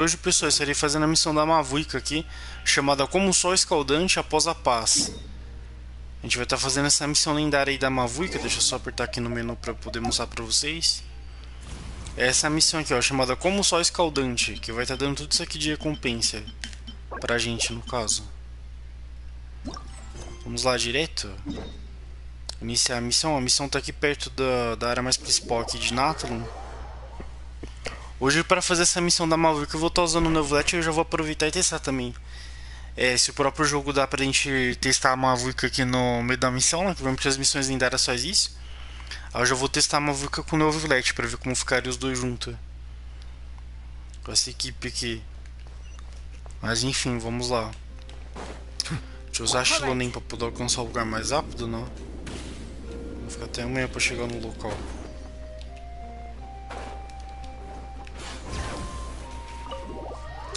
Hoje, pessoal, eu estarei fazendo a missão da Mavuika aqui, chamada Como o Sol Escaldante após a Paz. A gente vai estar fazendo essa missão lendária aí da Mavuika. Deixa eu só apertar aqui no menu para poder mostrar para vocês. É essa missão aqui, ó, chamada Como o Sol Escaldante, que vai estar dando tudo isso aqui de recompensa pra gente, no caso. Vamos lá direto. Iniciar a missão. A missão tá aqui perto da área mais principal aqui de Nathalon. Hoje, para fazer essa missão da Mavuika, eu vou estar usando o novo Let e eu já vou aproveitar e testar também. Se o próprio jogo dá pra gente testar a Mavuika aqui no meio da missão, né? Provavelmente as missões lendárias faz isso. Aí eu já vou testar a Mavuika com o novo Let pra ver como ficariam os dois juntos. Com essa equipe aqui. Mas enfim, vamos lá. Deixa eu usar a Shilonem pra poder alcançar o lugar mais rápido, não? Vou ficar até amanhã pra chegar no local.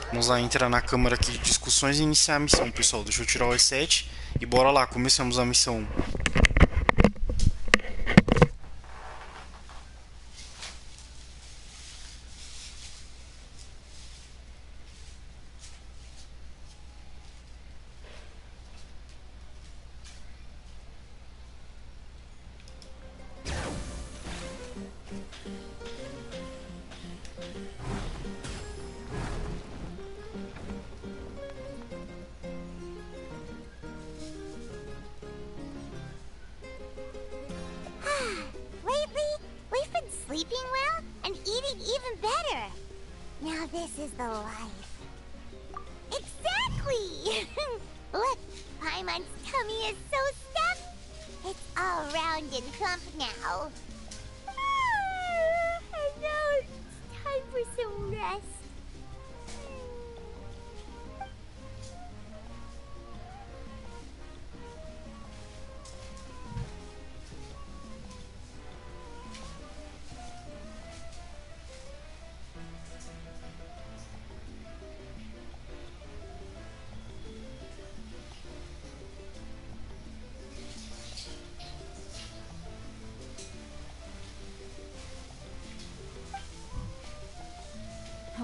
Vamos lá entrar na câmara aqui de discussões e iniciar a missão, pessoal. Deixa eu tirar o reset e bora lá, começamos a missão. Sleeping well and eating even better. Now this is the life. Exactly! Look, Paimon's tummy is so stuffed. It's all round and plump now. I know it's time for some rest.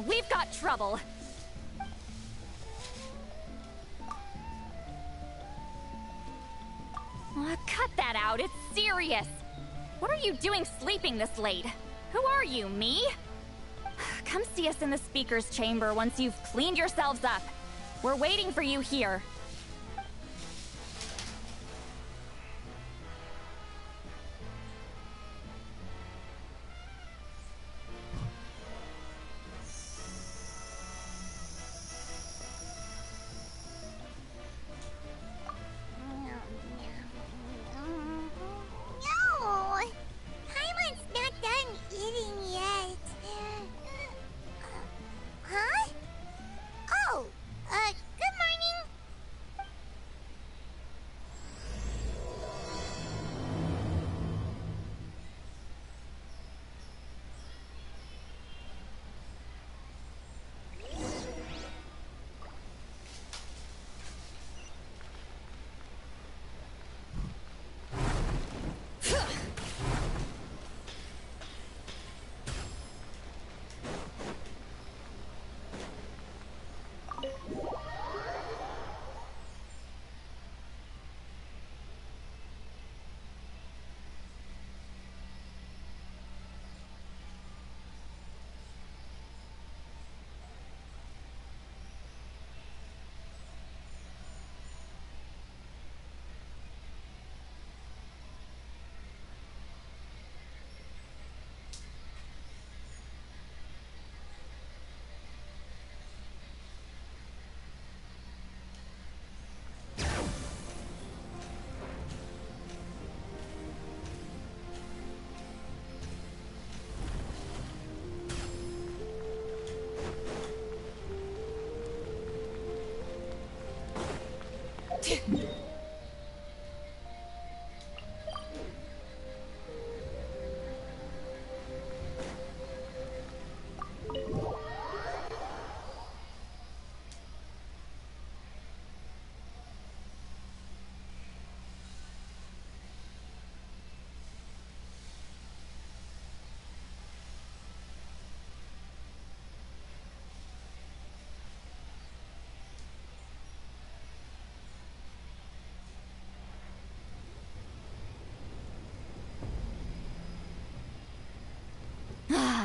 We've got trouble. Cut that out, it's serious. What are you doing sleeping this late? Who are you, me? Come see us in the speaker's chamber once you've cleaned yourselves up. We're waiting for you here.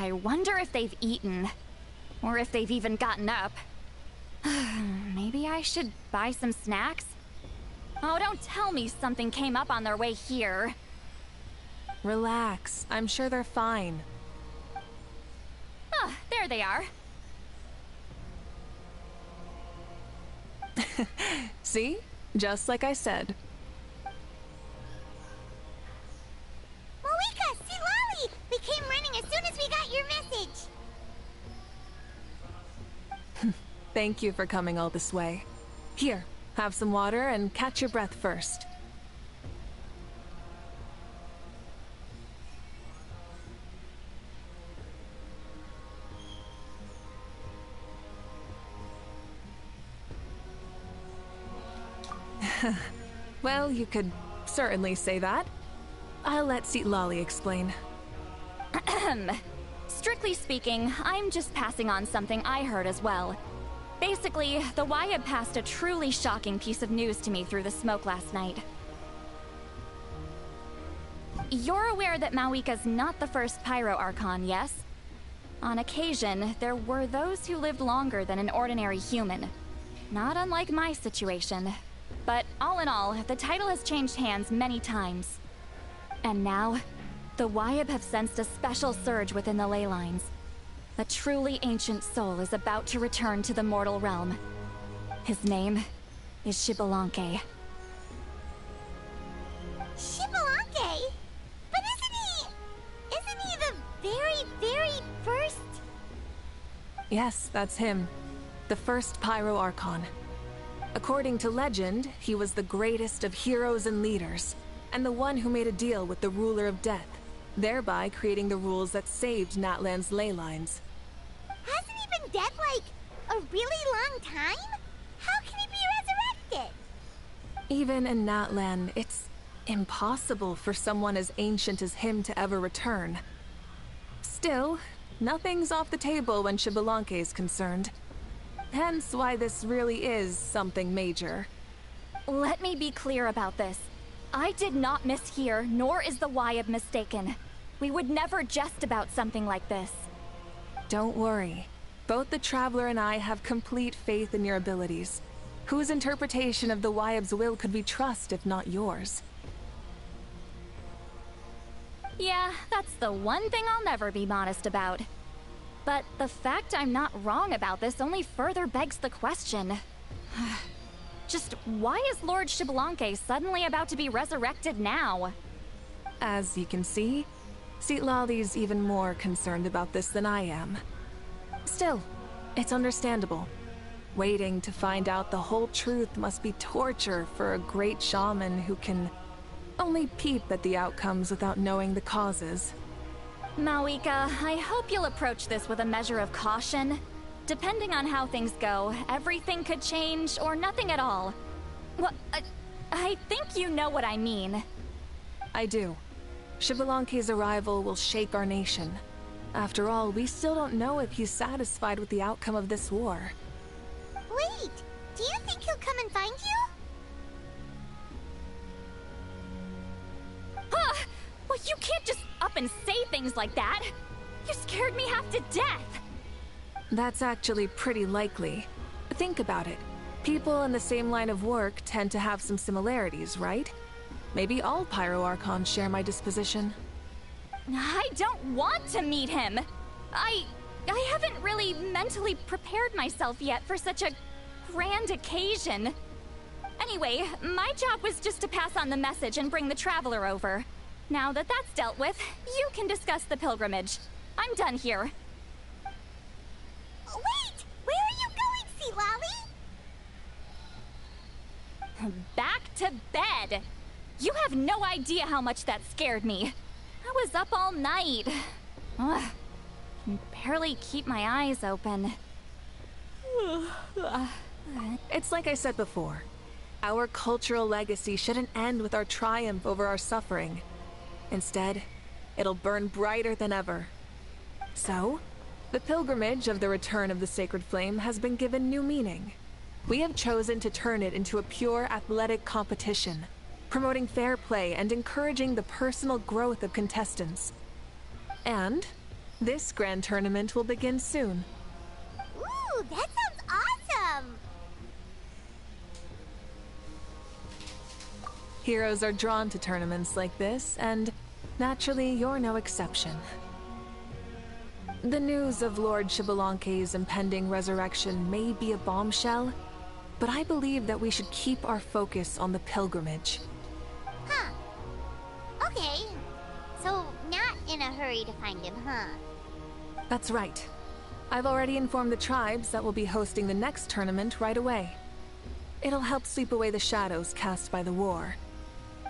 I wonder if they've eaten. Or if they've even gotten up. Maybe I should buy some snacks? Oh, don't tell me something came up on their way here. Relax. I'm sure they're fine. Ah, there they are. See? Just like I said. Mavuika, see Lolly! We came running as soon as we got your message. Thank you for coming all this way. Here, have some water and catch your breath first. Well, you could certainly say that. I'll let Seat Lolly explain. Strictly speaking, I'm just passing on something I heard as well. Basically, the Wyab passed a truly shocking piece of news to me through the smoke last night. You're aware that Mavuika's not the first Pyro Archon, yes? On occasion, there were those who lived longer than an ordinary human. Not unlike my situation. But all in all, the title has changed hands many times. And now, the Wyab have sensed a special surge within the ley lines. A truly ancient soul is about to return to the mortal realm. His name is Xbalanque. Xbalanque? But isn't he the very, very first? Yes, that's him. The first Pyro Archon. According to legend, he was the greatest of heroes and leaders, and the one who made a deal with the ruler of death, thereby creating the rules that saved Natlan's ley lines. Hasn't he been dead like a really long time? How can he be resurrected? Even in Natlan, it's impossible for someone as ancient as him to ever return. Still, nothing's off the table when Xbalanque is concerned. Hence why this really is something major. Let me be clear about this. I did not mishear, nor is the Wyab mistaken. We would never jest about something like this. Don't worry. Both the Traveler and I have complete faith in your abilities. Whose interpretation of the Wyab's will could we trust if not yours? Yeah, that's the one thing I'll never be modest about. But the fact I'm not wrong about this only further begs the question. Just why is Lord Xbalanque suddenly about to be resurrected now? As you can see, Seat Lolly's even more concerned about this than I am. Still, it's understandable. Waiting to find out the whole truth must be torture for a great shaman who can only peep at the outcomes without knowing the causes. Mavuika, I hope you'll approach this with a measure of caution. Depending on how things go, everything could change or nothing at all. Well, I think you know what I mean. I do. Xbalanque's arrival will shake our nation. After all, we still don't know if he's satisfied with the outcome of this war. Wait, do you think he'll come and find you? Huh! Well, you can't just up and say things like that. You scared me half to death. That's actually pretty likely. Think about it. People in the same line of work tend to have some similarities, right? Maybe all Pyro Archons share my disposition. I don't want to meet him. I haven't really mentally prepared myself yet for such a grand occasion. Anyway, my job was just to pass on the message and bring the Traveler over. Now that that's dealt with, you can discuss the pilgrimage. I'm done here. Wait! Where are you going, Seat Lolly? Back to bed! You have no idea how much that scared me. I was up all night. Ugh. Can barely keep my eyes open. It's like I said before. Our cultural legacy shouldn't end with our triumph over our suffering. Instead, it'll burn brighter than ever. So, the pilgrimage of the return of the sacred flame has been given new meaning. We have chosen to turn it into a pure athletic competition, promoting fair play and encouraging the personal growth of contestants. And, This grand tournament will begin soon. Ooh, that sounds awesome! Heroes are drawn to tournaments like this, and naturally, you're no exception. The news of Lord Xbalanque's impending resurrection may be a bombshell, but I believe that we should keep our focus on the pilgrimage. Huh. Okay. So, not in a hurry to find him, huh? That's right. I've already informed the tribes that we'll be hosting the next tournament right away. It'll help sweep away the shadows cast by the war.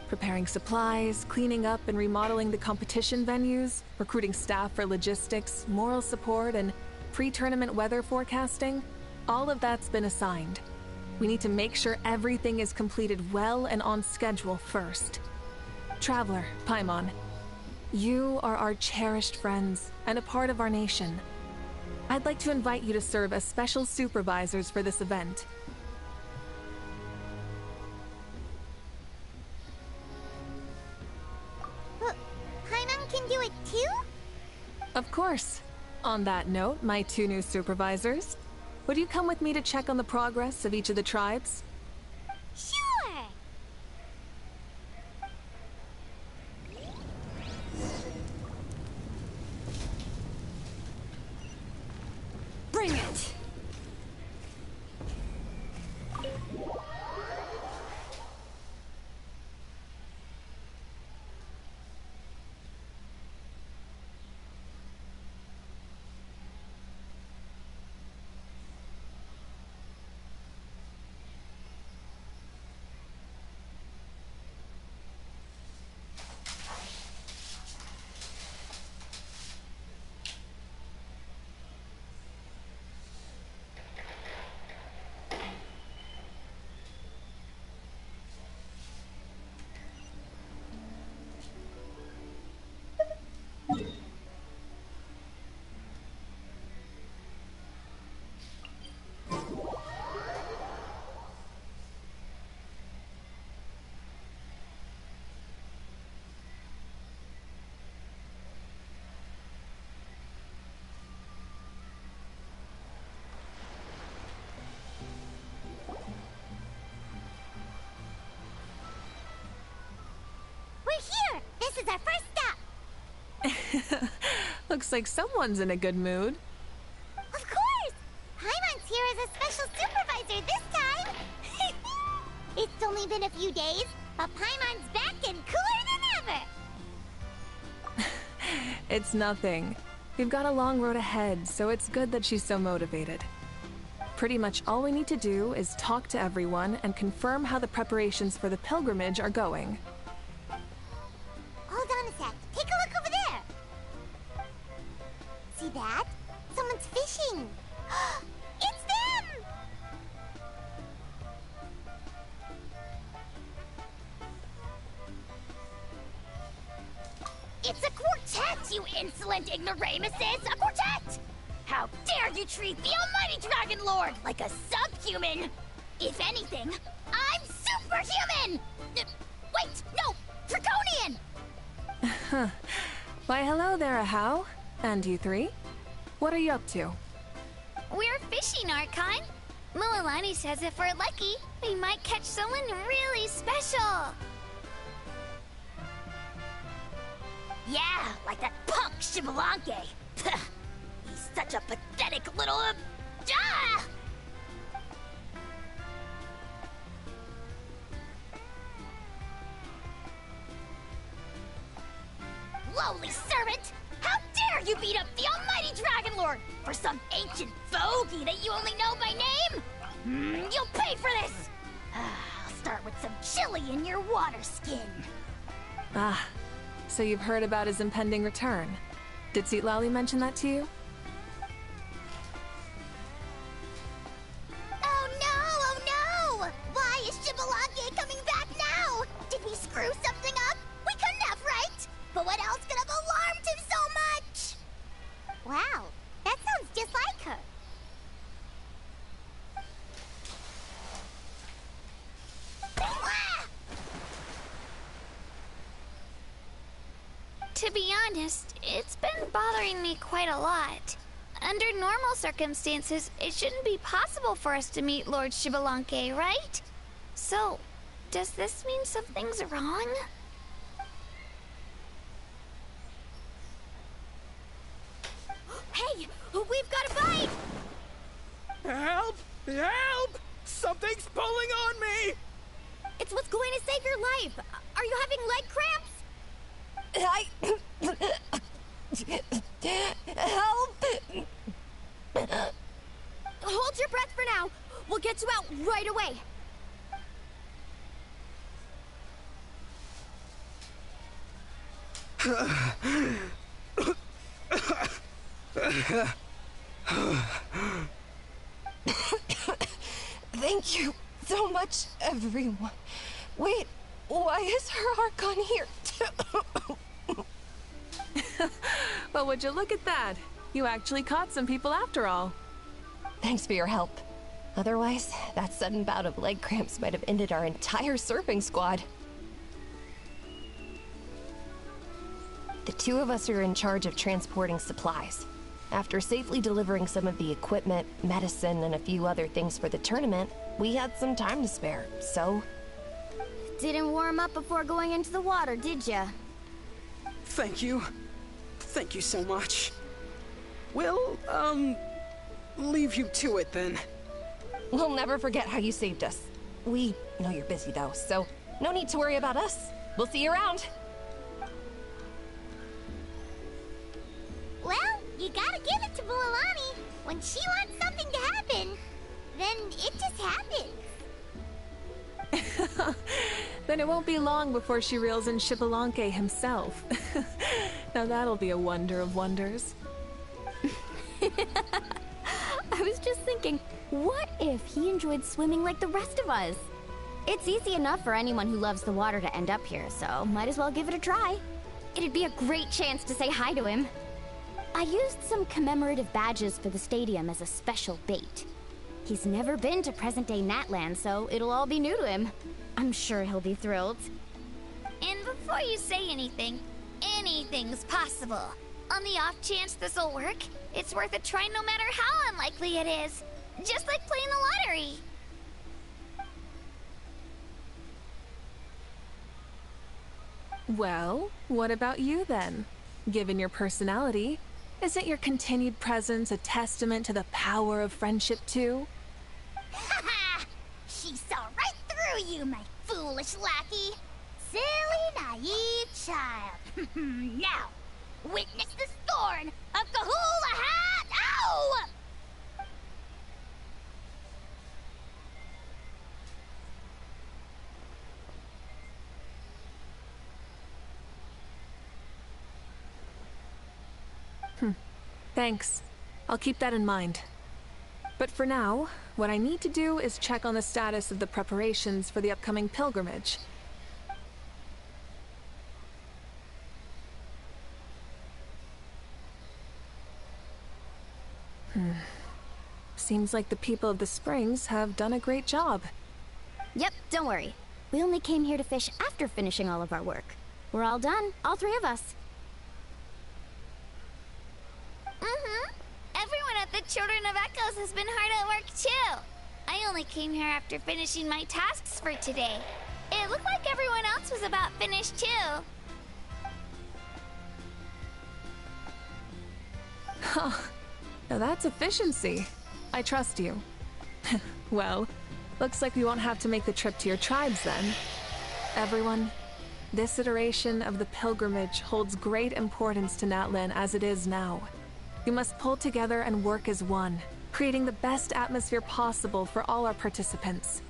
Preparing supplies, cleaning up and remodeling the competition venues, recruiting staff for logistics, moral support, and pre-tournament weather forecasting, all of that's been assigned. We need to make sure everything is completed well and on schedule first. Traveler, Paimon, you are our cherished friends and a part of our nation. I'd like to invite you to serve as special supervisors for this event. But Paimon can do it too? Of course. On that note, my 2 new supervisors, would you come with me to check on the progress of each of the tribes? Sure! Bring it! We're here! This is our first stop! Looks like someone's in a good mood. Of course! Paimon's here as a special supervisor this time! It's only been a few days, but Paimon's back and cooler than ever! It's nothing. We've got a long road ahead, so it's good that she's so motivated. Pretty much all we need to do is talk to everyone and confirm how the preparations for the pilgrimage are going. Hold on a sec. Take a look over there! See that? Someone's fishing! It's them! It's a quartet, you insolent ignoramuses! A quartet! How dare you treat the almighty Dragon Lord like a subhuman! If anything, I'm superhuman! Wait, no! Draconian! Why, hello there, Ahau. And you 3? What are you up to? We're fishing, Archon. Mualani says if we're lucky, we might catch someone really special. Yeah, like that punk Xbalanque. He's such a pathetic little... Ah! Lowly servant! How dare you beat up the almighty Dragon Lord for some ancient fogey that you only know by name? You'll pay for this! I'll start with some chili in your water skin. Ah, so you've heard about his impending return. Did Citlali mention that to you? Oh no! Why is Xbalanque coming back now? Did we screw something up? We couldn't have, right? But what else could have alarmed him so much? Wow, that sounds just like her. To be honest, it's been bothering me quite a lot. Under normal circumstances, it shouldn't be possible for us to meet Lord Xbalanque, right? So, does this mean something's wrong? Hey, we've got a bite! Help! Help! Something's pulling on me! It's what's going to save your life. Are you having leg cramps? Help! Hold your breath for now. We'll get you out right away. Thank you so much, everyone. Wait, why is her Archon here? Well, would you look at that? You actually caught some people after all. Thanks for your help. Otherwise, that sudden bout of leg cramps might have ended our entire surfing squad. The two of us are in charge of transporting supplies. After safely delivering some of the equipment, medicine, and a few other things for the tournament, we had some time to spare, so... Didn't warm up before going into the water, did ya? Thank you. Thank you so much. We'll, leave you to it then. We'll never forget how you saved us. We know you're busy though, so no need to worry about us. We'll see you around. Well, you gotta give it to Mualani. When she wants something to happen, then it just happens. Then it won't be long before she reels in Xbalanque himself. Now that'll be a wonder of wonders. I was just thinking, what if he enjoyed swimming like the rest of us? It's easy enough for anyone who loves the water to end up here, so might as well give it a try. It'd be a great chance to say hi to him. I used some commemorative badges for the stadium as a special bait. He's never been to present-day Natland, so it'll all be new to him. I'm sure he'll be thrilled. And before you say anything, anything's possible. On the off chance this'll work, it's worth a try no matter how unlikely it is. Just like playing the lottery. Well, what about you then? Given your personality, isn't your continued presence a testament to the power of friendship too? Ha! She saw right through you, my foolish lackey. Silly, naive child. Now, witness the scorn of Kahula Hat! Ow! Thanks. I'll keep that in mind. But for now, what I need to do is check on the status of the preparations for the upcoming pilgrimage. Seems like the people of the Springs have done a great job. Yep, don't worry. We only came here to fish after finishing all of our work. We're all done, all three of us. Everyone at the Children of Echoes has been hard at work too. I only came here after finishing my tasks for today. It looked like everyone else was about finished too. Now that's efficiency. I trust you. Well, looks like we won't have to make the trip to your tribes then. Everyone, this iteration of the pilgrimage holds great importance to Natlan as it is now. We must pull together and work as one, creating the best atmosphere possible for all our participants.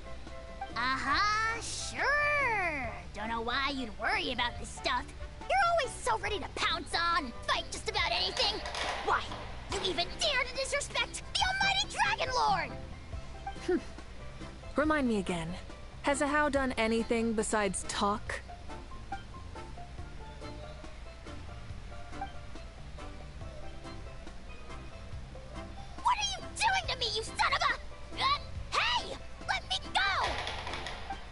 Sure. Don't know why you'd worry about this stuff. You're always so ready to pounce on and fight just about anything. Why, you even dare to disrespect the almighty Dragon Lord! Remind me again, has Ahau done anything besides talk? What are you doing to me, you son of a... hey! Let me go!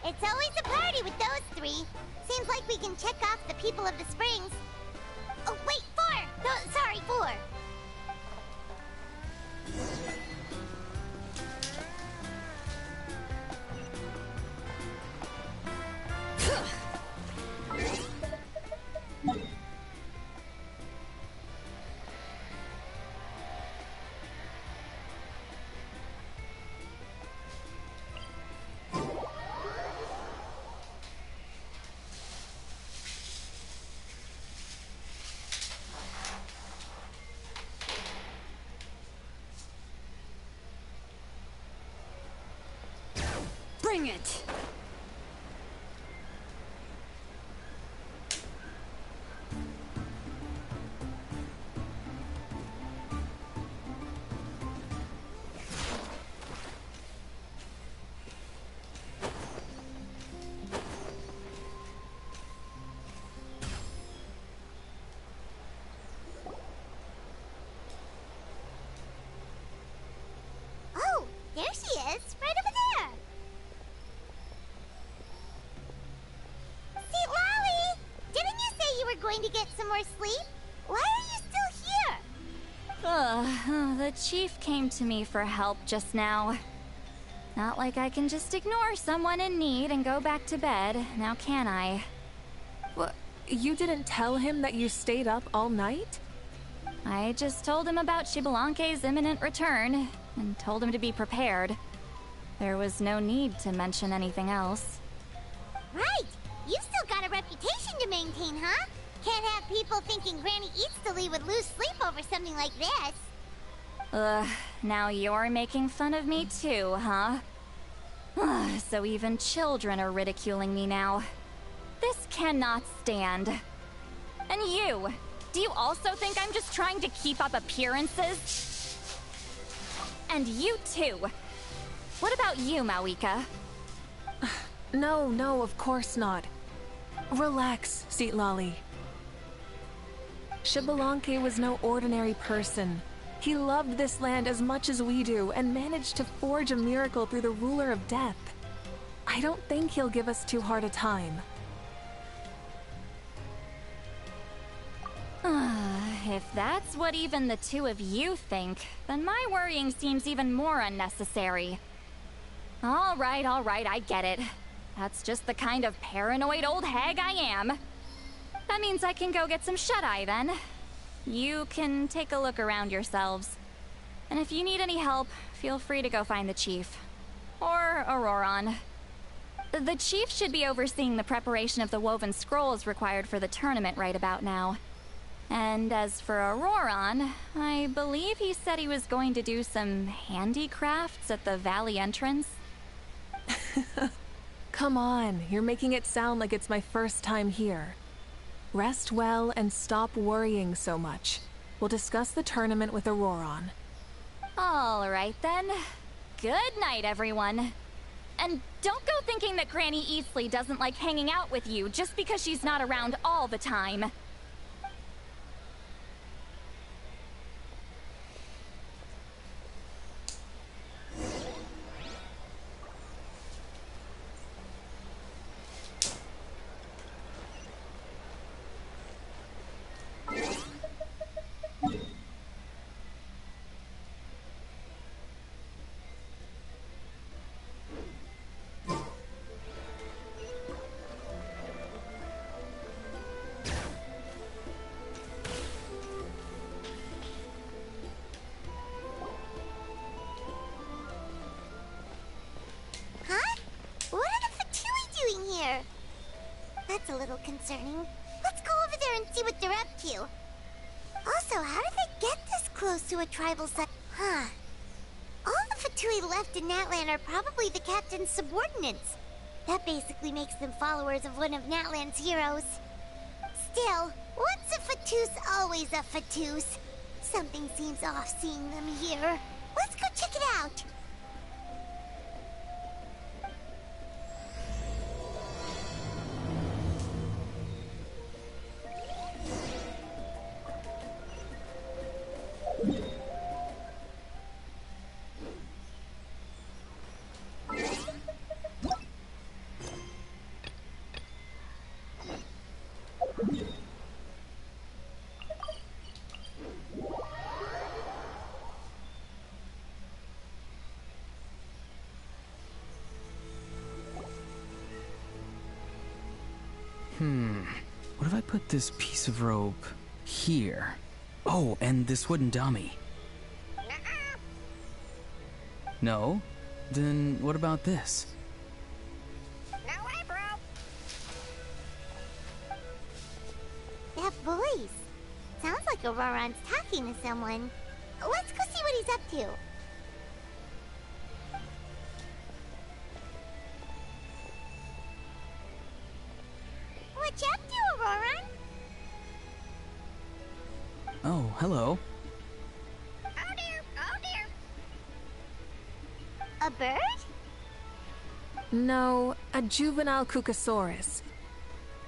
It's always a party with those three. Seems like we can check off the people of the Springs. Bring it! Oh, there she is, right over there. See, Lolly, didn't you say you were going to get some more sleep? Why are you still here? The chief came to me for help just now. Not like I can just ignore someone in need and go back to bed, now can I? What? You didn't tell him that you stayed up all night? I just told him about Shibalanke's imminent return, and told him to be prepared. There was no need to mention anything else. Right, you've still got a reputation to maintain, huh? Can't have people thinking Granny Eatsley would lose sleep over something like this. Now you're making fun of me too, huh? So even children are ridiculing me now. This cannot stand. And you, do you also think I'm just trying to keep up appearances? And you too. What about you, Mavuika? No, of course not. Relax, Lolly. Shibalanke was no ordinary person. He loved this land as much as we do and managed to forge a miracle through the ruler of death. I don't think he'll give us too hard a time. If that's what even the two of you think, then my worrying seems even more unnecessary. All right, I get it. That's just the kind of paranoid old hag I am. That means I can go get some shut-eye then. You can take a look around yourselves. And if you need any help, feel free to go find the chief. Or Auroron. The chief should be overseeing the preparation of the woven scrolls required for the tournament right about now. And as for Auroron, I believe he said he was going to do some handicrafts at the valley entrance. Come on, you're making it sound like it's my first time here. Rest well and stop worrying so much. We'll discuss the tournament with Auroron. All right then. Good night, everyone. And don't go thinking that Granny Eatsley doesn't like hanging out with you just because she's not around all the time. That's a little concerning. Let's go over there and see what they're up to. Also, how did they get this close to a tribal site? Huh. All the Fatui left in Natlan are probably the captain's subordinates. That basically makes them followers of one of Natlan's heroes. Still, once a Fatus, always a Fatus. Something seems off seeing them here. Let's go check it out. What if I put this piece of rope here? Oh, and this wooden dummy. No? Then what about this? No way, bro. That voice. Sounds like Auroron's talking to someone. Let's go see what he's up to. hello. Oh dear, oh dear. A bird? No, a juvenile Cucosaurus.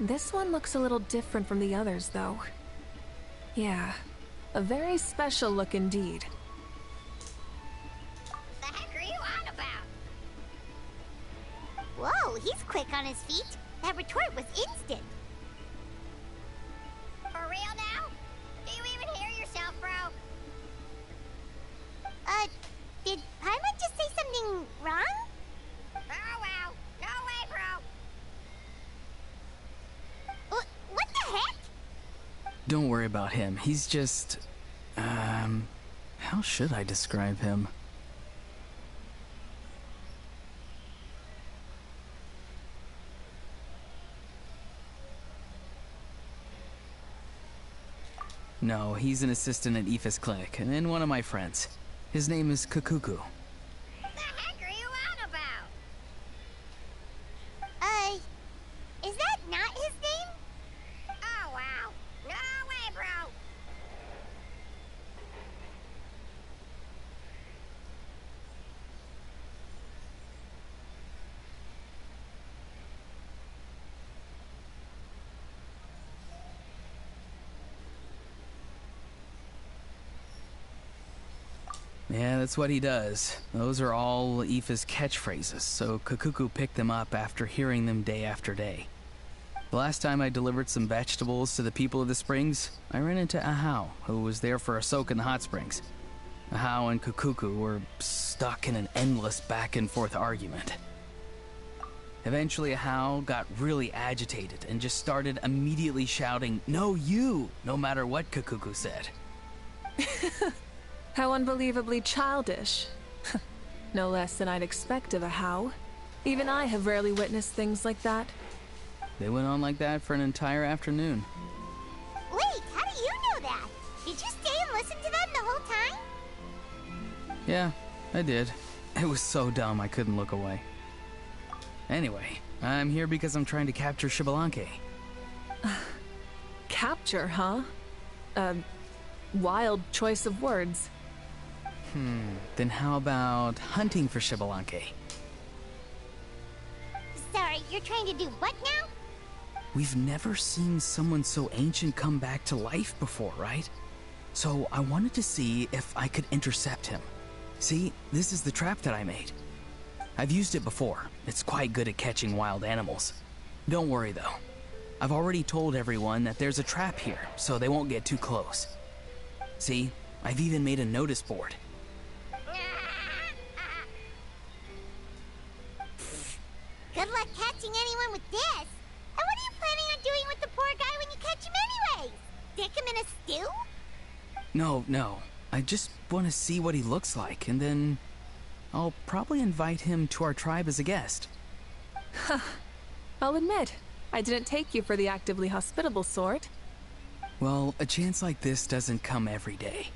This one looks a little different from the others, though. Yeah, a very special look indeed. The heck are you on about? Whoa, he's quick on his feet. That retort was instant. For real now? Do you even hear yourself, bro? Did Paimon just say something wrong? Oh wow, no way, bro. What the heck? Don't worry about him. He's just... how should I describe him? No, he's an assistant at Aoife's clinic, and one of my friends. His name is Kukuku. The heck are you on about? Is that not his name? Oh wow, no way, bro. Yeah, that's what he does. Those are all Aoife's catchphrases, so Kukuku picked them up after hearing them day after day. The last time I delivered some vegetables to the people of the springs, I ran into Ahau, who was there for a soak in the hot springs. Ahau and Kukuku were stuck in an endless back-and-forth argument. Eventually, Ahau got really agitated and just started immediately shouting, "No, you!" no matter what Kukuku said. How unbelievably childish. No less than I'd expect of a How. Even I have rarely witnessed things like that. They went on like that for an entire afternoon. Wait, how do you know that? Did you stay and listen to them the whole time? Yeah, I did. It was so dumb I couldn't look away. Anyway, I'm here because I'm trying to capture Xbalanque. Capture, huh? Wild choice of words. Then how about hunting for Xbalanque? Sorry, you're trying to do what now? We've never seen someone so ancient come back to life before, right? So I wanted to see if I could intercept him. See, this is the trap that I made. I've used it before. It's quite good at catching wild animals. Don't worry though. I've already told everyone that there's a trap here, so they won't get too close. See, I've even made a notice board. Good luck catching anyone with this. And what are you planning on doing with the poor guy when you catch him anyways? Stick him in a stew? No. I just want to see what he looks like, and then I'll probably invite him to our tribe as a guest. I'll admit, I didn't take you for the actively hospitable sort. Well, a chance like this doesn't come every day.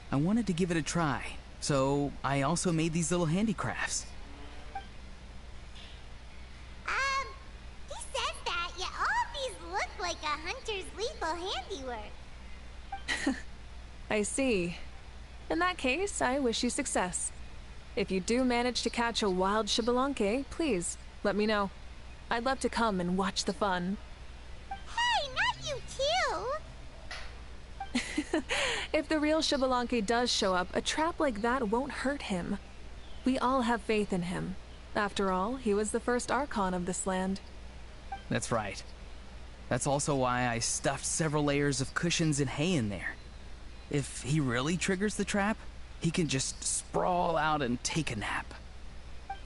I wanted to give it a try, so I also made these little handicrafts. He says that, yet all of these look like a hunter's lethal handiwork. I see. In that case, I wish you success. If you do manage to catch a wild Xbalanque, please, let me know. I'd love to come and watch the fun. Hey, not you too! If the real Xbalanque does show up, a trap like that won't hurt him. We all have faith in him. After all, he was the first Archon of this land. That's right. That's also why I stuffed several layers of cushions and hay in there. If he really triggers the trap, he can just sprawl out and take a nap.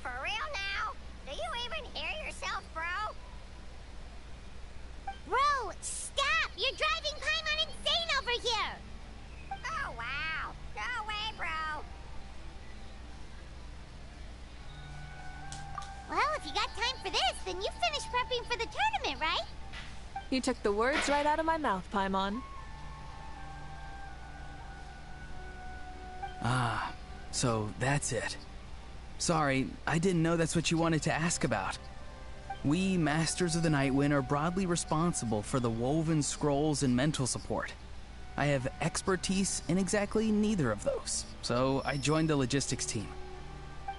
For real now? Do you even hear yourself, bro? Bro, stop! You're driving Paimon insane over here! Oh wow, no way, bro. Well, if you got time for this, then you finished prepping for the tournament, right? You took the words right out of my mouth, Paimon. Ah, so that's it. Sorry, I didn't know that's what you wanted to ask about. We, Masters of the Nightwind, are broadly responsible for the woven scrolls and mental support. I have expertise in exactly neither of those, so I joined the logistics team.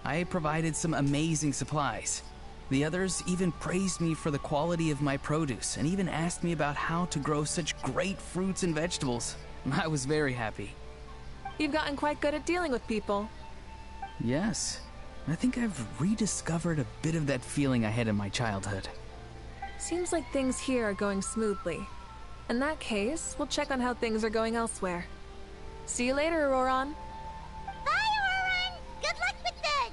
I provided some amazing supplies. The others even praised me for the quality of my produce and even asked me about how to grow such great fruits and vegetables. I was very happy. You've gotten quite good at dealing with people. Yes, I think I've rediscovered a bit of that feeling I had in my childhood. Seems like things here are going smoothly. In that case, we'll check on how things are going elsewhere. See you later, Auroran. Bye, Auroran! Good luck with the...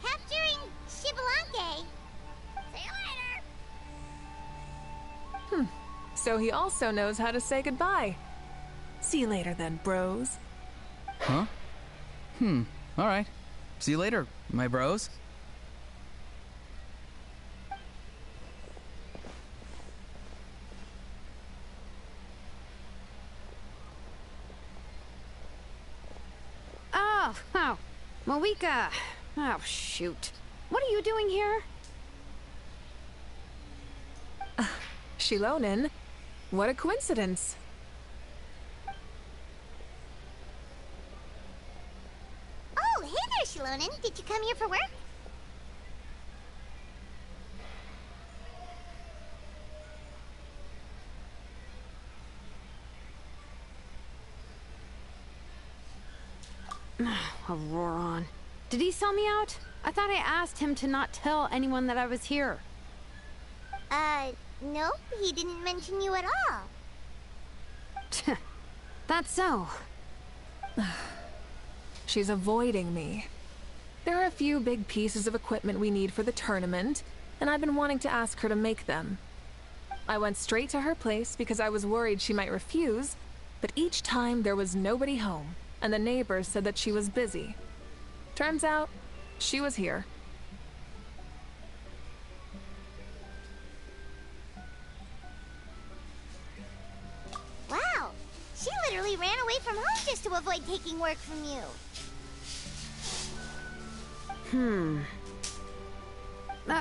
capturing Xbalanque. See you later! So he also knows how to say goodbye. See you later then, bros. Huh? Alright. See you later, my bros. Oh, Mavuika. Oh, shoot. What are you doing here? Xilonen, what a coincidence. Oh, hey there, Xilonen. Did you come here for work? Auroran. Did he sell me out? I thought I asked him to not tell anyone that I was here. Nope, he didn't mention you at all. That's so. She's avoiding me. There are a few big pieces of equipment we need for the tournament, and I've been wanting to ask her to make them. I went straight to her place because I was worried she might refuse, but each time there was nobody home, and the neighbors said that she was busy. Turns out, she was here. Wow, she literally ran away from home just to avoid taking work from you.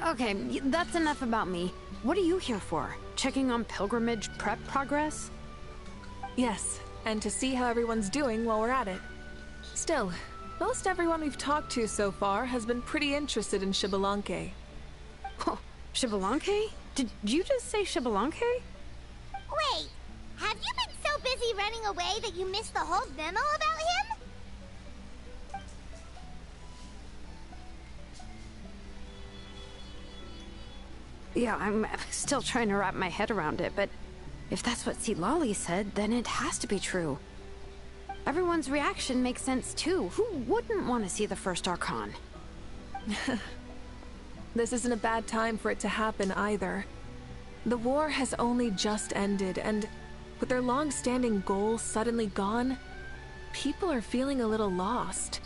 Okay, that's enough about me. What are you here for? Checking on pilgrimage prep progress? Yes, and to see how everyone's doing while we're at it. Still, most everyone we've talked to so far has been pretty interested in Xbalanque. Oh, Xbalanque? Did you just say Xbalanque? Wait, have you been so busy running away that you missed the whole memo about him? Yeah, I'm still trying to wrap my head around it, but if that's what Lolly said, then it has to be true. Everyone's reaction makes sense too. Who wouldn't want to see the first Archon? This isn't a bad time for it to happen either. The war has only just ended, and with their long-standing goal suddenly gone, people are feeling a little lost.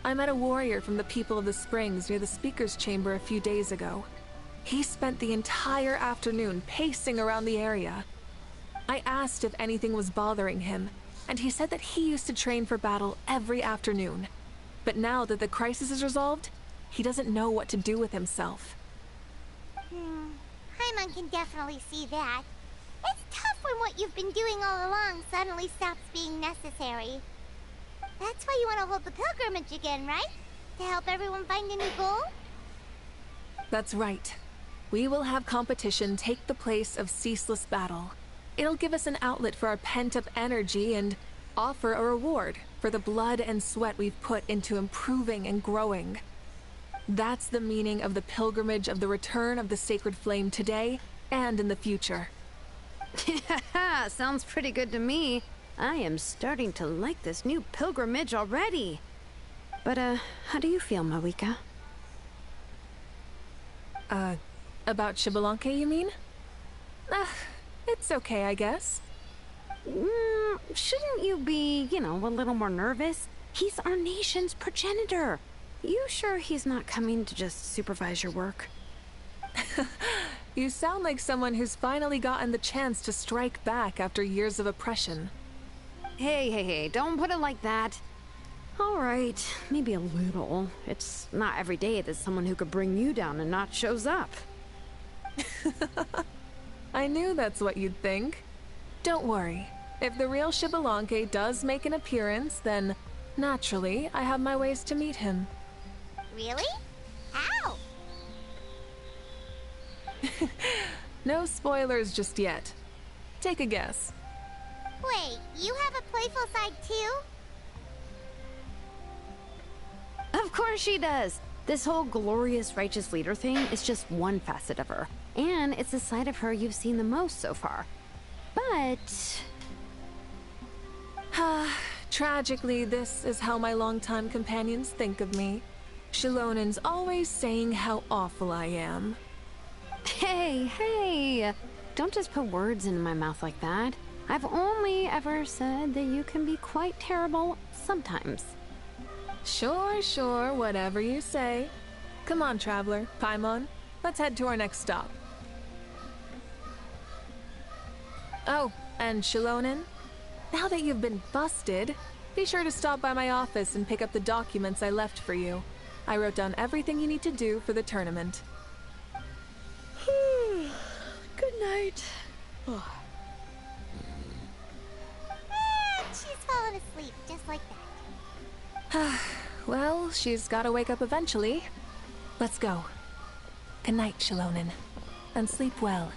I met a warrior from the People of the Springs near the Speaker's Chamber a few days ago. He spent the entire afternoon pacing around the area. I asked if anything was bothering him, and he said that he used to train for battle every afternoon. But now that the crisis is resolved, he doesn't know what to do with himself. Paimon can definitely see that. It's tough when what you've been doing all along suddenly stops being necessary. That's why you want to hold the pilgrimage again, right? To help everyone find a new goal? That's right. We will have competition take the place of ceaseless battle. It'll give us an outlet for our pent-up energy and offer a reward for the blood and sweat we've put into improving and growing. That's the meaning of the pilgrimage of the return of the sacred flame today and in the future. Sounds pretty good to me. I am starting to like this new pilgrimage already. But, how do you feel, Mavuika? About Xbalanque, you mean? It's okay, I guess. Shouldn't you be, a little more nervous? He's our nation's progenitor. You sure he's not coming to just supervise your work? You sound like someone who's finally gotten the chance to strike back after years of oppression. Hey, don't put it like that. All right, maybe a little. It's not every day that someone who could bring you down a notch shows up. I knew that's what you'd think. Don't worry. If the real Xbalanque does make an appearance, then naturally I have my ways to meet him. Really? How? No spoilers just yet. Take a guess. Wait, you have a playful side too? Of course she does. This whole glorious righteous leader thing is just one facet of her. And it's the side of her you've seen the most so far. But... Tragically, this is how my longtime companions think of me. Shilonen's always saying how awful I am. Hey! Don't just put words into my mouth like that. I've only ever said that you can be quite terrible sometimes. Sure, whatever you say. Come on, Traveler, Paimon, let's head to our next stop. Oh, and Shilonen, now that you've been busted, be sure to stop by my office and pick up the documents I left for you. I wrote down everything you need to do for the tournament. Good night. And she's fallen asleep just like that. Well, she's gotta wake up eventually. Let's go. Good night, Shilonen. And sleep well.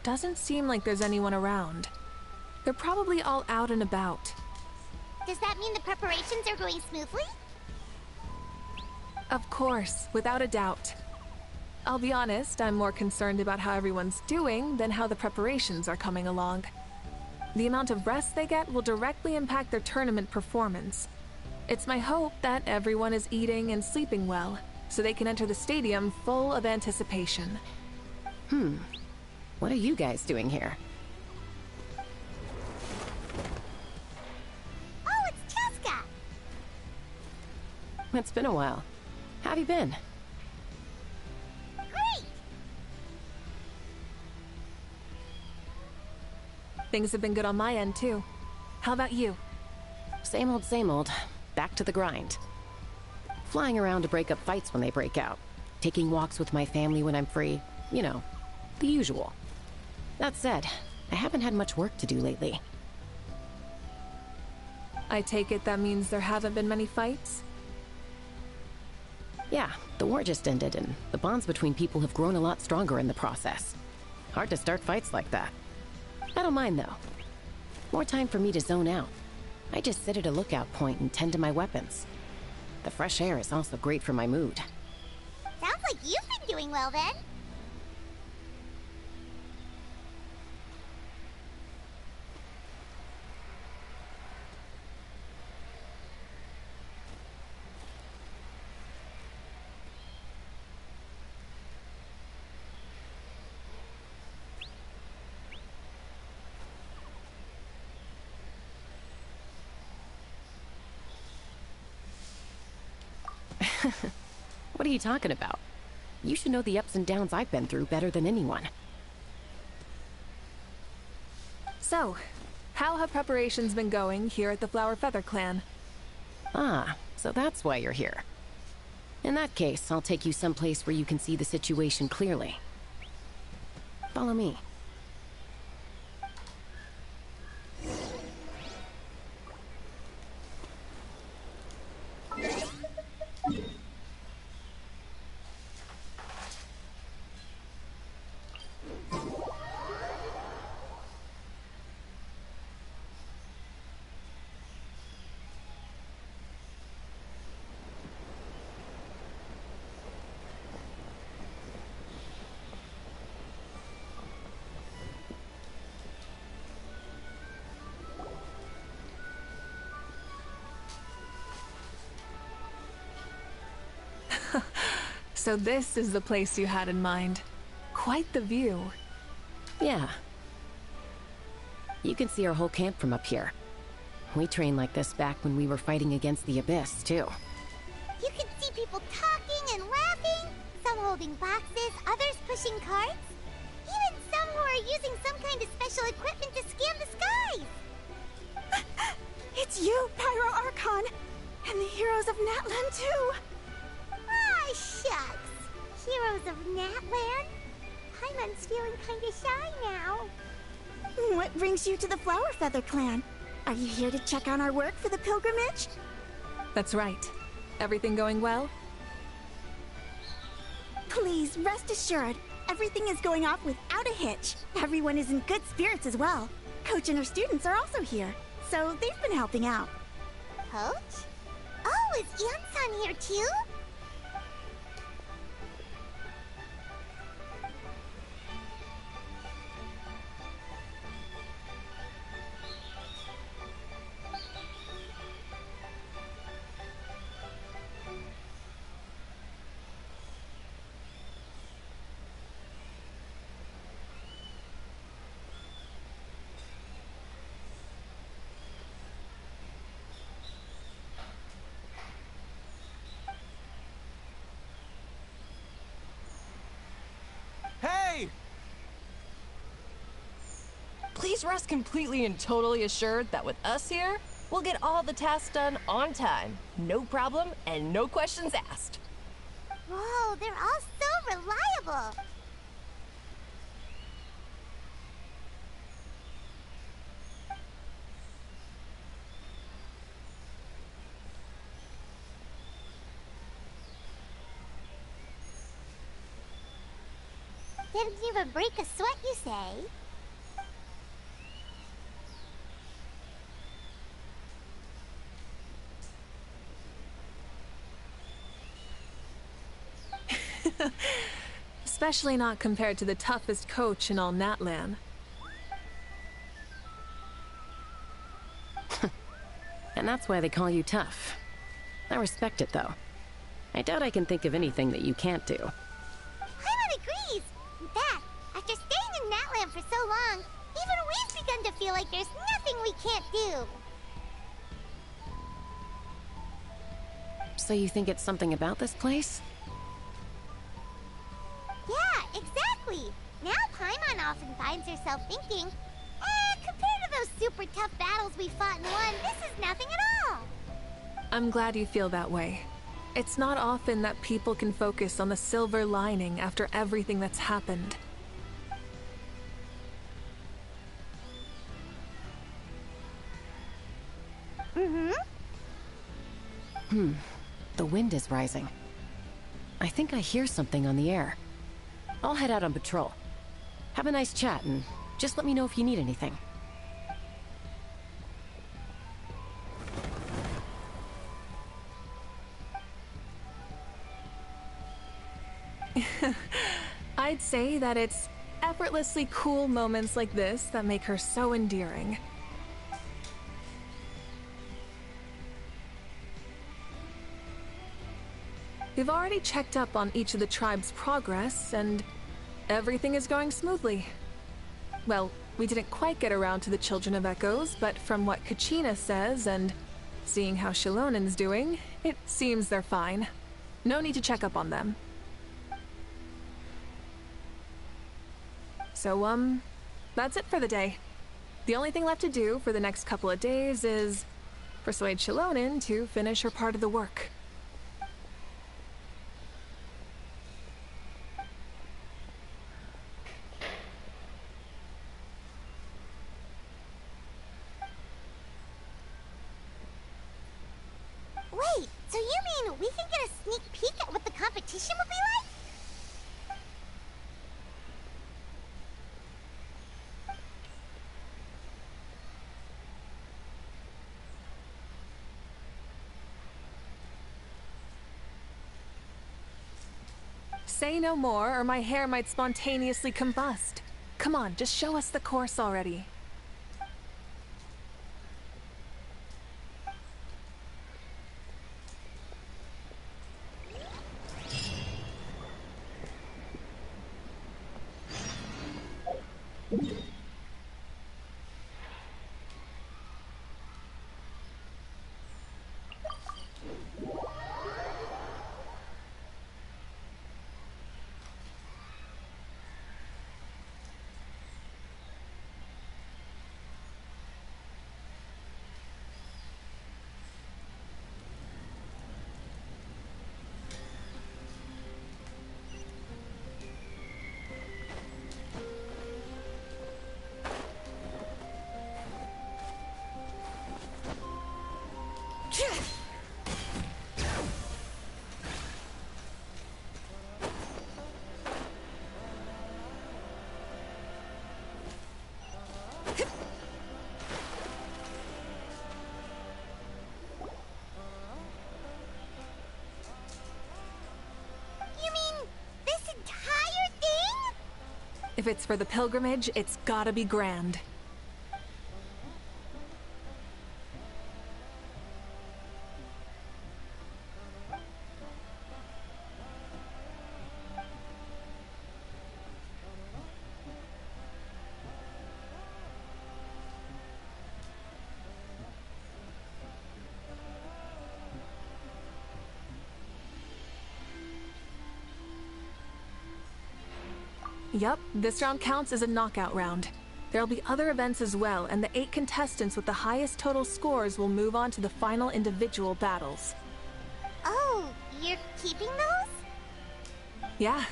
Doesn't seem like there's anyone around. They're probably all out and about. Does that mean the preparations are going smoothly? Of course, without a doubt. I'll be honest, I'm more concerned about how everyone's doing than how the preparations are coming along. The amount of rest they get will directly impact their tournament performance. It's my hope that everyone is eating and sleeping well, so they can enter the stadium full of anticipation. What are you guys doing here? Oh, it's Cheska! It's been a while. How have you been? Great! Things have been good on my end, too. How about you? Same old, same old. Back to the grind. Flying around to break up fights when they break out. Taking walks with my family when I'm free. You know, the usual. That said, I haven't had much work to do lately. I take it that means there haven't been many fights? Yeah, the war just ended, and the bonds between people have grown a lot stronger in the process. Hard to start fights like that. I don't mind, though. More time for me to zone out. I just sit at a lookout point and tend to my weapons. The fresh air is also great for my mood. Sounds like you've been doing well then. What are you talking about? You should know the ups and downs I've been through better than anyone. So, how have preparations been going here at the Flower Feather Clan? Ah, so that's why you're here. In that case, I'll take you someplace where you can see the situation clearly. Follow me. So this is the place you had in mind. Quite the view. Yeah. You can see our whole camp from up here. We trained like this back when we were fighting against the Abyss, too. You can see people talking and laughing, some holding boxes, others pushing carts. Even some who are using some kind of special equipment to scan the skies. It's you, Pyro Archon, and the heroes of Natlan too. Ah, shucks. Heroes of Natlan? Paimon's feeling kinda shy now. What brings you to the Flower Feather Clan? Are you here to check on our work for the pilgrimage? That's right. Everything going well? Please, rest assured, everything is going off without a hitch. Everyone is in good spirits as well. Coach and her students are also here, so they've been helping out. Coach? Oh, is Ian-san here too? Please rest completely and totally assured that with us here, we'll get all the tasks done on time. No problem and no questions asked. Whoa, they're all so reliable. Didn't even break a sweat, you say? Especially not compared to the toughest coach in all Natlan. And that's why they call you tough. I respect it, though. I doubt I can think of anything that you can't do. Paimon agrees! In fact, after staying in Natlan for so long, even we've begun to feel like there's nothing we can't do. So you think it's something about this place? Yeah, exactly! Now Paimon often finds herself thinking, compared to those super tough battles we fought and won, this is nothing at all! I'm glad you feel that way. It's not often that people can focus on the silver lining after everything that's happened. The wind is rising. I think I hear something on the air. I'll head out on patrol. Have a nice chat, and just let me know if you need anything. I'd say that it's effortlessly cool moments like this that make her so endearing. We've already checked up on each of the tribe's progress, and everything is going smoothly. Well, we didn't quite get around to the Children of Echoes, but from what Kachina says, and seeing how Shilonen's doing, it seems they're fine. No need to check up on them. So, that's it for the day. The only thing left to do for the next couple of days is persuade Shilonen to finish her part of the work. Wait, so you mean we can get a sneak peek at what the competition will be like? Say no more, or my hair might spontaneously combust. Come on, just show us the course already. If it's for the pilgrimage, it's gotta be grand. Yup, this round counts as a knockout round. There'll be other events as well, and the 8 contestants with the highest total scores will move on to the final individual battles. Oh, you're keeping those? Yeah,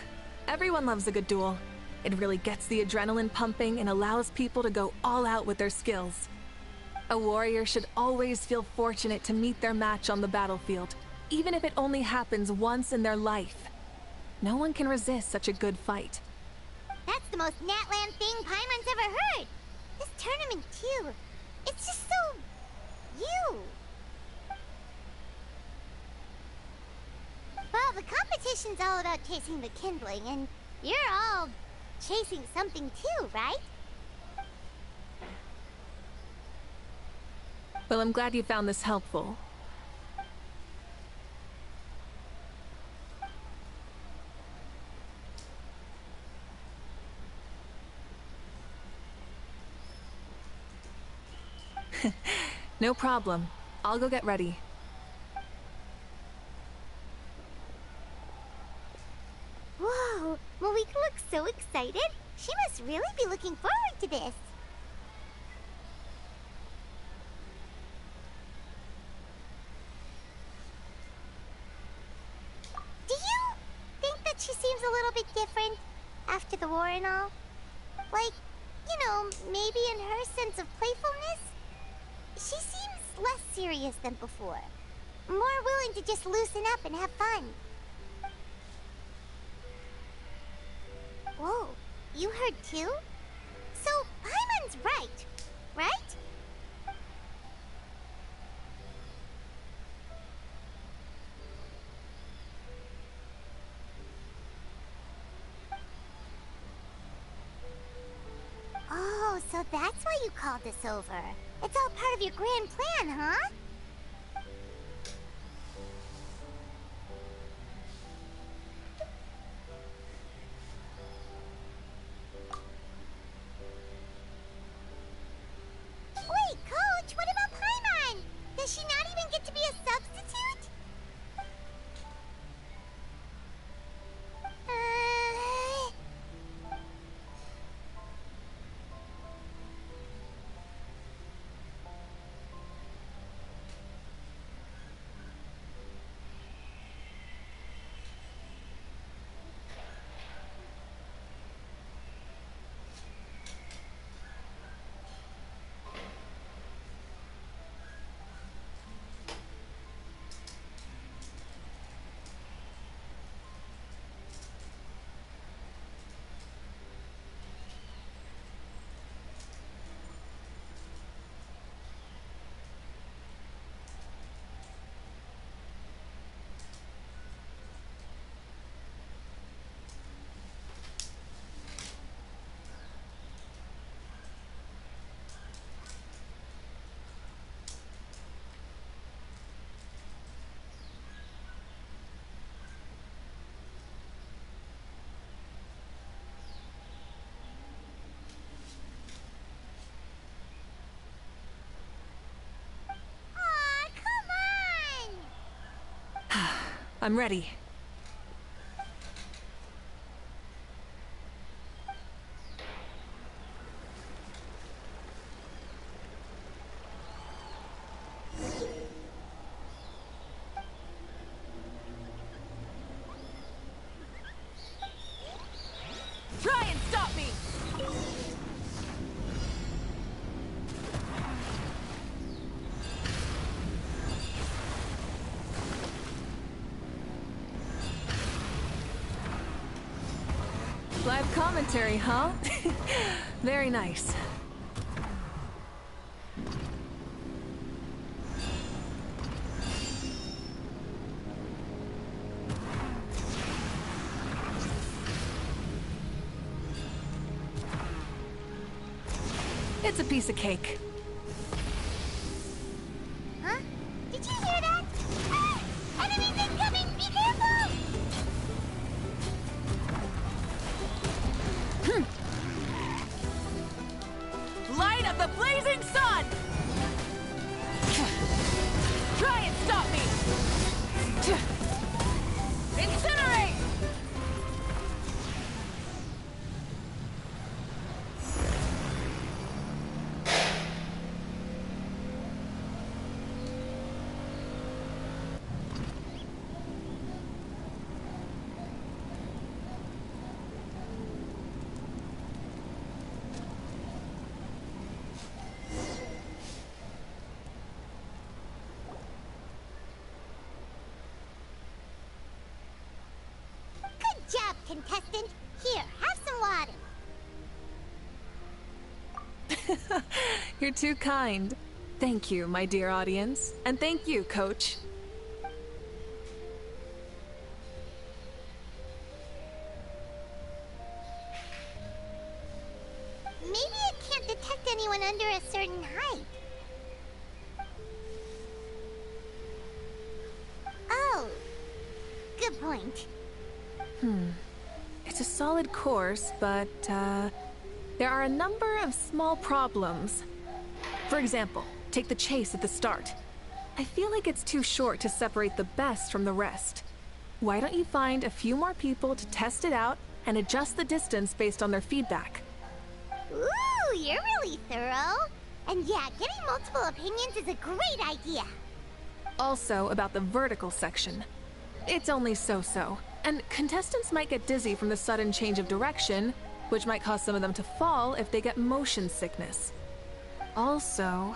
everyone loves a good duel. It really gets the adrenaline pumping and allows people to go all out with their skills. A warrior should always feel fortunate to meet their match on the battlefield, even if it only happens once in their life. No one can resist such a good fight. That's the most Natland thing Paimon's ever heard. This tournament, too. It's just so... you. Well, the competition's all about chasing the kindling, and you're all chasing something too, right? Well, I'm glad you found this helpful. No problem. I'll go get ready. Whoa, Mavuika looks so excited. She must really be looking forward to this. Do you think that she seems a little bit different after the war and all? Like, you know, maybe in her sense of playfulness? She seems less serious than before. More willing to just loosen up and have fun. Whoa, you heard too? So, Paimon's right, right? Oh, so that's why you called this over. It's all part of your grand plan, huh? Wait, Coach, what about Paimon? Does she not even get to be a substitute? I'm ready. Try and stop me! Live commentary, huh? Very nice. It's a piece of cake. Huh? Did you hear that? Ah! Enemies incoming! Be careful! Light of the blazing sun! Try and stop me! Incinerate! Good job, contestant. Here, have some water. You're too kind. Thank you, my dear audience. And thank you, Coach. Maybe it can't detect anyone under a certain height. Oh, good point. It's a solid course, but, there are a number of small problems. For example, take the chase at the start. I feel like it's too short to separate the best from the rest. Why don't you find a few more people to test it out and adjust the distance based on their feedback? Ooh, you're really thorough. And yeah, getting multiple opinions is a great idea. Also, about the vertical section. It's only so-so, and contestants might get dizzy from the sudden change of direction, which might cause some of them to fall if they get motion sickness. Also...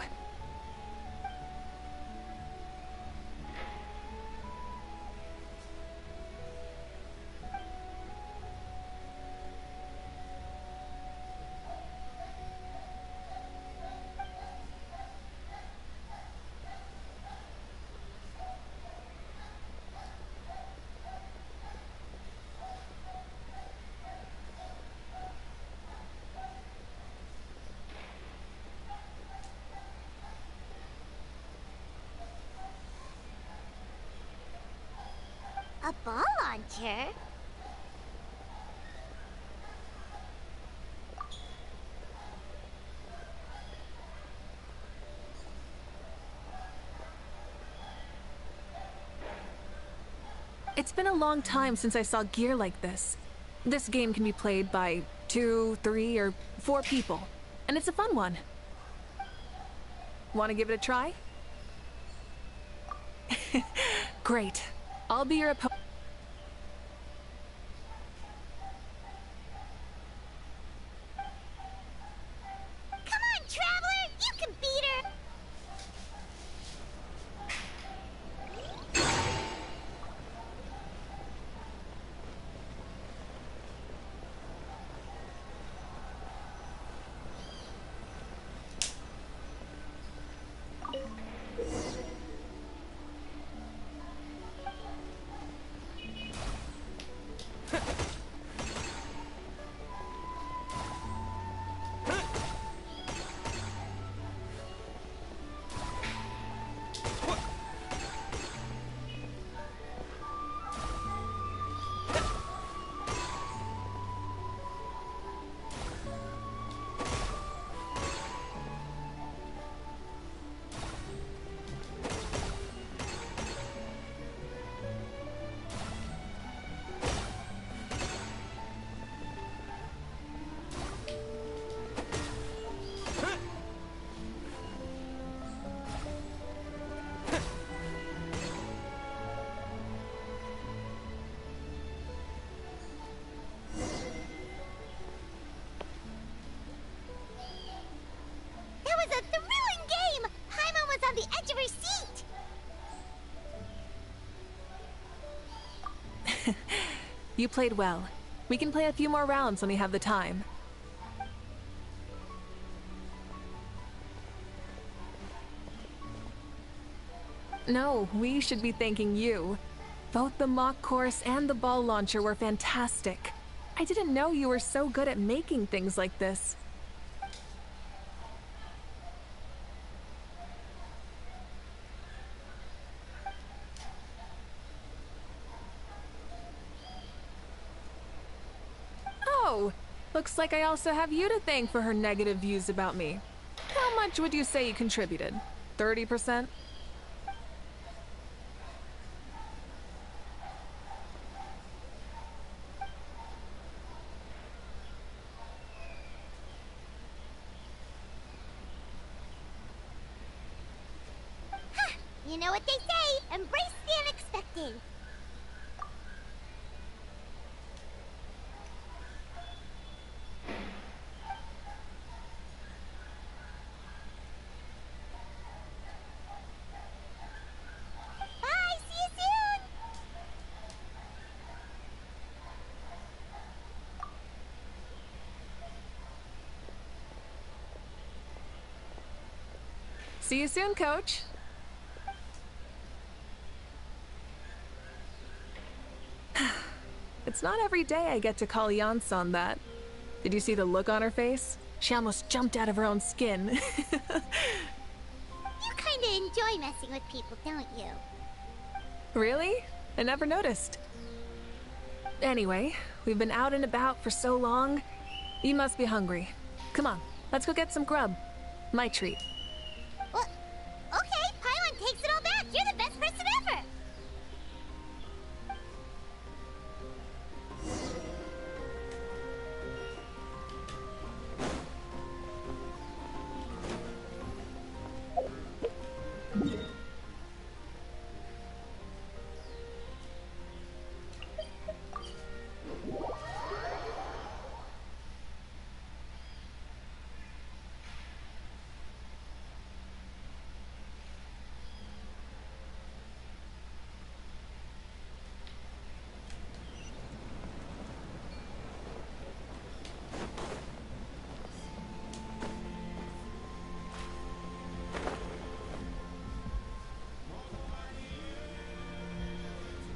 A ball launcher? It's been a long time since I saw gear like this. This game can be played by 2, 3, or 4 people, and it's a fun one. Want to give it a try? Great. I'll be your opponent. Come on, Traveler! You can beat her! You played well. We can play a few more rounds when we have the time. No, we should be thanking you. Both the mock course and the ball launcher were fantastic. I didn't know you were so good at making things like this. Oh, looks like I also have you to thank for her negative views about me. How much would you say you contributed? 30%? You know what they say, embrace the unexpected. Bye, see you soon. See you soon, Coach. It's not every day I get to call Yansan that. Did you see the look on her face? She almost jumped out of her own skin. You kinda enjoy messing with people, don't you? Really? I never noticed. Anyway, we've been out and about for so long. You must be hungry. Come on, let's go get some grub. My treat. Well, okay, Paimon takes it all back. You're the best person ever.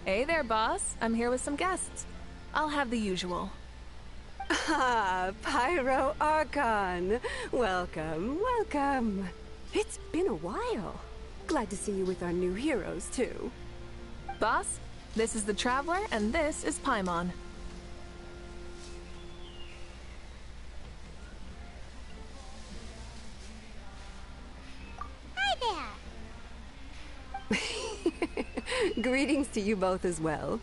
Hey there, boss. I'm here with some guests. I'll have the usual. Ah, Pyro Archon. Welcome, welcome. It's been a while. Glad to see you with our new heroes, too. Boss, this is the Traveler, and this is Paimon. Hi there. Greetings to you both as well.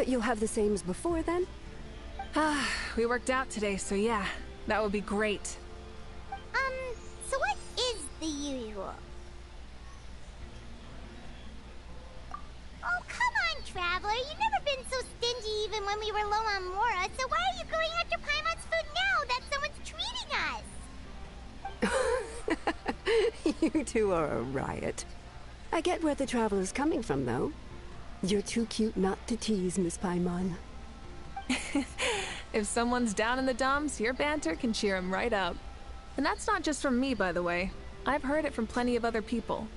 You'll have the same as before, then? Ah, we worked out today, so yeah, that would be great. So what is the usual? Oh, come on, Traveler. You've never been so stingy even when we were low on Mora, so why are you going after Paimon's food now that someone's treating us? You two are a riot. I get where the Traveler's coming from, though. You're too cute not to tease, Miss Paimon. If someone's down in the dumps, your banter can cheer him right up. And that's not just from me, by the way. I've heard it from plenty of other people.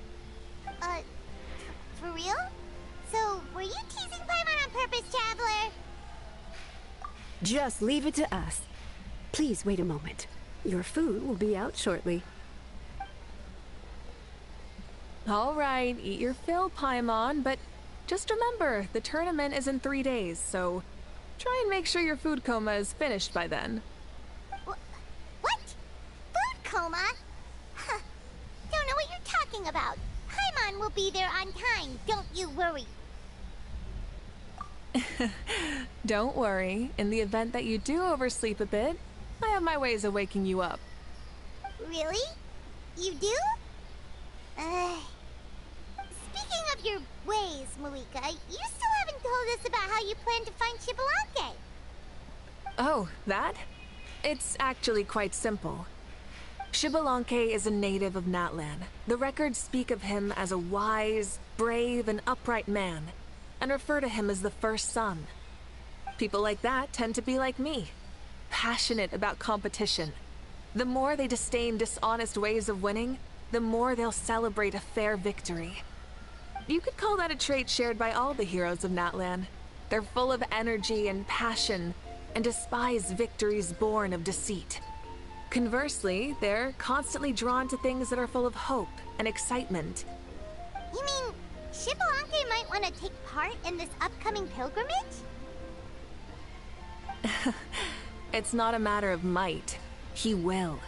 For real? So, were you teasing Paimon on purpose, Traveler? Just leave it to us. Please wait a moment. Your food will be out shortly. All right, eat your fill, Paimon, but just remember, the tournament is in 3 days, so try and make sure your food coma is finished by then. What? Food coma? Huh. Don't know what you're talking about. Paimon will be there on time, don't you worry. Don't worry, in the event that you do oversleep a bit, I have my ways of waking you up. Really? You do? Speaking of your ways, Mavuika, you still haven't told us about how you plan to find Xbalanque. Oh, that? It's actually quite simple. Xbalanque is a native of Natlan. The records speak of him as a wise, brave, and upright man, and refer to him as the first son. People like that tend to be like me, passionate about competition. The more they disdain dishonest ways of winning, the more they'll celebrate a fair victory. You could call that a trait shared by all the heroes of Natlan. They're full of energy and passion, and despise victories born of deceit. Conversely, they're constantly drawn to things that are full of hope and excitement. You mean Xbalanque might want to take part in this upcoming pilgrimage? It's not a matter of might. He will.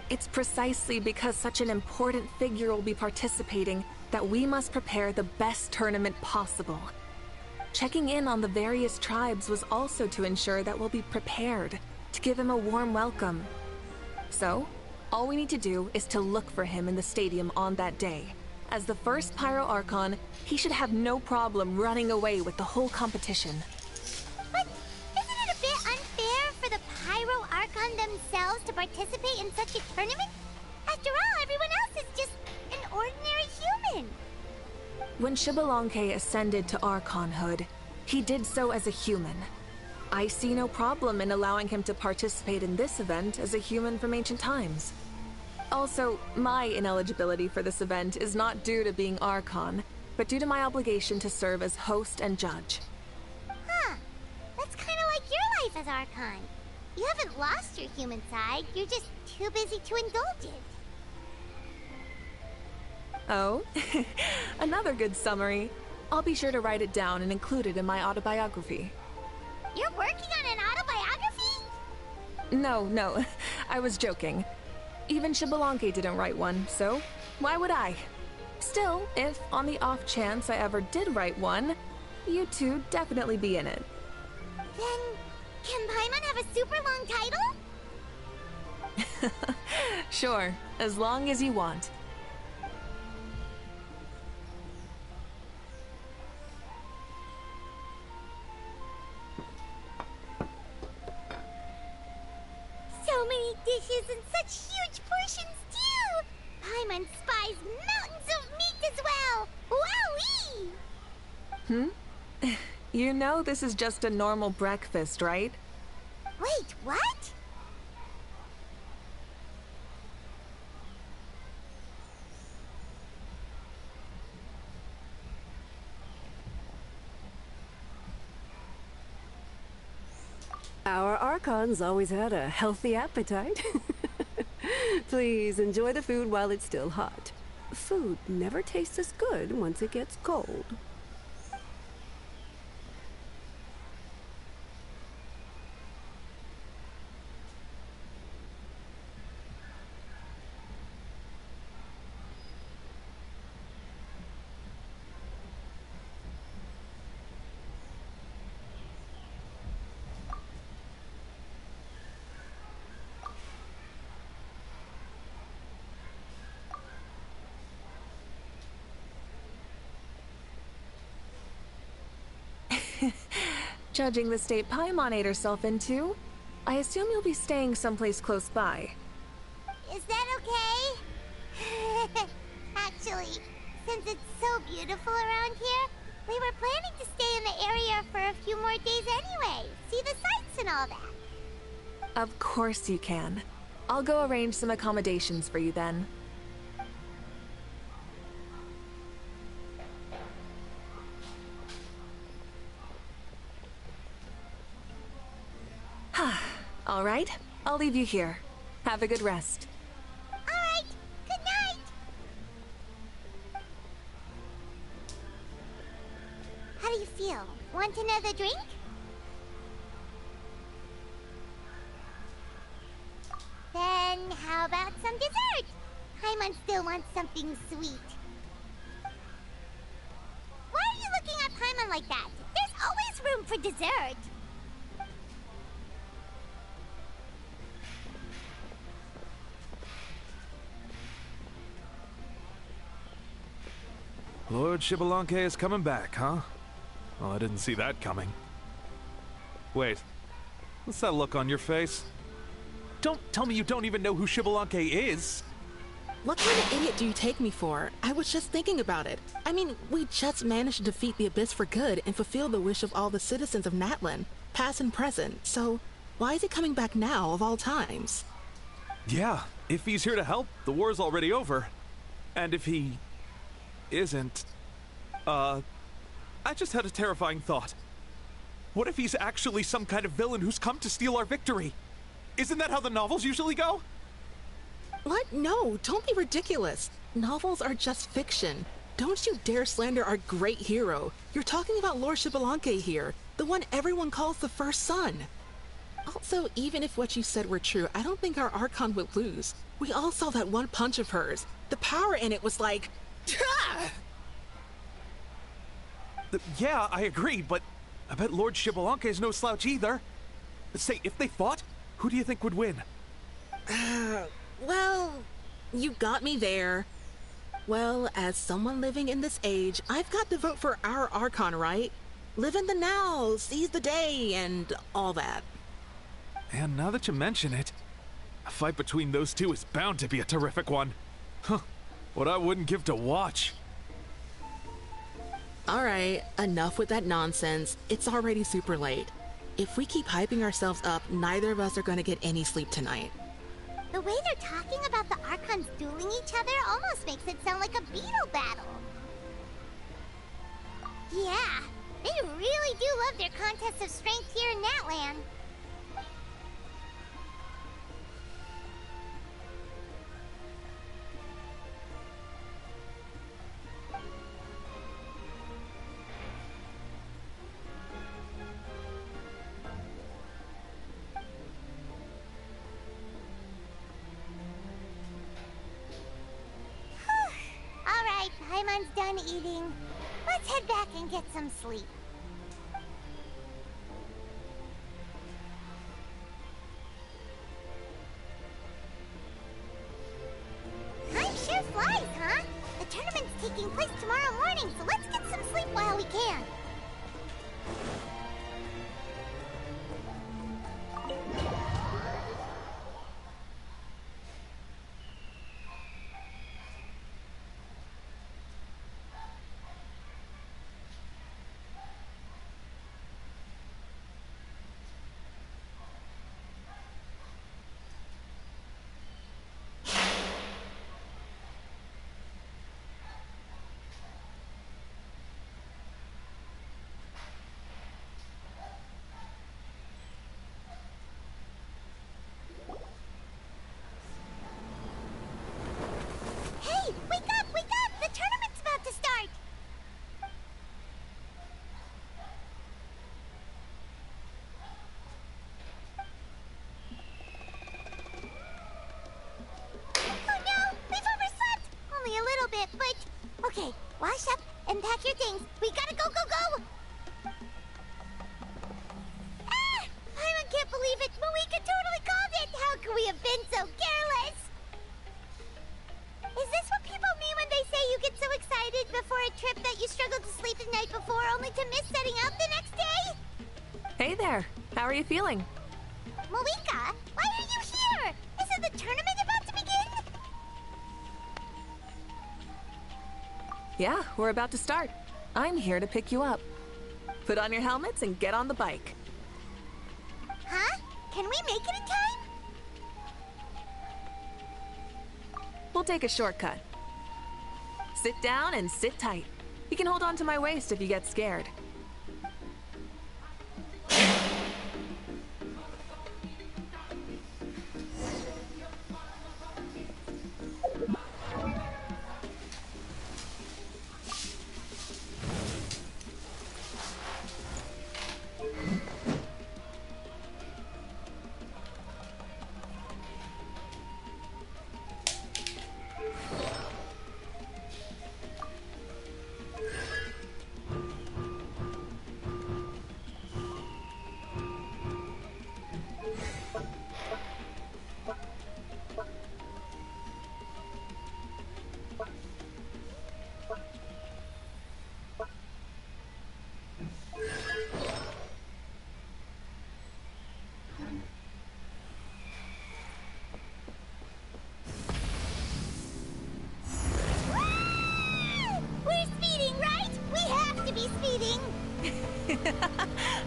It's precisely because such an important figure will be participating that we must prepare the best tournament possible. Checking in on the various tribes was also to ensure that we'll be prepared to give him a warm welcome. So, all we need to do is to look for him in the stadium on that day. As the first Pyro Archon, he should have no problem running away with the whole competition. But isn't it a bit unfair for the Pyro Archon themselves to participate in such a tournament? After all, everyone else is just an ordinary human. When Xbalanque ascended to Archonhood, he did so as a human. I see no problem in allowing him to participate in this event as a human from ancient times. Also, my ineligibility for this event is not due to being Archon, but due to my obligation to serve as host and judge. Huh. That's kind of like your life as Archon. You haven't lost your human side, you're just too busy to indulge it. Oh, another good summary. I'll be sure to write it down and include it in my autobiography. You're working on an autobiography? No, I was joking. Even Xbalanque didn't write one, so why would I? Still, if on the off chance I ever did write one, you two definitely be in it. Then, can Paimon have a super long title? Sure, as long as you want. So many dishes and such huge portions, too! Paimon spies mountains of meat as well! Wowee! You know this is just a normal breakfast, right? Wait, what? Our Archons always had a healthy appetite. Please enjoy the food while it's still hot. Food never tastes as good once it gets cold. Judging the state Paimon ate herself into, I assume you'll be staying someplace close by. Is that okay? Actually, since it's so beautiful around here, we were planning to stay in the area for a few more days anyway. See the sights and all that. Of course you can. I'll go arrange some accommodations for you then. All right, I'll leave you here. Have a good rest. All right, good night. How do you feel? Want another drink? Then how about some dessert? Paimon still wants something sweet. Why are you looking at Paimon like that? There's always room for dessert. Lord Xbalanque is coming back, huh? Well, I didn't see that coming. Wait, what's that look on your face? Don't tell me you don't even know who Xbalanque is! What kind of idiot do you take me for? I was just thinking about it. I mean, we just managed to defeat the Abyss for good and fulfill the wish of all the citizens of Natlan. past and present, so why is he coming back now of all times? Yeah, if he's here to help, the war's already over. And if he isn't, I just had a terrifying thought. What if he's actually some kind of villain who's come to steal our victory? Isn't that how the novels usually go? What? No, don't be ridiculous. Novels are just fiction. Don't you dare slander our great hero. You're talking about Lord Xbalanque here, the one everyone calls the First Son. Also, even if what you said were true, I don't think our Archon would lose. We all saw that one punch of hers. The power in it was like... Yeah, I agree, but I bet Lord Xbalanque is no slouch either. Say, if they fought, who do you think would win? Well, you got me there. Well, as someone living in this age, I've got to vote for our Archon, right? Live in the now, seize the day, and all that. And now that you mention it, a fight between those two is bound to be a terrific one. Huh, what I wouldn't give to watch. Alright, enough with that nonsense. It's already super late. If we keep hyping ourselves up, neither of us are going to get any sleep tonight. The way they're talking about the Archons dueling each other almost makes it sound like a beetle battle. Yeah, they really do love their contests of strength here in Natlan. Alright, Paimon's done eating. Let's head back and get some sleep. Time sure flies, huh? The tournament's taking place tomorrow morning, so let's get some sleep while we can. Hey, wake up, wake up! The tournament's about to start! Oh no, we've overslept! Only a little bit, but... Okay, wash up and pack your things. We gotta go, go, go! Ah! I can't believe it! Mavuika totally called it! How could we have been so careless? Is this what people mean when they say you get so excited before a trip that you struggled to sleep the night before only to miss setting out the next day? Hey there. How are you feeling? Mavuika, why are you here? Isn't the tournament about to begin? Yeah, we're about to start. I'm here to pick you up. Put on your helmets and get on the bike. Huh? Can we make it in time? We'll take a shortcut. Sit down and sit tight. You can hold on to my waist if you get scared. We're speeding, right? We have to be speeding!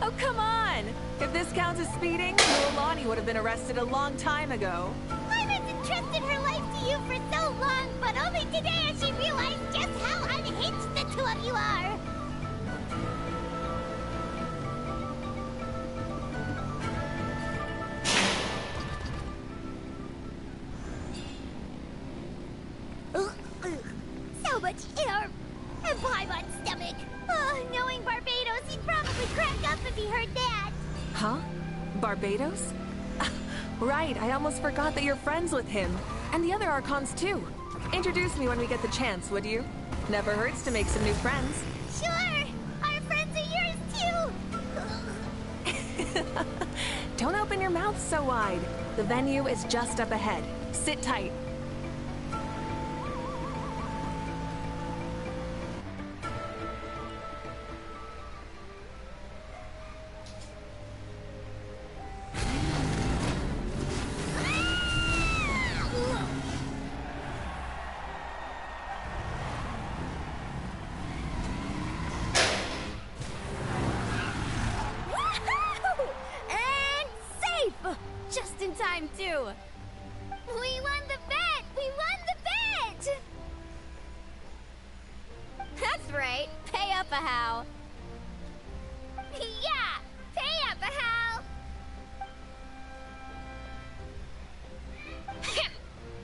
Oh, come on! If this counts as speeding, Lonnie would have been arrested a long time ago. Iris entrusted her life to you for so long, but only today has she realized just how unhinged the two of you are. So much air and pie on stomach. Oh, knowing Barbados, he'd probably crack up if he heard that. Huh? Barbados? Right, I almost forgot that you're friends with him. And the other Archons too. Introduce me when we get the chance, would you? Never hurts to make some new friends. Sure! Our friends are yours too! Don't open your mouth so wide. The venue is just up ahead. Sit tight. Too. We won the bet! We won the bet! That's right. Pay up a how. Yeah! Pay up a how!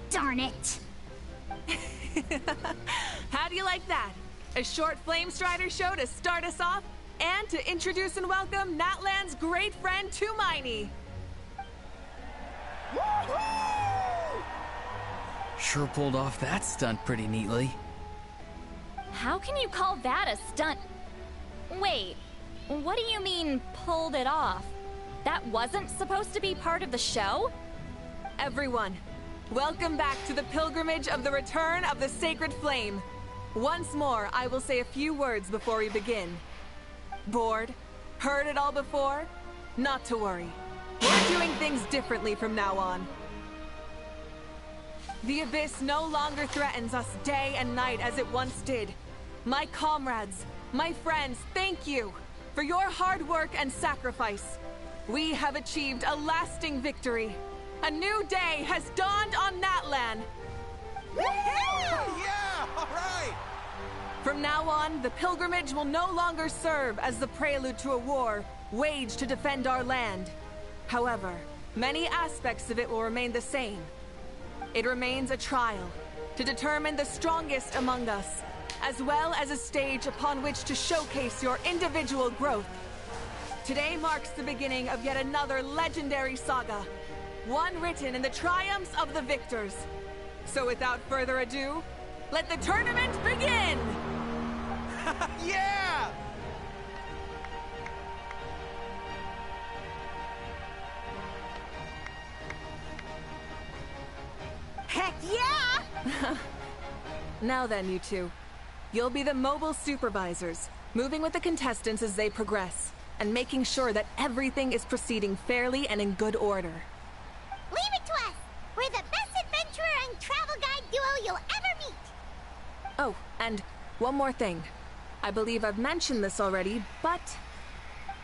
Darn it! How do you like that? A short Flame Strider show to start us off, and to introduce and welcome Natlan's great friend Tumaini. Sure pulled off that stunt pretty neatly. How can you call that a stunt? Wait, what do you mean, pulled it off? That wasn't supposed to be part of the show? Everyone, welcome back to the pilgrimage of the return of the Sacred Flame. Once more, I will say a few words before we begin. Bored? Heard it all before? Not to worry. We're doing things differently from now on. The Abyss no longer threatens us day and night as it once did. My comrades, my friends, thank you for your hard work and sacrifice. We have achieved a lasting victory. A new day has dawned on Natlan. Yeah! All right! From now on, the pilgrimage will no longer serve as the prelude to a war waged to defend our land. However, many aspects of it will remain the same. It remains a trial to determine the strongest among us, as well as a stage upon which to showcase your individual growth. Today marks the beginning of yet another legendary saga, one written in the triumphs of the victors. So without further ado, let the tournament begin! Yeah! Heck yeah! Now then, you two. You'll be the mobile supervisors, moving with the contestants as they progress, and making sure that everything is proceeding fairly and in good order. Leave it to us! We're the best adventurer and travel guide duo you'll ever meet! Oh, and one more thing. I believe I've mentioned this already, but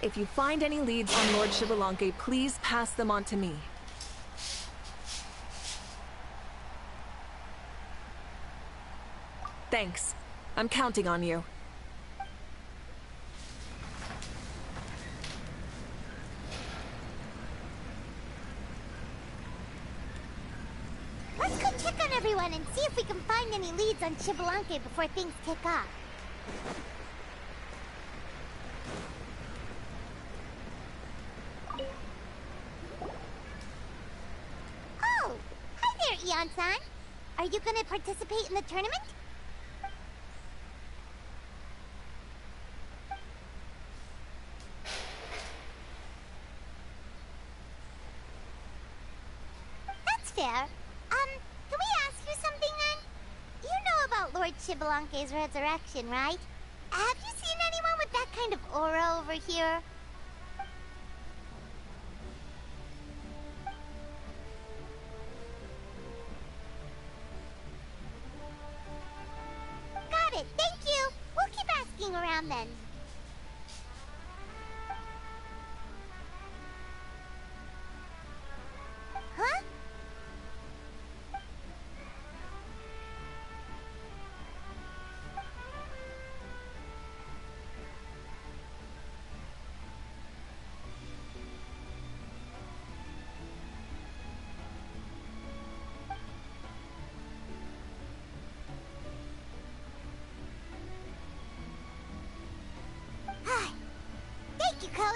if you find any leads on Lord Xbalanque, please pass them on to me. Thanks. I'm counting on you. Let's go check on everyone and see if we can find any leads on Xbalanque before things kick off. Oh! Hi there, Eon-san! Are you gonna participate in the tournament? That's fair. Can we ask you something then? You know about Lord Xbalanque's resurrection, right? Have you seen anyone with that kind of aura over here? Got it, thank you! We'll keep asking around then.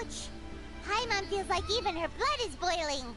Ouch! Paimon feels like even her blood is boiling.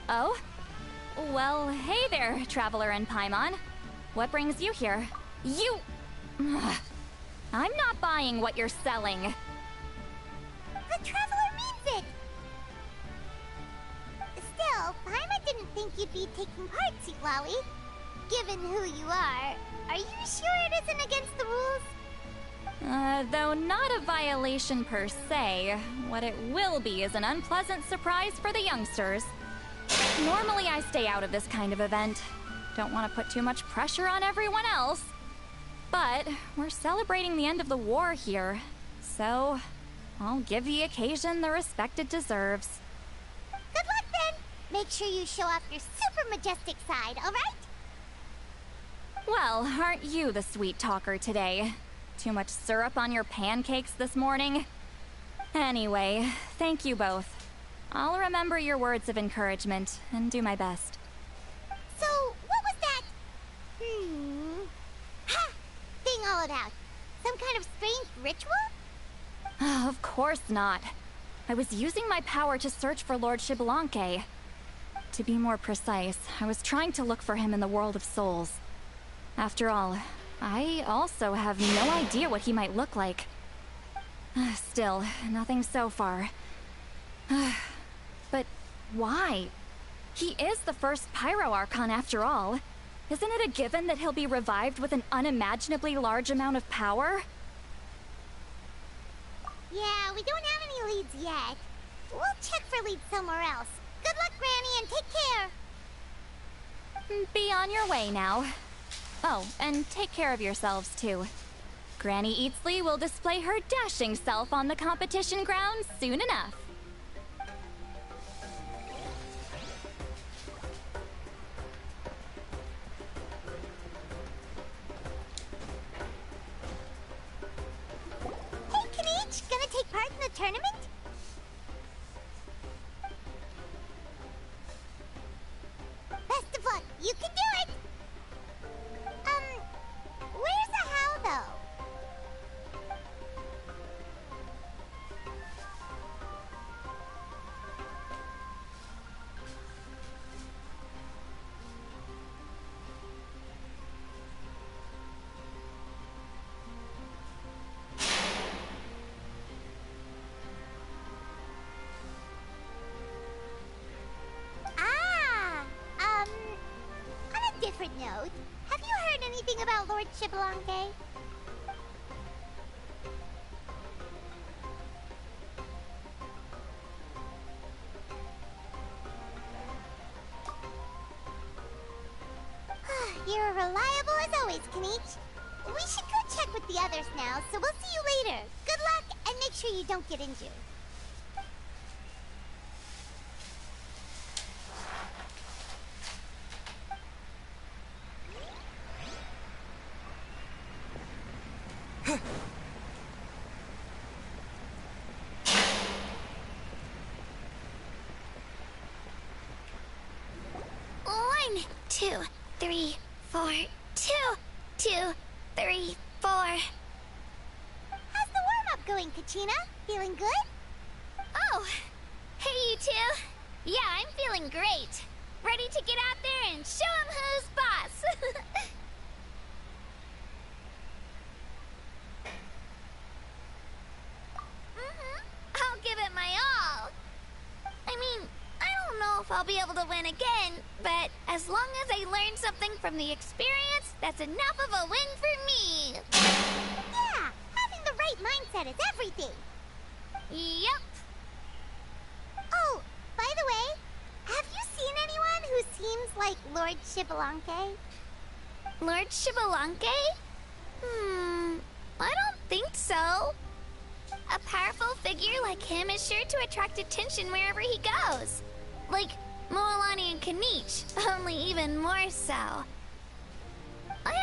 Oh? Well, hey there, Traveler and Paimon. What brings you here? You... Ugh. I'm not buying what you're selling. The Traveler means it! Still, Paimon didn't think you'd be taking part, Sequali. Given who you are you sure it isn't against the rules? Though not a violation per se, what it will be is an unpleasant surprise for the youngsters. Normally I stay out of this kind of event. Don't want to put too much pressure on everyone else. But we're celebrating the end of the war here, so I'll give the occasion the respect it deserves. Good luck then! Make sure you show off your super majestic side, alright? Well, aren't you the sweet talker today? Too much syrup on your pancakes this morning? Anyway, thank you both. I'll remember your words of encouragement and do my best. So, what was that? Ha! Thing all about? Some kind of strange ritual? Oh, of course not. I was using my power to search for Lord Xbalanque. To be more precise, I was trying to look for him in the world of souls. After all, I also have no idea what he might look like. Still, nothing so far. But why? He is the first Pyro Archon after all. Isn't it a given that he'll be revived with an unimaginably large amount of power? Yeah, we don't have any leads yet. We'll check for leads somewhere else. Good luck, Granny, and take care! Be on your way now. Oh, and take care of yourselves too. Granny Eatsley will display her dashing self on the competition grounds soon enough. Hey, Kanichi, gonna take part in the tournament? Best of luck, you can do it! Where's the how, though? On a different note, have you heard anything about Lord Xbalanque? You're reliable as always, Kanichi. We should go check with the others now, so we'll see you later. Good luck, and make sure you don't get injured. One, 2, 3, 4, 2, 2, 3, 4. How's the warm-up going, Kachina? Feeling good? Oh, hey you two. Yeah, I'm feeling great. Ready to get out there and show 'em who's boss. I'll give it my all. I mean, I don't know if I'll be able to win again, but As long as I learn something from the experience, that's enough of a win for me. Yeah, having the right mindset is everything. Yep. Oh, by the way, have you seen anyone who seems like Lord Shibalanke? Lord Shibalanke? I don't think so. A powerful figure like him is sure to attract attention wherever he goes. Like Moalani and Kanich, only even more so. I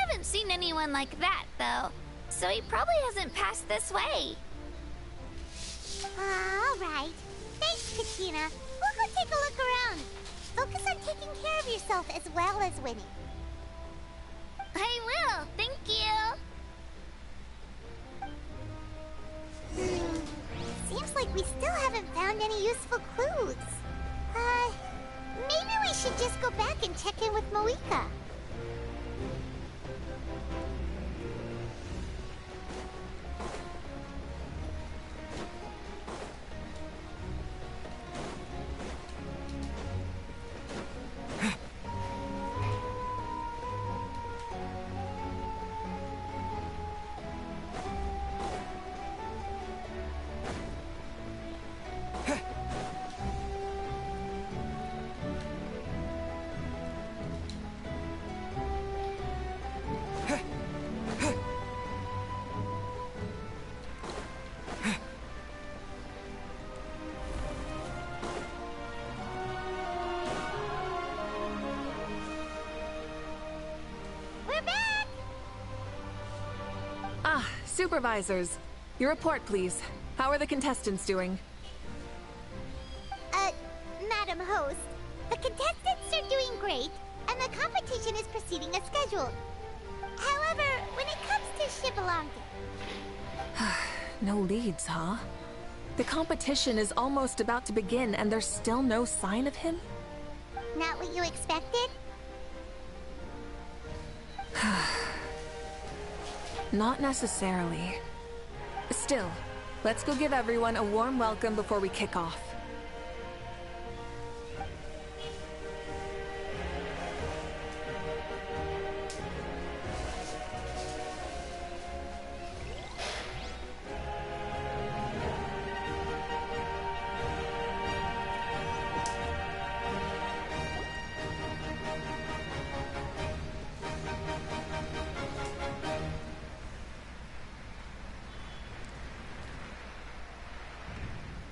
haven't seen anyone like that, though, so he probably hasn't passed this way. Alright. Thanks, Katina. We'll go take a look around. Focus on taking care of yourself as well as winning. I will, thank you. Seems like we still haven't found any useful clues. Maybe we should just go back and check in with Mavuika. Supervisors, your report, please. How are the contestants doing? Madam Host, the contestants are doing great, and the competition is proceeding as scheduled. However, when it comes to Shibalanke... No leads, huh? The competition is almost about to begin, and there's still no sign of him? Not what you expected? Not necessarily. Still, let's go give everyone a warm welcome before we kick off.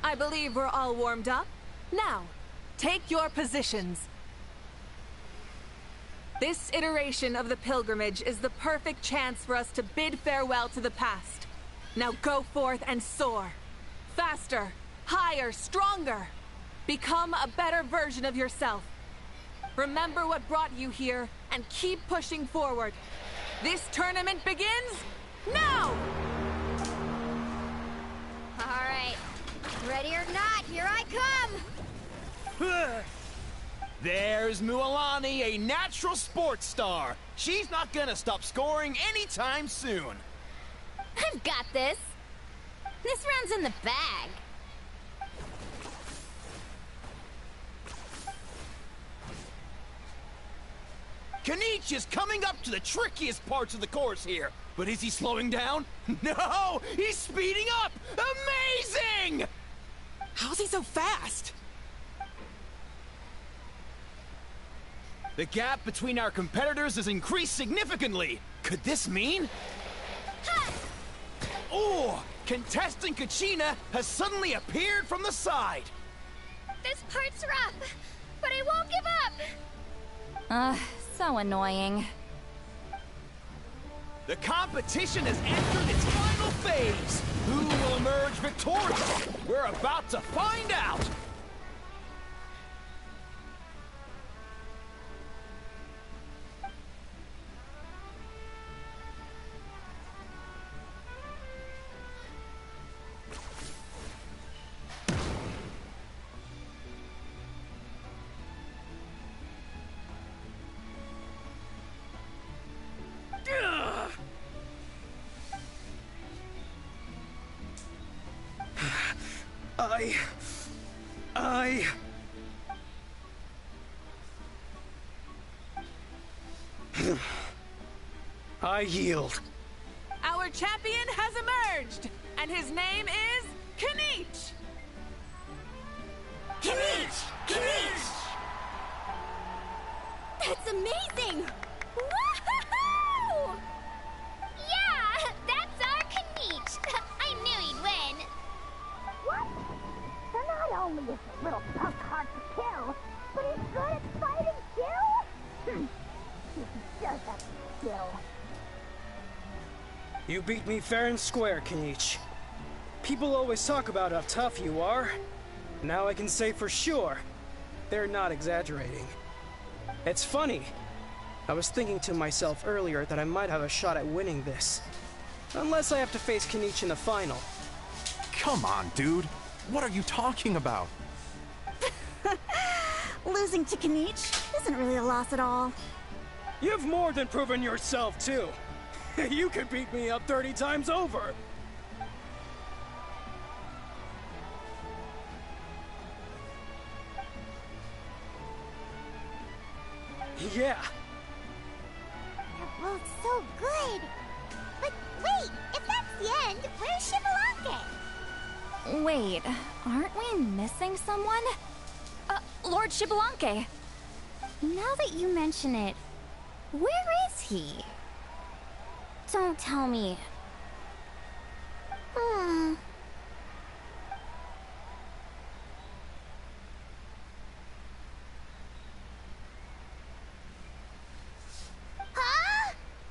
I believe we're all warmed up. Now, take your positions. This iteration of the pilgrimage is the perfect chance for us to bid farewell to the past. Now go forth and soar. Faster, higher, stronger. Become a better version of yourself. Remember what brought you here and keep pushing forward. This tournament begins now! All right. Ready or not, here I come! There's Mualani, a natural sports star. She's not gonna stop scoring anytime soon. I've got this. This round's in the bag. Kanich is coming up to the trickiest parts of the course here. But is he slowing down? No! He's speeding up! Amazing! How's he so fast? The gap between our competitors has increased significantly. Could this mean? Oh! Contestant Kachina has suddenly appeared from the side. This part's rough, but I won't give up. So annoying. The competition has entered its final phase. Who will emerge victorious? We're about to find out. I yield. Our champion has emerged, and his name is Kanich! Kanich! Kanich! That's amazing! Woohoo! Yeah, that's our Kanich. I knew he'd win. What? So not only is this little punk hard to kill, but he's good at fighting too? He does have skill. You beat me fair and square, Kanich. People always talk about how tough you are. Now I can say for sure, they're not exaggerating. It's funny. I was thinking to myself earlier that I might have a shot at winning this. Unless I have to face Kanich in the final. Come on, dude. What are you talking about? Losing to Kanich isn't really a loss at all. You've more than proven yourself, too. You could beat me up 30 times over. Yeah. They're both so good. But wait, if that's the end, where's Xbalanque? Wait, aren't we missing someone? Lord Xbalanque. Now that you mention it, where is he? Don't tell me. Huh?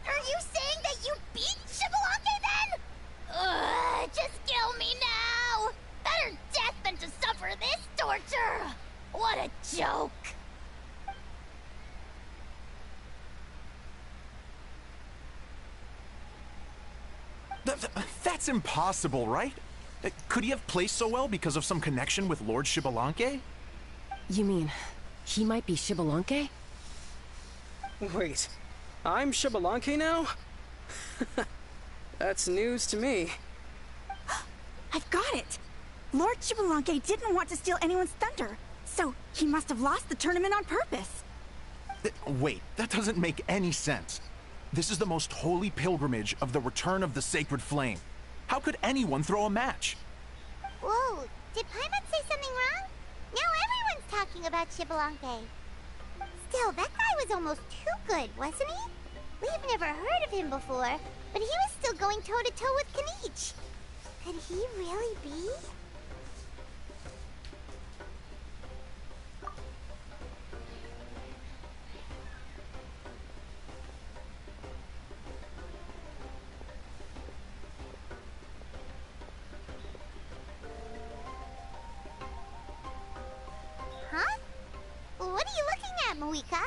Are you saying that you beat Xbalanque then? Ugh, just kill me now! Better death than to suffer this torture! What a joke! That's impossible, right? Could he have played so well because of some connection with Lord Xbalanque? You mean, he might be Xbalanque? Wait, I'm Xbalanque now? That's news to me. I've got it! Lord Xbalanque didn't want to steal anyone's thunder, so he must have lost the tournament on purpose. Wait, that doesn't make any sense. This is the most holy pilgrimage of the return of the sacred flame. How could anyone throw a match? Whoa, did Paimon say something wrong? Now everyone's talking about Xbalanque. Still, that guy was almost too good, wasn't he? We've never heard of him before, but he was still going toe-to-toe with Kanich. Could he really be? Huh? What are you looking at, Mavuika?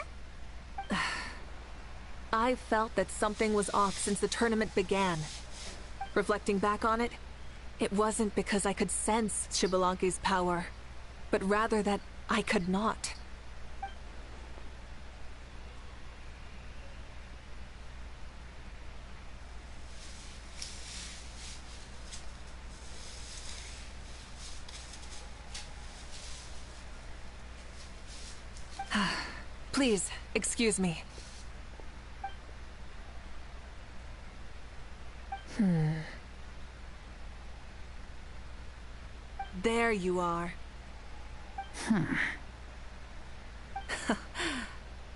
I felt that something was off since the tournament began. Reflecting back on it, it wasn't because I could sense Xbalanque's power, but rather that I could not. Please, excuse me. There you are.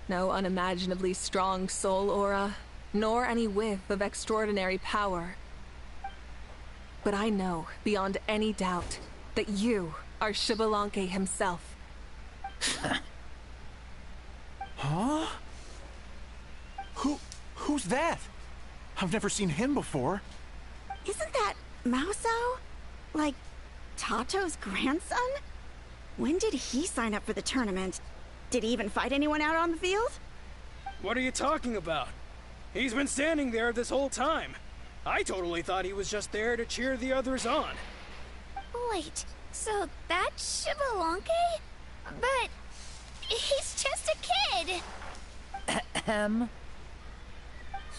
No unimaginably strong soul aura, nor any whiff of extraordinary power. But I know, beyond any doubt, that you are Xbalanque himself. Huh? Who's that? I've never seen him before. Isn't that Mauso? Like, Tato's grandson? When did he sign up for the tournament? Did he even fight anyone out on the field? What are you talking about? He's been standing there this whole time. I totally thought he was just there to cheer the others on. Wait, so that's Xbalanque? But he's just a kid. Ha!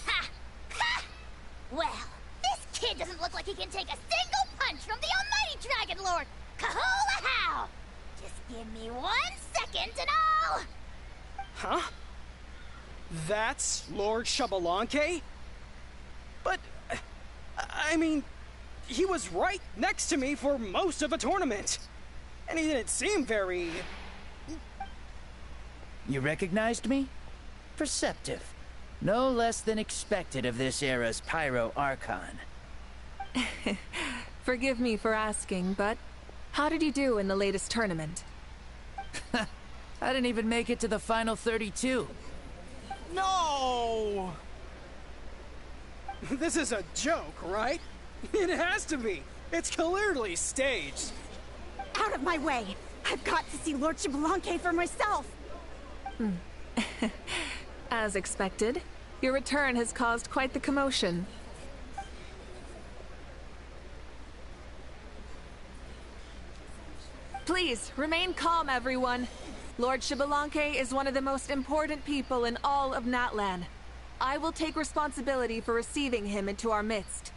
Ha! Well, this kid doesn't look like he can take a single punch from the almighty Dragon Lord! Kahola how! Just give me 1 second and I'll... Huh? That's Lord Xbalanque? But, I mean, he was right next to me for most of the tournament. And he didn't seem very... You recognized me? Perceptive. No less than expected of this era's Pyro Archon. Forgive me for asking, but how did you do in the latest tournament? I didn't even make it to the final 32. No! This is a joke, right? It has to be. It's clearly staged. Out of my way! I've got to see Lord Xbalanque for myself! As expected, your return has caused quite the commotion. Please, remain calm, everyone. Lord Xbalanque is one of the most important people in all of Natlan. I will take responsibility for receiving him into our midst.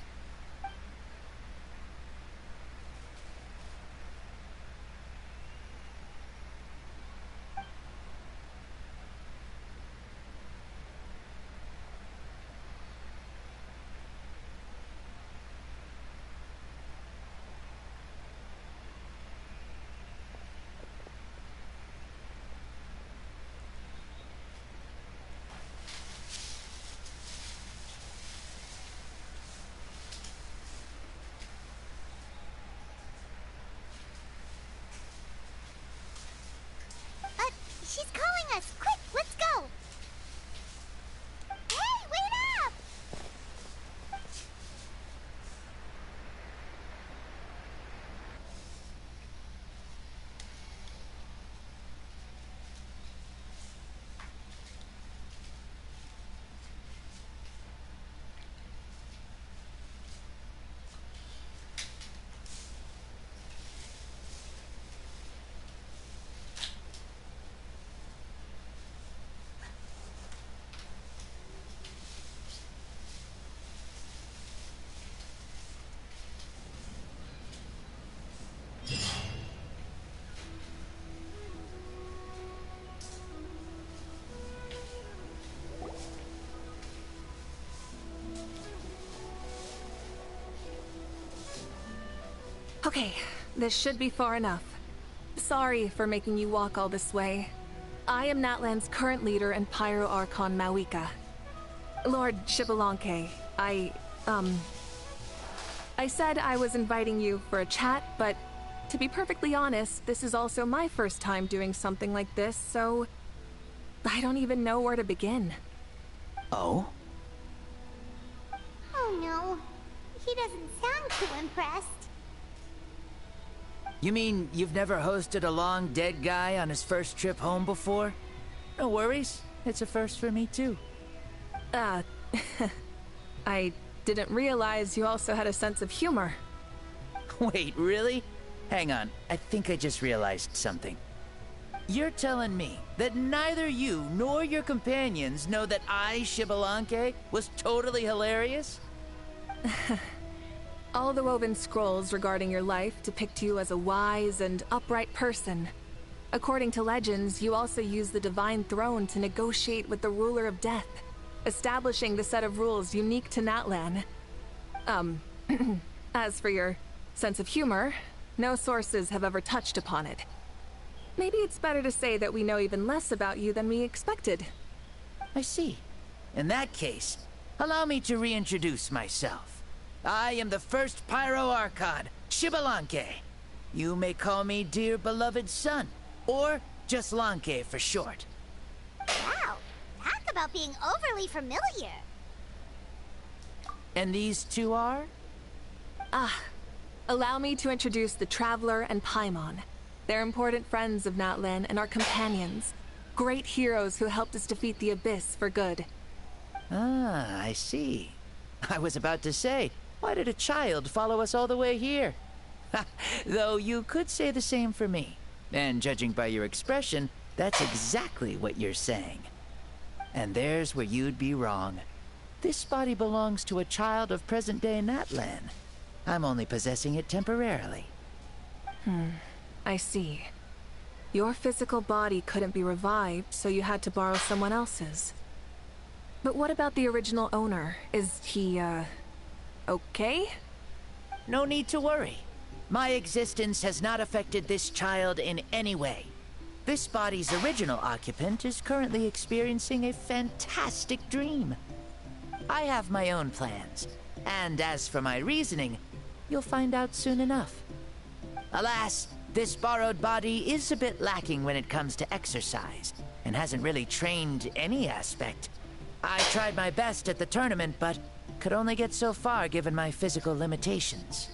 She's calling us! Quick, let's go! Hey, wait up! Okay, this should be far enough. Sorry for making you walk all this way. I am Natlan's current leader and Pyro Archon Mavuika. Lord Xbalanque, I said I was inviting you for a chat, but to be perfectly honest, this is also my first time doing something like this, so I don't even know where to begin. Oh? Oh no, he doesn't sound too impressed. You mean you've never hosted a long dead guy on his first trip home before? No worries, it's a first for me too. I didn't realize you also had a sense of humor. Wait, really? Hang on, I think I just realized something. You're telling me that neither you nor your companions know that I, Xbalanque, was totally hilarious? All the woven scrolls regarding your life depict you as a wise and upright person. According to legends, you also use the Divine Throne to negotiate with the Ruler of Death, establishing the set of rules unique to Natlan. As for your sense of humor, no sources have ever touched upon it. Maybe it's better to say that we know even less about you than we expected. I see. In that case, allow me to reintroduce myself. I am the first Pyro Archon, Xbalanque. You may call me dear beloved son, or just Lanque for short. Wow, talk about being overly familiar. And these two are? Allow me to introduce the Traveler and Paimon. They're important friends of Natlan and our companions. Great heroes who helped us defeat the Abyss for good. Ah, I see. I was about to say, why did a child follow us all the way here? Though you could say the same for me. And judging by your expression, that's exactly what you're saying. And there's where you'd be wrong. This body belongs to a child of present-day Natlan. I'm only possessing it temporarily. I see. Your physical body couldn't be revived, so you had to borrow someone else's. But what about the original owner? Is he, okay? No need to worry. My existence has not affected this child in any way. This body's original occupant is currently experiencing a fantastic dream. I have my own plans, and as for my reasoning, you'll find out soon enough. Alas, this borrowed body is a bit lacking when it comes to exercise, and hasn't really trained any aspect. I tried my best at the tournament, but could only get so far given my physical limitations.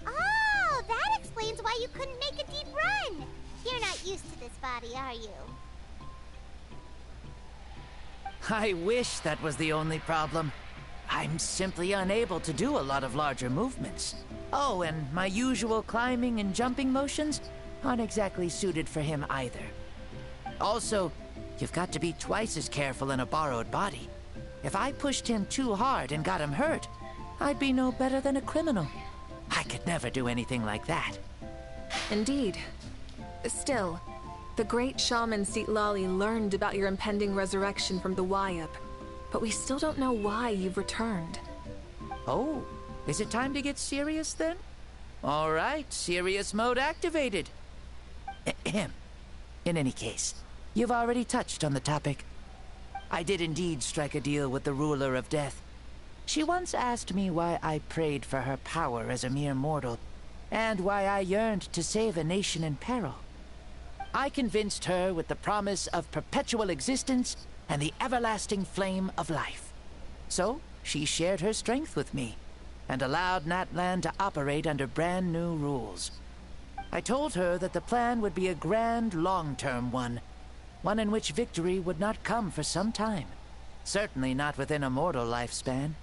Oh, that explains why you couldn't make a deep run. You're not used to this body, are you? I wish that was the only problem. I'm simply unable to do a lot of larger movements. Oh, and my usual climbing and jumping motions aren't exactly suited for him either. Also, you've got to be twice as careful in a borrowed body. If I pushed him too hard and got him hurt, I'd be no better than a criminal. I could never do anything like that. Indeed. Still, the great shaman Lali learned about your impending resurrection from the Wyup, but we still don't know why you've returned. Oh, is it time to get serious then? All right, serious mode activated. Ahem. In any case, you've already touched on the topic. I did indeed strike a deal with the ruler of death. She once asked me why I prayed for her power as a mere mortal, and why I yearned to save a nation in peril. I convinced her with the promise of perpetual existence and the everlasting flame of life. So, she shared her strength with me, and allowed Natlan to operate under brand new rules. I told her that the plan would be a grand, long-term one in which victory would not come for some time. Certainly not within a mortal lifespan.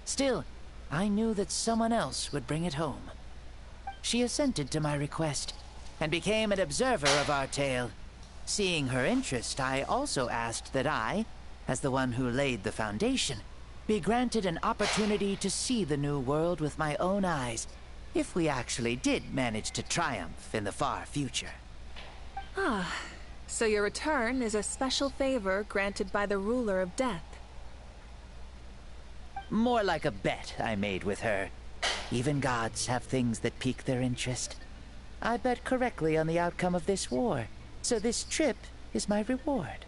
Still, I knew that someone else would bring it home. She assented to my request, and became an observer of our tale. Seeing her interest, I also asked that I, as the one who laid the foundation, be granted an opportunity to see the new world with my own eyes, if we actually did manage to triumph in the far future. Ah, so your return is a special favor granted by the ruler of death. More like a bet I made with her. Even gods have things that pique their interest. I bet correctly on the outcome of this war, so this trip is my reward.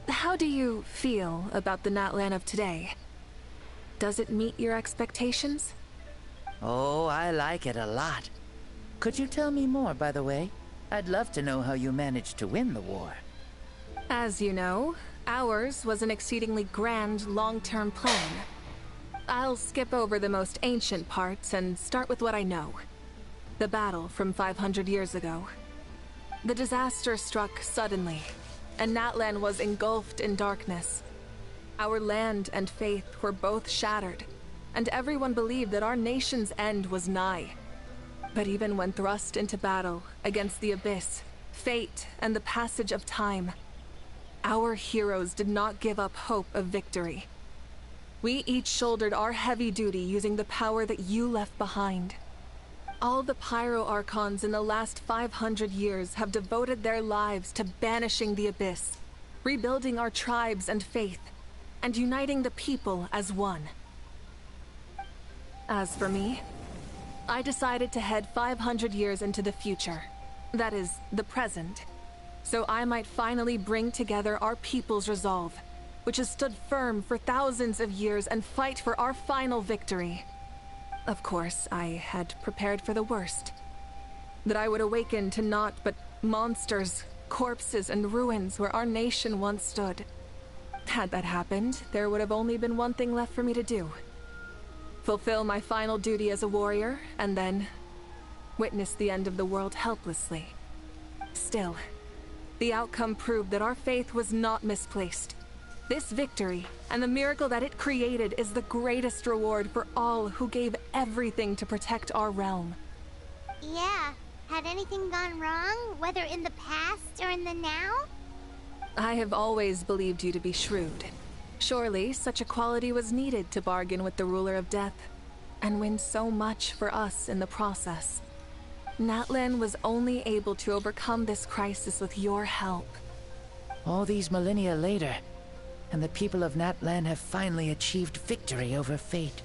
How do you feel about the Natlan of today? Does it meet your expectations? Oh, I like it a lot. Could you tell me more, by the way? I'd love to know how you managed to win the war. As you know, ours was an exceedingly grand, long-term plan. I'll skip over the most ancient parts and start with what I know. The battle from 500 years ago. The disaster struck suddenly, and Natlan was engulfed in darkness. Our land and faith were both shattered, and everyone believed that our nation's end was nigh. But even when thrust into battle against the abyss, fate, and the passage of time, our heroes did not give up hope of victory. We each shouldered our heavy duty using the power that you left behind. All the Pyro Archons in the last 500 years have devoted their lives to banishing the abyss, rebuilding our tribes and faith, and uniting the people as one. As for me, I decided to head 500 years into the future, that is, the present, so I might finally bring together our people's resolve, which has stood firm for thousands of years, and fight for our final victory. Of course, I had prepared for the worst. That I would awaken to naught but monsters, corpses, and ruins where our nation once stood. Had that happened, there would have only been one thing left for me to do. Fulfill my final duty as a warrior, and then witness the end of the world helplessly. Still, the outcome proved that our faith was not misplaced. This victory, and the miracle that it created, is the greatest reward for all who gave everything to protect our realm. Yeah. Had anything gone wrong, whether in the past or in the now? I have always believed you to be shrewd. Surely, such a quality was needed to bargain with the ruler of death, and win so much for us in the process. Natlan was only able to overcome this crisis with your help. All these millennia later, and the people of Natlan have finally achieved victory over fate.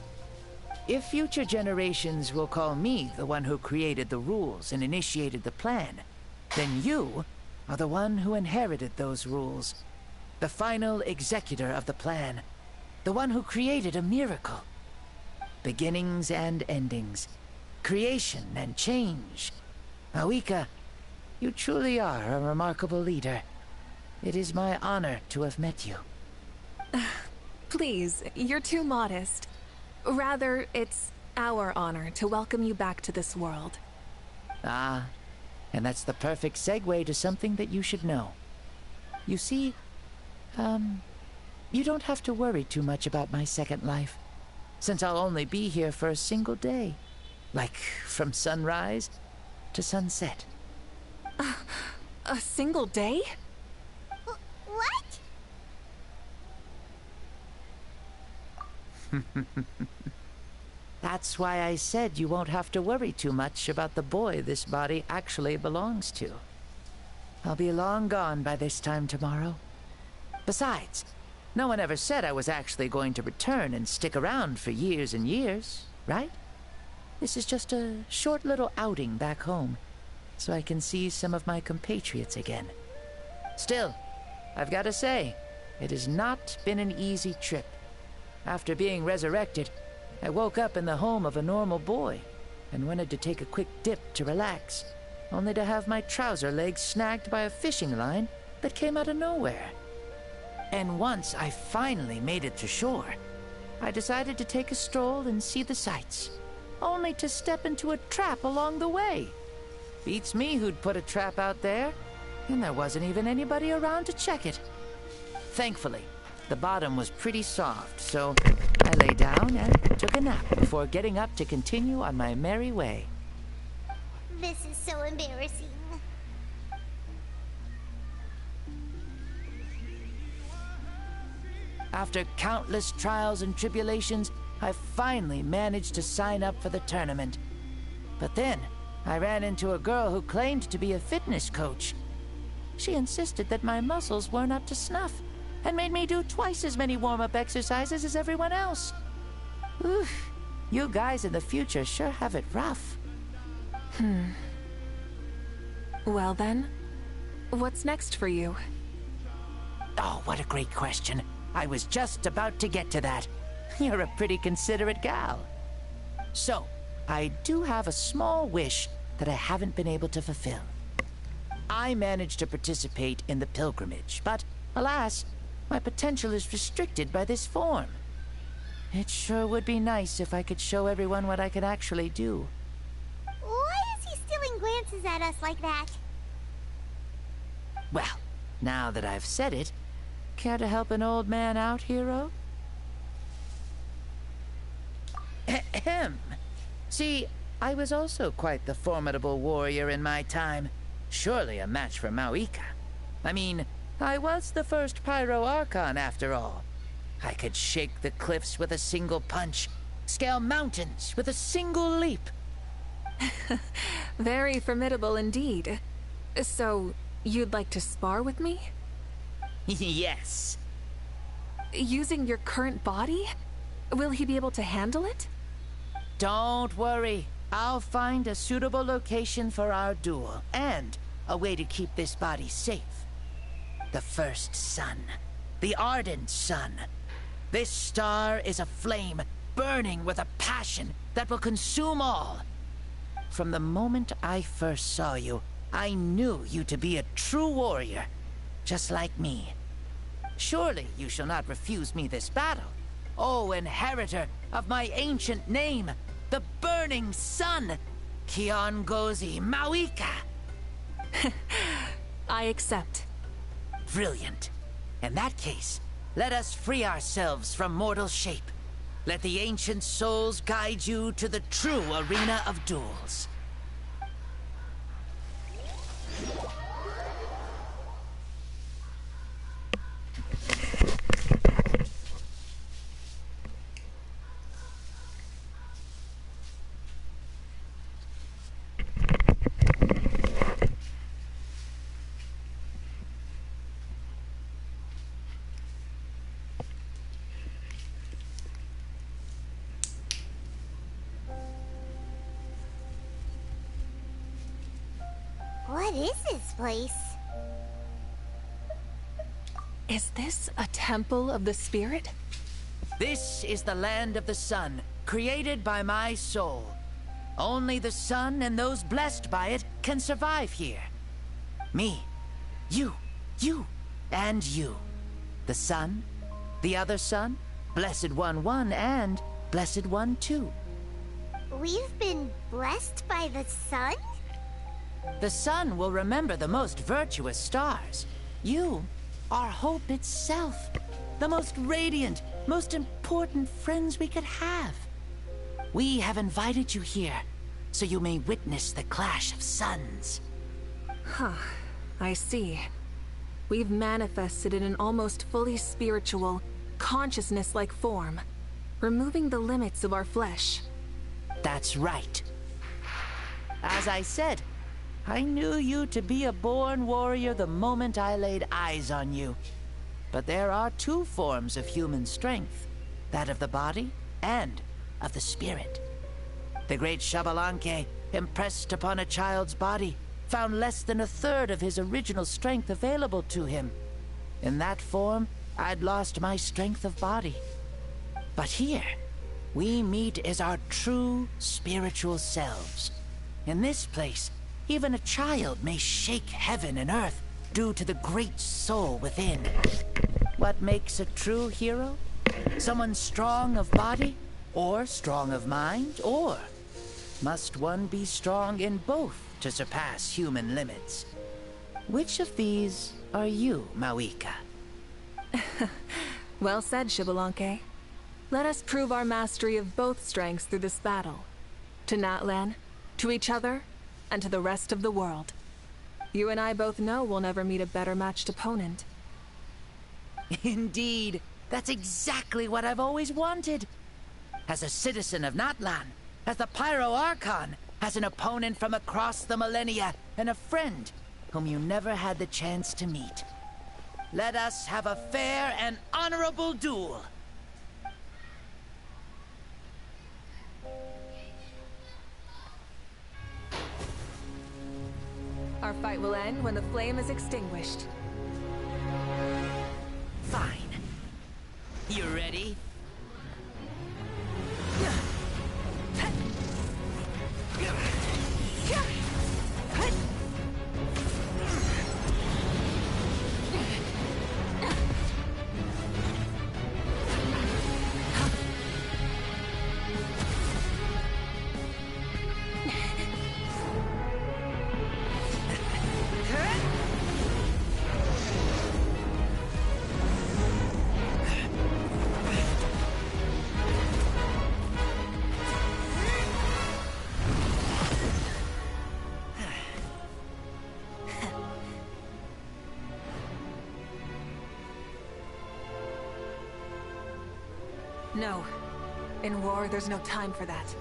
If future generations will call me the one who created the rules and initiated the plan, then you are the one who inherited those rules. The final executor of the plan. The one who created a miracle. Beginnings and endings. Creation and change. Mavuika, you truly are a remarkable leader. It is my honor to have met you. Please, you're too modest. Rather, it's our honor to welcome you back to this world. Ah, and that's the perfect segue to something that you should know. You see, you don't have to worry too much about my second life, since I'll only be here for a single day. Like, from sunrise to sunset. A single day? What? That's why I said you won't have to worry too much about the boy this body actually belongs to. I'll be long gone by this time tomorrow. Besides, no one ever said I was actually going to return and stick around for years and years, right? This is just a short little outing back home, so I can see some of my compatriots again. Still, I've got to say, it has not been an easy trip. After being resurrected, I woke up in the home of a normal boy and wanted to take a quick dip to relax, only to have my trouser legs snagged by a fishing line that came out of nowhere. And once I finally made it to shore, I decided to take a stroll and see the sights, only to step into a trap along the way. Beats me who'd put a trap out there, and there wasn't even anybody around to check it. Thankfully, the bottom was pretty soft, so I lay down and took a nap before getting up to continue on my merry way. This is so embarrassing. After countless trials and tribulations, I finally managed to sign up for the tournament. But then, I ran into a girl who claimed to be a fitness coach. She insisted that my muscles weren't up to snuff, and made me do twice as many warm-up exercises as everyone else. Oof, you guys in the future sure have it rough. Well then, what's next for you? Oh, what a great question. I was just about to get to that. You're a pretty considerate gal. So, I do have a small wish that I haven't been able to fulfill. I managed to participate in the pilgrimage, but alas, my potential is restricted by this form. It sure would be nice if I could show everyone what I can actually do. Why is he stealing glances at us like that? Well, now that I've said it, care to help an old man out, hero? Ahem. See, I was also quite the formidable warrior in my time. Surely a match for Mavuika. I mean, I was the first Pyro Archon after all. I could shake the cliffs with a single punch, scale mountains with a single leap. Very formidable indeed. So, you'd like to spar with me? Yes. Using your current body? Will he be able to handle it? Don't worry. I'll find a suitable location for our duel, and a way to keep this body safe. The first sun. The ardent sun. This star is a flame, burning with a passion that will consume all. From the moment I first saw you, I knew you to be a true warrior, just like me. Surely you shall not refuse me this battle, O inheritor of my ancient name, the burning sun, Kiongozi Mavuika. I accept. Brilliant. In that case, let us free ourselves from mortal shape. Let the ancient souls guide you to the true arena of duels. What is this place? Is this a temple of the spirit? This is the land of the sun, created by my soul. Only the sun and those blessed by it can survive here. Me, you, and you. The sun, the other sun, Blessed One 1, and Blessed One 2. We've been blessed by the sun? The sun will remember the most virtuous stars. You are hope itself. The most radiant, most important friends we could have. We have invited you here, so you may witness the clash of suns. Huh, I see. We've manifested in an almost fully spiritual, consciousness-like form, removing the limits of our flesh. That's right. As I said, I knew you to be a born warrior the moment I laid eyes on you. But there are two forms of human strength, that of the body and of the spirit. The great Xbalanque, impressed upon a child's body, found less than a third of his original strength available to him. In that form, I'd lost my strength of body. But here, we meet as our true spiritual selves. In this place, even a child may shake heaven and earth due to the great soul within. What makes a true hero? Someone strong of body, or strong of mind, or must one be strong in both to surpass human limits? Which of these are you, Mavuika? Well said, Xbalanque. Let us prove our mastery of both strengths through this battle. To Natlan, to each other, and to the rest of the world. You and I both know we'll never meet a better matched opponent. Indeed, that's exactly what I've always wanted. As a citizen of Natlan, as the Pyro Archon, as an opponent from across the millennia, and a friend whom you never had the chance to meet. Let us have a fair and honorable duel. Our fight will end when the flame is extinguished. Fine. You ready? No. In war, there's no time for that.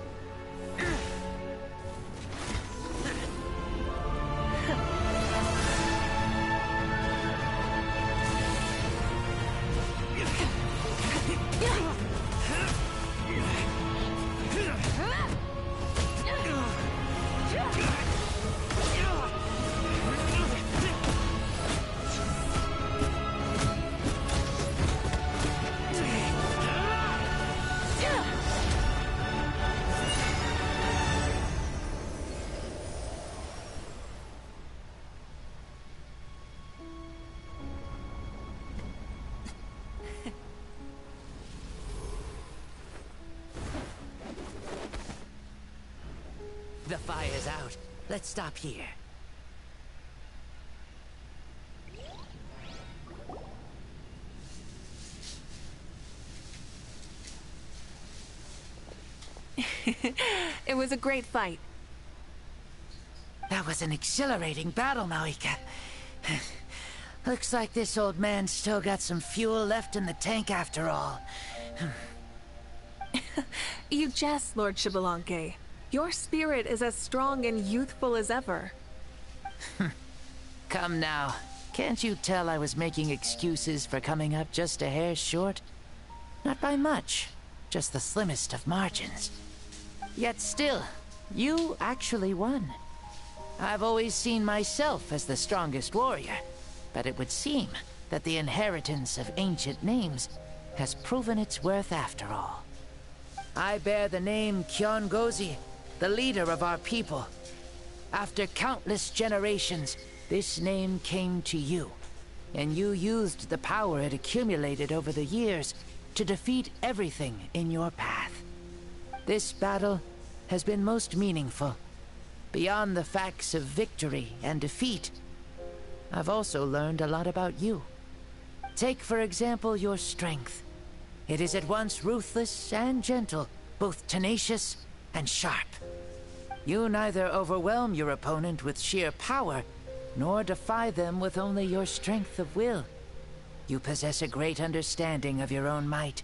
The fire's out. Let's stop here. It was a great fight. That was an exhilarating battle, Mavuika. Looks like this old man's still got some fuel left in the tank after all. You jest, Lord Xbalanque. Your spirit is as strong and youthful as ever. Come now. Can't you tell I was making excuses for coming up just a hair short? Not by much. Just the slimmest of margins. Yet still, you actually won. I've always seen myself as the strongest warrior, but it would seem that the inheritance of ancient names has proven its worth after all. I bear the name Kiongozi, the leader of our people. After countless generations, this name came to you, and you used the power it accumulated over the years to defeat everything in your path. This battle has been most meaningful. Beyond the facts of victory and defeat, I've also learned a lot about you. Take, for example, your strength. It is at once ruthless and gentle, both tenacious and sharp. You neither overwhelm your opponent with sheer power, nor defy them with only your strength of will. You possess a great understanding of your own might,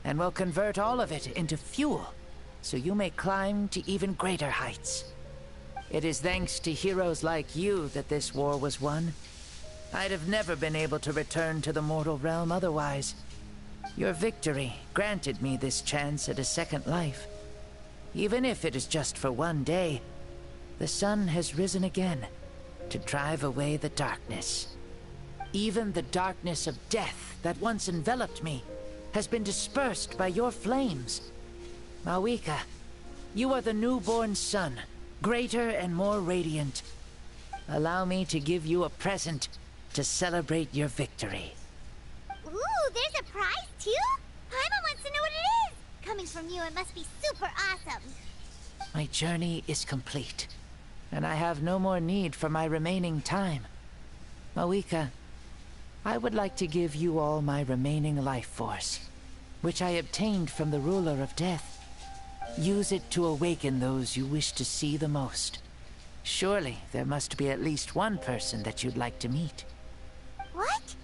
and will convert all of it into fuel, so you may climb to even greater heights. It is thanks to heroes like you that this war was won. I'd have never been able to return to the mortal realm otherwise. Your victory granted me this chance at a second life. Even if it is just for one day, the sun has risen again to drive away the darkness. Even the darkness of death that once enveloped me has been dispersed by your flames. Mavuika, you are the newborn sun, greater and more radiant. Allow me to give you a present to celebrate your victory. Ooh, there's a prize too? Paimon wants to know what it is! Coming from you, it must be super awesome. My journey is complete, and I have no more need for my remaining time. Mavuika, I would like to give you all my remaining life force, which I obtained from the ruler of death. Use it to awaken those you wish to see the most. Surely there must be at least one person that you'd like to meet. What?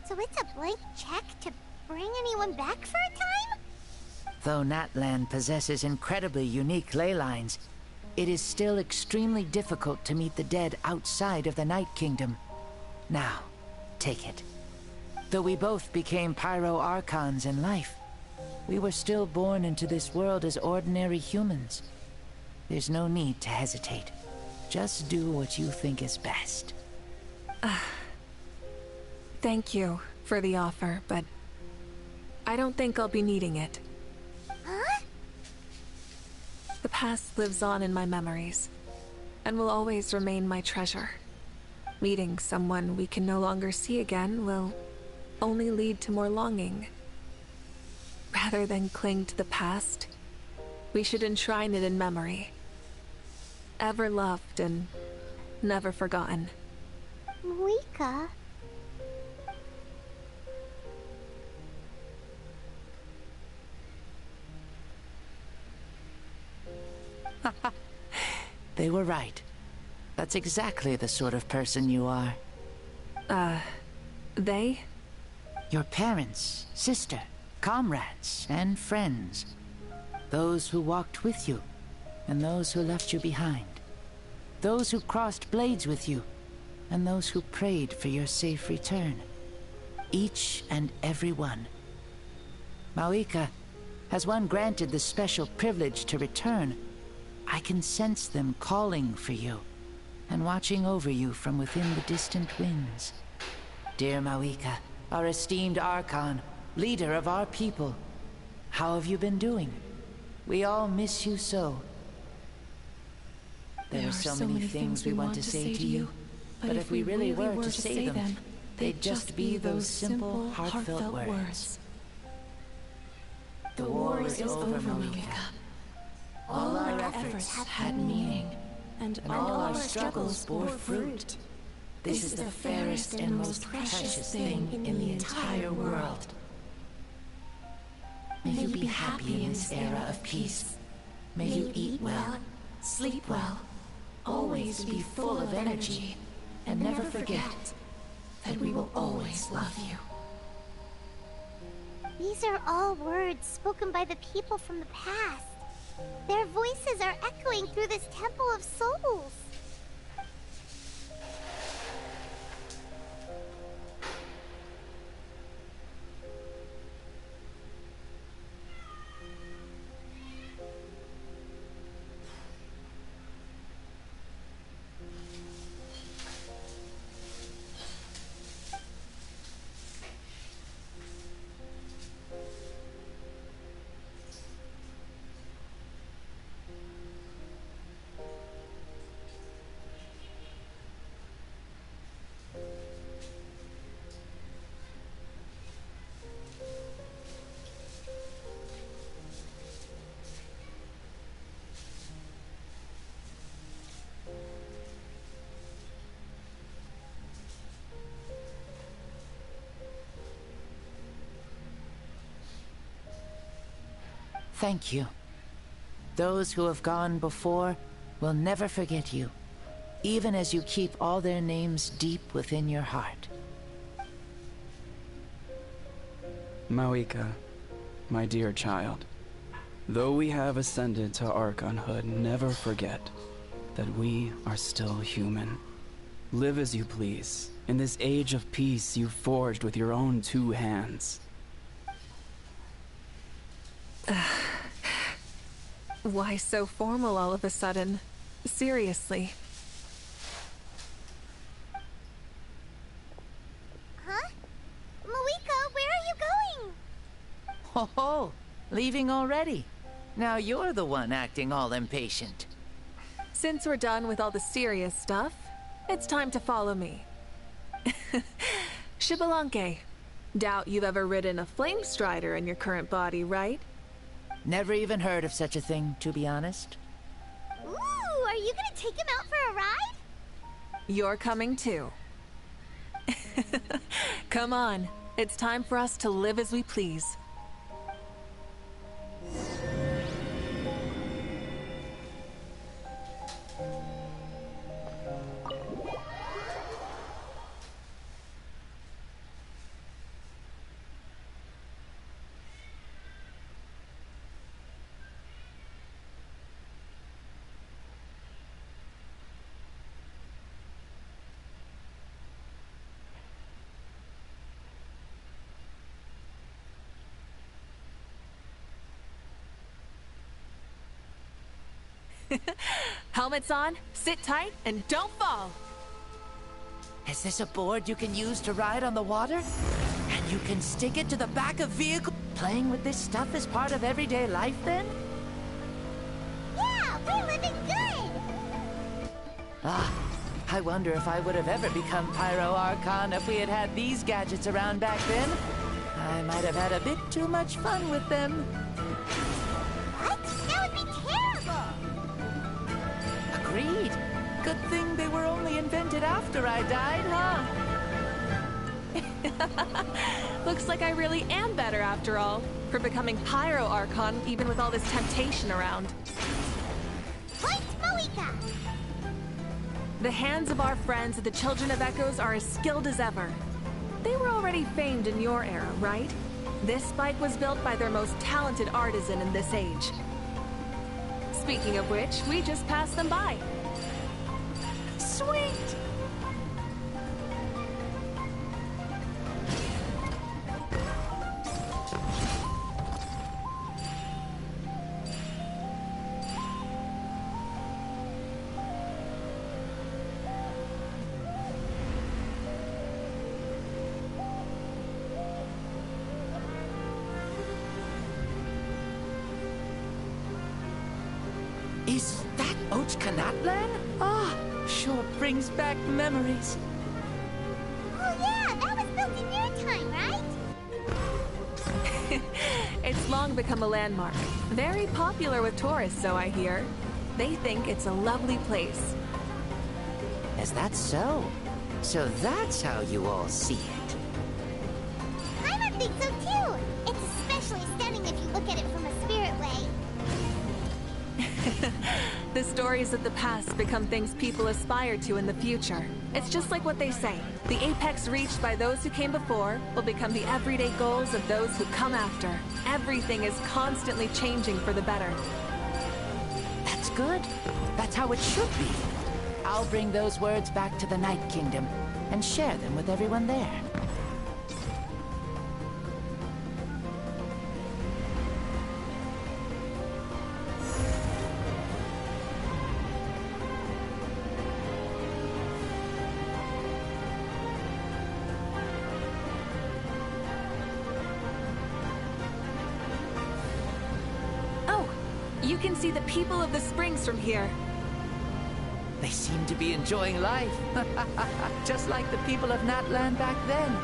So it's a blank check to bring anyone back for a time? Though Natlan possesses incredibly unique ley lines, it is still extremely difficult to meet the dead outside of the Night Kingdom. Now, take it. Though we both became Pyro-Archons in life, we were still born into this world as ordinary humans. There's no need to hesitate. Just do what you think is best. Thank you for the offer, but I don't think I'll be needing it. Huh? The past lives on in my memories, and will always remain my treasure. Meeting someone we can no longer see again will only lead to more longing. Rather than cling to the past, we should enshrine it in memory. Ever loved and never forgotten. Mavuika. They were right. That's exactly the sort of person you are. They? Your parents, sister, comrades, and friends. Those who walked with you, and those who left you behind. Those who crossed blades with you, and those who prayed for your safe return. Each and every one. Mavuika, has one granted the special privilege to return, I can sense them calling for you, and watching over you from within the distant winds. Dear Mavuika, our esteemed Archon, leader of our people, how have you been doing? We all miss you so. There are so many things we want to say to you, but if we really were to say them, they'd just be those simple, heartfelt words. The war is over, Mavuika. All our efforts had meaning, and all our struggles bore fruit. This is the fairest and most precious thing in the entire world. May you be happy in this era of peace. May you eat well, sleep well, always be full of energy, and never forget that we will always love you. These are all words spoken by the people from the past. Their voices are echoing through this Temple of Souls. thank you. Those who have gone before will never forget you, even as you keep all their names deep within your heart. Mavuika, my dear child, though we have ascended to Archonhood, never forget that we are still human. Live as you please, in this age of peace you forged with your own 2 hands. Why so formal all of a sudden? Seriously. Huh? Mavuika, where are you going? Ho ho! Leaving already? Now you're the one acting all impatient. Since we're done with all the serious stuff, it's time to follow me. Xbalanque. Doubt you've ever ridden a flame strider in your current body, right? Never even heard of such a thing, to be honest. Ooh, are you gonna take him out for a ride? You're coming too. Come on, it's time for us to live as we please. Helmets on, sit tight, and don't fall! Is this a board you can use to ride on the water? And you can stick it to the back of vehicle? Playing with this stuff is part of everyday life, then? Yeah, we're living good! Ah, I wonder if I would have ever become Pyro Archon if we had had these gadgets around back then. I might have had a bit too much fun with them. What? That would be terrible! Agreed. Good thing they were only invented after I died, huh? Looks like I really am better after all, for becoming Pyro Archon even with all this temptation around. Point Mavuika! The hands of our friends, the Children of Echoes, are as skilled as ever. They were already famed in your era, right? This bike was built by their most talented artisan in this age. Speaking of which, we just passed them by. Sweet! Is that Ochkanatlan? Ah, sure brings back memories. Oh yeah, that was built in your time, right? It's long become a landmark. Very popular with tourists, so I hear. They think it's a lovely place. Is that so? So that's how you all see it. I think so too. It's especially stunning if you look at it from a spirit way. The stories of the past become things people aspire to in the future. It's just like what they say. The apex reached by those who came before will become the everyday goals of those who come after. Everything is constantly changing for the better. That's good. That's how it should be. I'll bring those words back to the Night Kingdom and share them with everyone there. You can see the people of the springs from here. They seem to be enjoying life. Just like the people of Natland back then.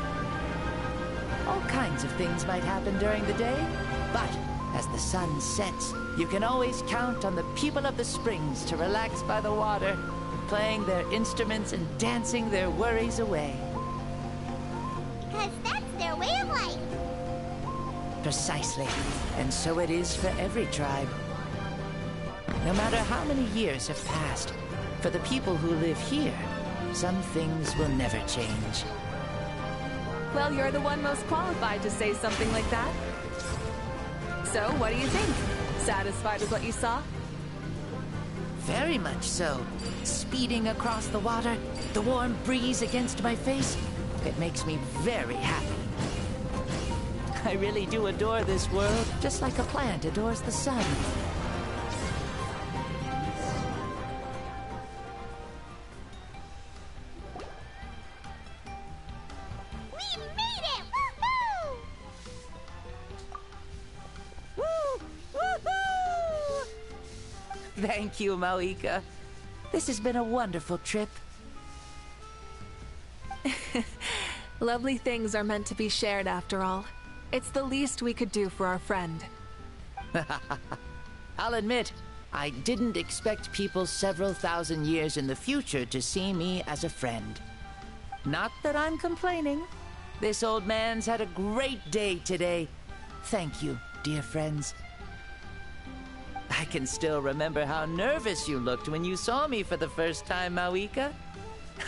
All kinds of things might happen during the day, but as the sun sets, you can always count on the people of the springs to relax by the water, playing their instruments and dancing their worries away. Because that's their way of life. Precisely. And so it is for every tribe. No matter how many years have passed, for the people who live here, some things will never change. Well, you're the one most qualified to say something like that. So, what do you think? Satisfied with what you saw? Very much so. Speeding across the water, the warm breeze against my face, it makes me very happy. I really do adore this world, just like a plant adores the sun. We made it! Woohoo! Woo! Woohoo! Thank you, Mavuika. This has been a wonderful trip. Lovely things are meant to be shared after all. It's the least we could do for our friend. I'll admit, I didn't expect people several thousand years in the future to see me as a friend. Not that I'm complaining. This old man's had a great day today. Thank you, dear friends. I can still remember how nervous you looked when you saw me for the first time, Mavuika.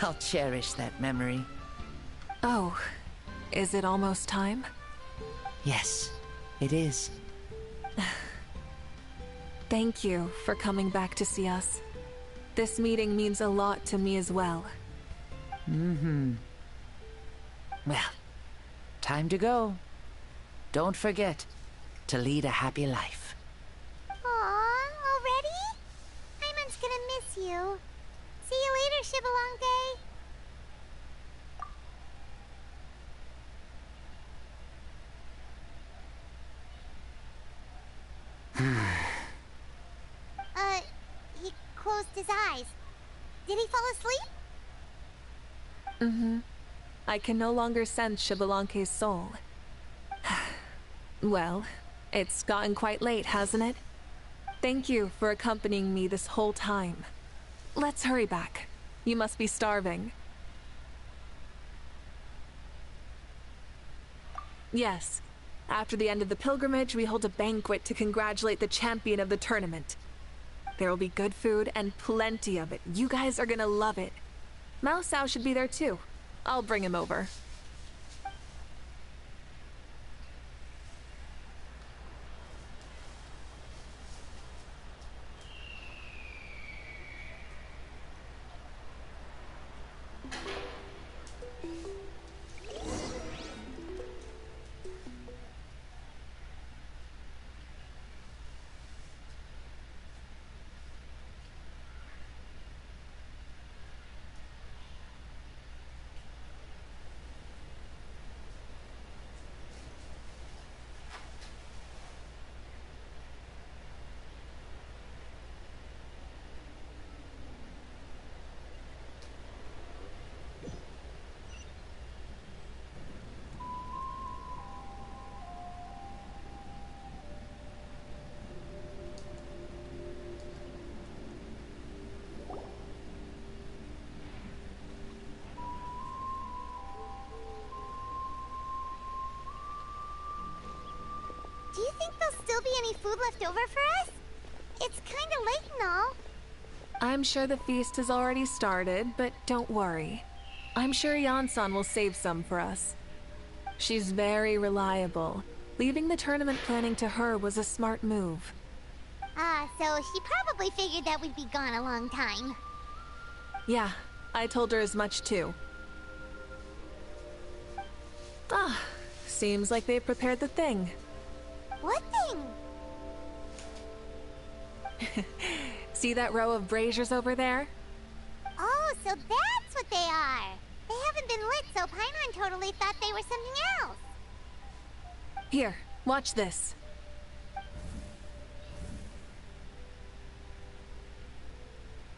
I'll cherish that memory. Oh, is it almost time? Yes, it is. Thank you for coming back to see us. This meeting means a lot to me as well. Well, time to go. Don't forget to lead a happy life. Aw, already? Paimon's gonna miss you. See you later, Shibalonke. He closed his eyes. Did he fall asleep? I can no longer sense Shibalonke's soul. Well, it's gotten quite late, hasn't it? Thank you for accompanying me this whole time. Let's hurry back. You must be starving. Yes. After the end of the pilgrimage, we hold a banquet to congratulate the champion of the tournament. There will be good food and plenty of it. You guys are gonna love it. Mao Sao should be there too. I'll bring him over. Do you think there'll still be any food left over for us? It's kinda late and all. I'm sure the feast has already started, but don't worry. I'm sure Yansan will save some for us. She's very reliable. Leaving the tournament planning to her was a smart move. So she probably figured that we'd be gone a long time. Yeah, I told her as much too. Seems like they've prepared the thing. What thing? See that row of braziers over there? Oh, so that's what they are. They haven't been lit, so Paimon totally thought they were something else. Here, watch this.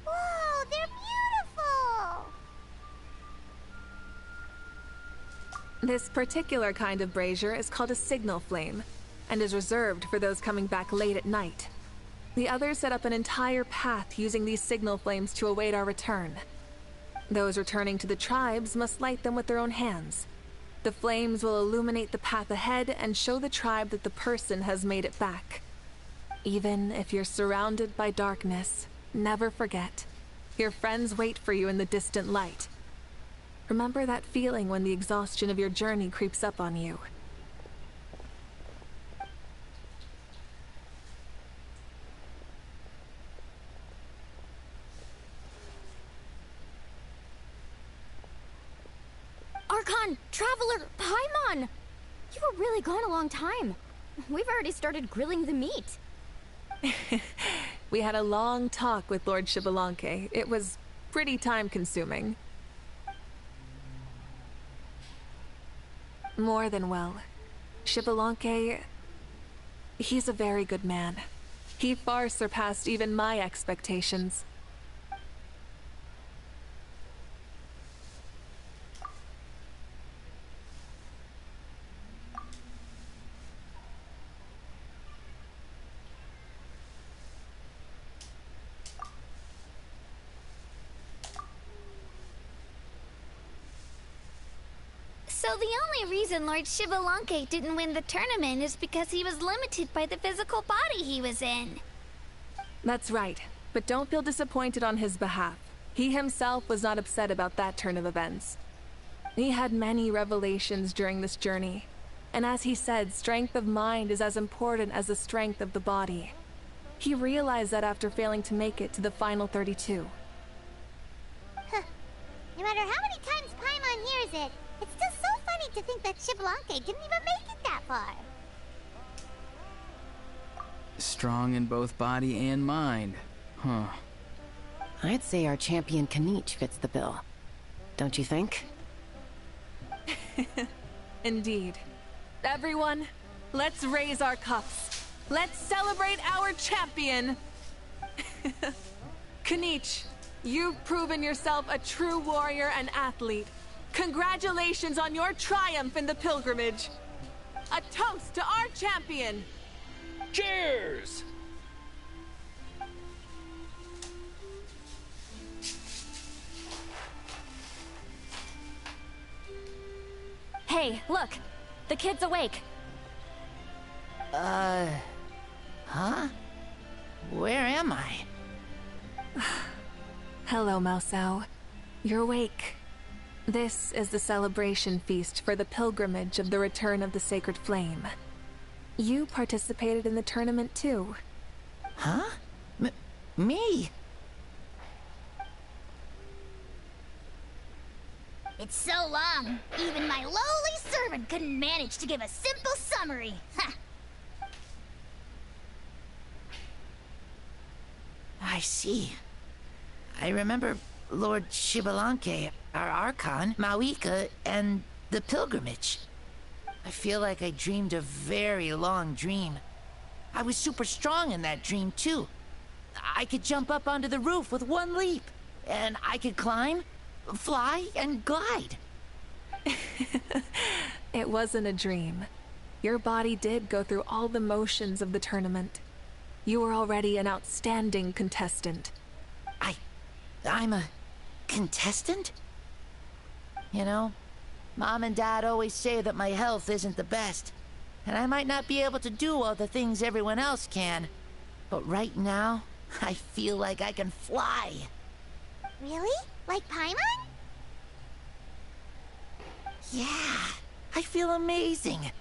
Whoa, they're beautiful! This particular kind of brazier is called a signal flame, and is reserved for those coming back late at night. The others set up an entire path using these signal flames to await our return. Those returning to the tribes must light them with their own hands. The flames will illuminate the path ahead and show the tribe that the person has made it back. Even if you're surrounded by darkness, never forget. Your friends wait for you in the distant light. Remember that feeling when the exhaustion of your journey creeps up on you. Archon! Traveler! Paimon! You were really gone a long time. We've already started grilling the meat. We had a long talk with Lord Xbalanque. It was pretty time-consuming. More than well. Xbalanque, he's a very good man. He far surpassed even my expectations. So the only reason Lord Xbalanque didn't win the tournament is because he was limited by the physical body he was in. That's right, but don't feel disappointed on his behalf. He himself was not upset about that turn of events. He had many revelations during this journey, and as he said, strength of mind is as important as the strength of the body. He realized that after failing to make it to the final 32. Huh. No matter how many times Paimon hears it, it's still so funny to think that Xbalanque didn't even make it that far. Strong in both body and mind. Huh. I'd say our champion Kanich fits the bill. Don't you think? Indeed. Everyone, let's raise our cups. Let's celebrate our champion! Kanich, you've proven yourself a true warrior and athlete. Congratulations on your triumph in the pilgrimage. A toast to our champion! Cheers! Hey, look! The kid's awake. Huh? Where am I? Hello, Mausau. You're awake. This is the celebration feast for the pilgrimage of the return of the sacred flame. You participated in the tournament too. Huh? Me? It's so long, even my lowly servant couldn't manage to give a simple summary. Ha! I see. I remember Lord Xbalanque, our Archon, Mavuika, and the pilgrimage. I feel like I dreamed a very long dream. I was super strong in that dream, too. I could jump up onto the roof with one leap, and I could climb, fly, and glide. It wasn't a dream. Your body did go through all the motions of the tournament. You were already an outstanding contestant. I'm a contestant? You know, Mom and Dad always say that my health isn't the best, and I might not be able to do all the things everyone else can. But right now, I feel like I can fly. Really? Like Paimon? Yeah, I feel amazing.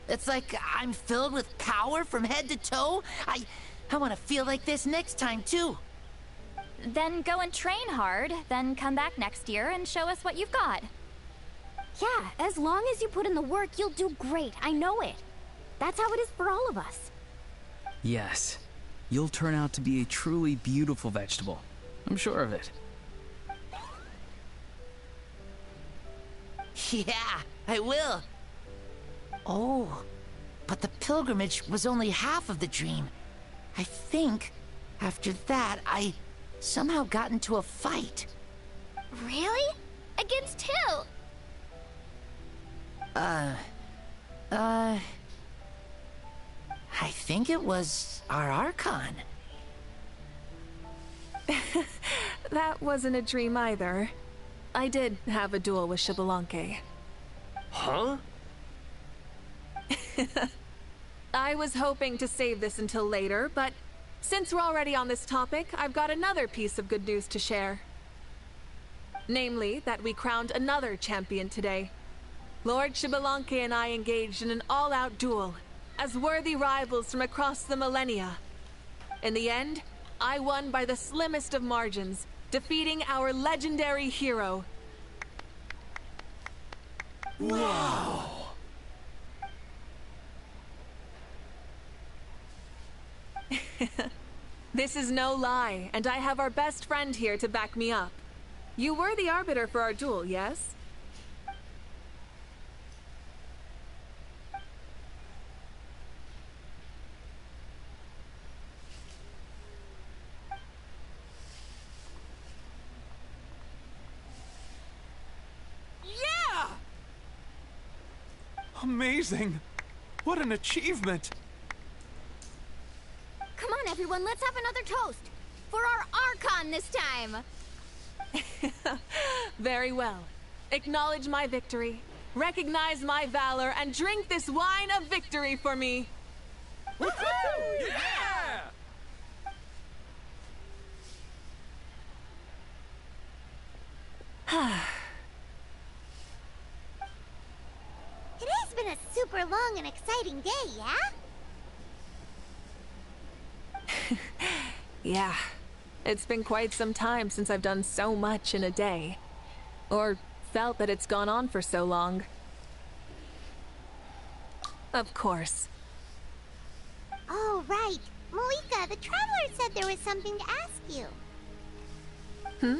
It's like I'm filled with power from head to toe. I want to feel like this next time, too. Then go and train hard, then come back next year and show us what you've got. Yeah, as long as you put in the work, you'll do great. I know it. That's how it is for all of us. Yes. You'll turn out to be a truly beautiful vegetable. I'm sure of it. Yeah, I will. Oh, but the pilgrimage was only half of the dream. I think after that, I somehow got into a fight. Really? Against who? I think it was our Archon. That wasn't a dream either. I did have a duel with Xbalanque. Huh? I was hoping to save this until later, but since we're already on this topic, I've got another piece of good news to share. Namely, that we crowned another champion today. Lord Xbalanque and I engaged in an all-out duel, as worthy rivals from across the millennia. In the end, I won by the slimmest of margins, defeating our legendary hero. Wow! This is no lie, and I have our best friend here to back me up. You were the arbiter for our duel, yes? Yeah! Amazing! What an achievement! Come on, everyone, let's have another toast. For our Archon this time. Very well. Acknowledge my victory, recognize my valor, and drink this wine of victory for me. Woohoo! Yeah! Today's been a super long and exciting day, yeah? Yeah. It's been quite some time since I've done so much in a day. Or felt that it's gone on for so long. Of course. Oh, right. Mavuika, the Traveler said there was something to ask you. Hmm?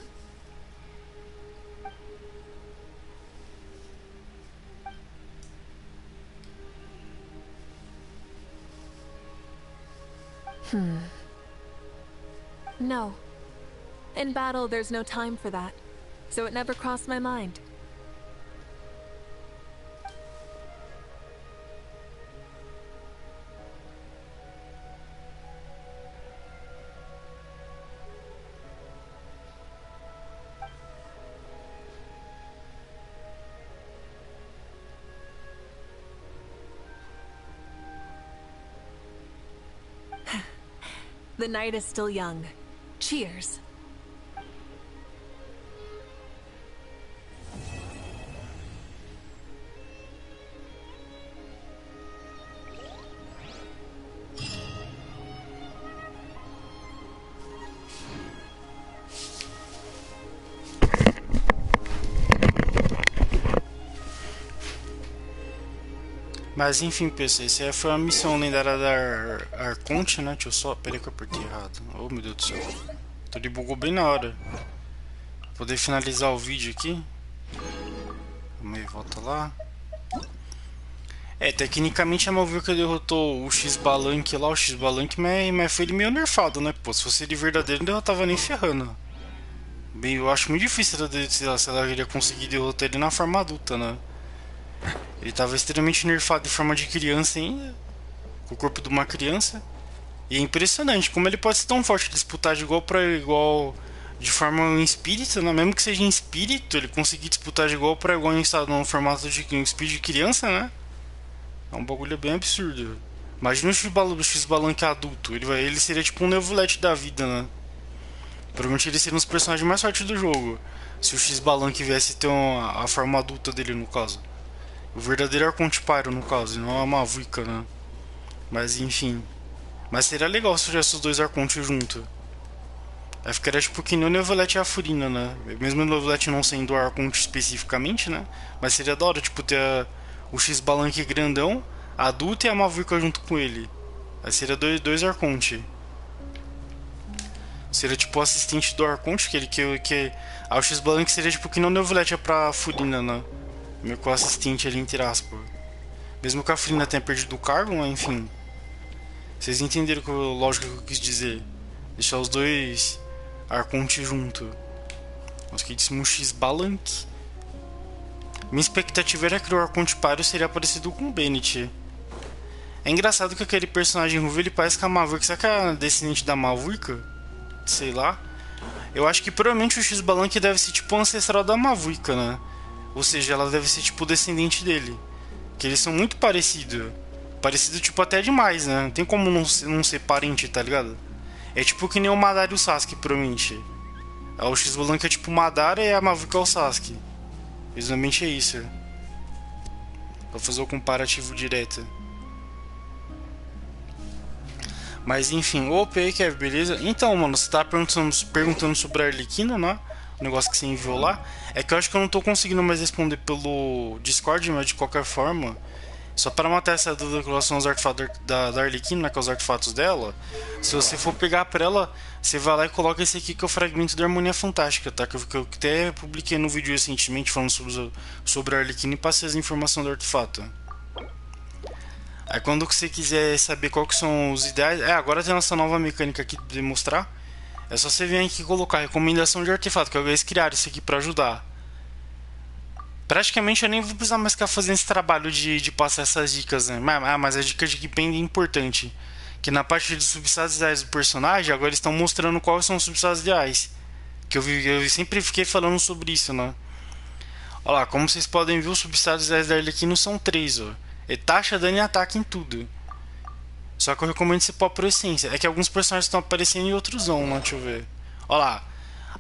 No. In battle, there's no time for that, so it never crossed my mind. The night is still young. Cheers. Mas enfim, pessoal, essa aí foi a missão lendária da Arconte, né? Deixa eu só... Peraí que eu apertei errado. Oh, meu Deus do céu. Tudo bugou bem na hora. Pra poder finalizar o vídeo aqui. Vamos aí, volta lá. Tecnicamente a Mavuika derrotou o Xbalanque lá, o Xbalanque, mas foi ele meio nerfado, né? Pô, se fosse ele verdadeiro, não derrotava nem ferrando. Bem, eu acho muito difícil se ela iria conseguir derrotar ele na forma adulta, né? Ele estava extremamente nerfado em forma de criança ainda, com o corpo de uma criança. E é impressionante como ele pode ser tão forte, disputar de igual para igual de forma em espírito, né? Mesmo que seja em espírito, ele conseguir disputar de igual para igual em estado, no formato de um espírito de criança, né? É um bagulho bem absurdo. Imagina o Xbalanque adulto, ele seria tipo um Neuvillette da vida, né? Provavelmente ele seria um dos personagens mais fortes do jogo, se o Xbalanque viesse ter a forma adulta dele, no caso. O verdadeiro Arconte Pyro, no caso, e não a Mavuika, né? Mas enfim. Mas seria legal se tivesse os dois Arcontes juntos. Aí ficaria tipo que nem o Neuvillette e a Furina, né? Mesmo o Neuvillette não sendo o Arconte especificamente, né? Mas seria da hora, tipo, ter o Xbalanque grandão, adulto, e a Mavuika junto com ele. Aí seria dois Arconte. Seria tipo o assistente do Arconte, o Xbalanque seria tipo que não o Neuvillette é pra Furina, né? Meio que o assistente ali, entre aspas. Mesmo que a Furina tenha perdido o cargo, mas enfim. Vocês entenderam a lógica que eu quis dizer. Deixar os dois Arcontes junto. Os queridíssimos Xbalanque. Minha expectativa era que o Arconte Pyro seria parecido com o Bennett. É engraçado que aquele personagem ruivo, ele parece com a Mavuika. Será que é descendente da Mavuika? Sei lá. Eu acho que provavelmente o Xbalanque deve ser tipo o ancestral da Mavuika, né? Ou seja, ela deve ser tipo descendente dele. Que eles são muito parecidos. Parecido tipo até demais, né? Não tem como não ser parente, tá ligado? É tipo que nem o Madara e o Sasuke, provavelmente. O X-Blanc é tipo o Madara e a Mavuika é o Sasuke. Visualmente é isso. Pra fazer o comparativo direto. Mas enfim, opa, aí, Kevin, beleza? Então, mano, você tá perguntando sobre a Arlequina, né? O negócio que você enviou lá. É que eu acho que eu não tô conseguindo mais responder pelo Discord, mas de qualquer forma, só para matar essa dúvida com relação aos artefatos da Arlequina, né, que é os artefatos dela, se você for pegar pra ela, você vai lá e coloca esse aqui que é o fragmento da Harmonia Fantástica, tá? Que eu até publiquei no vídeo recentemente falando sobre a Arlequina e passei as informações do artefato. Aí quando você quiser saber qual que são os ideais... agora tem essa nova mecânica aqui de mostrar. É só você vir aqui e colocar recomendação de artefato, que eles criaram isso aqui pra ajudar. Praticamente eu nem vou precisar mais ficar fazendo esse trabalho de passar essas dicas, né? Mas a dica de Keeping é importante. Que na parte dos substratos ideais do personagem, agora eles estão mostrando quais são os substratos ideais. Que eu sempre fiquei falando sobre isso, né? Olha lá, como vocês podem ver, os substratos ideais da Arlequina são 3, ó. É taxa, dano e ataque em tudo. Só que eu recomendo você pôr por essência. É que alguns personagens estão aparecendo e outros não, né? Deixa eu ver. Olha lá.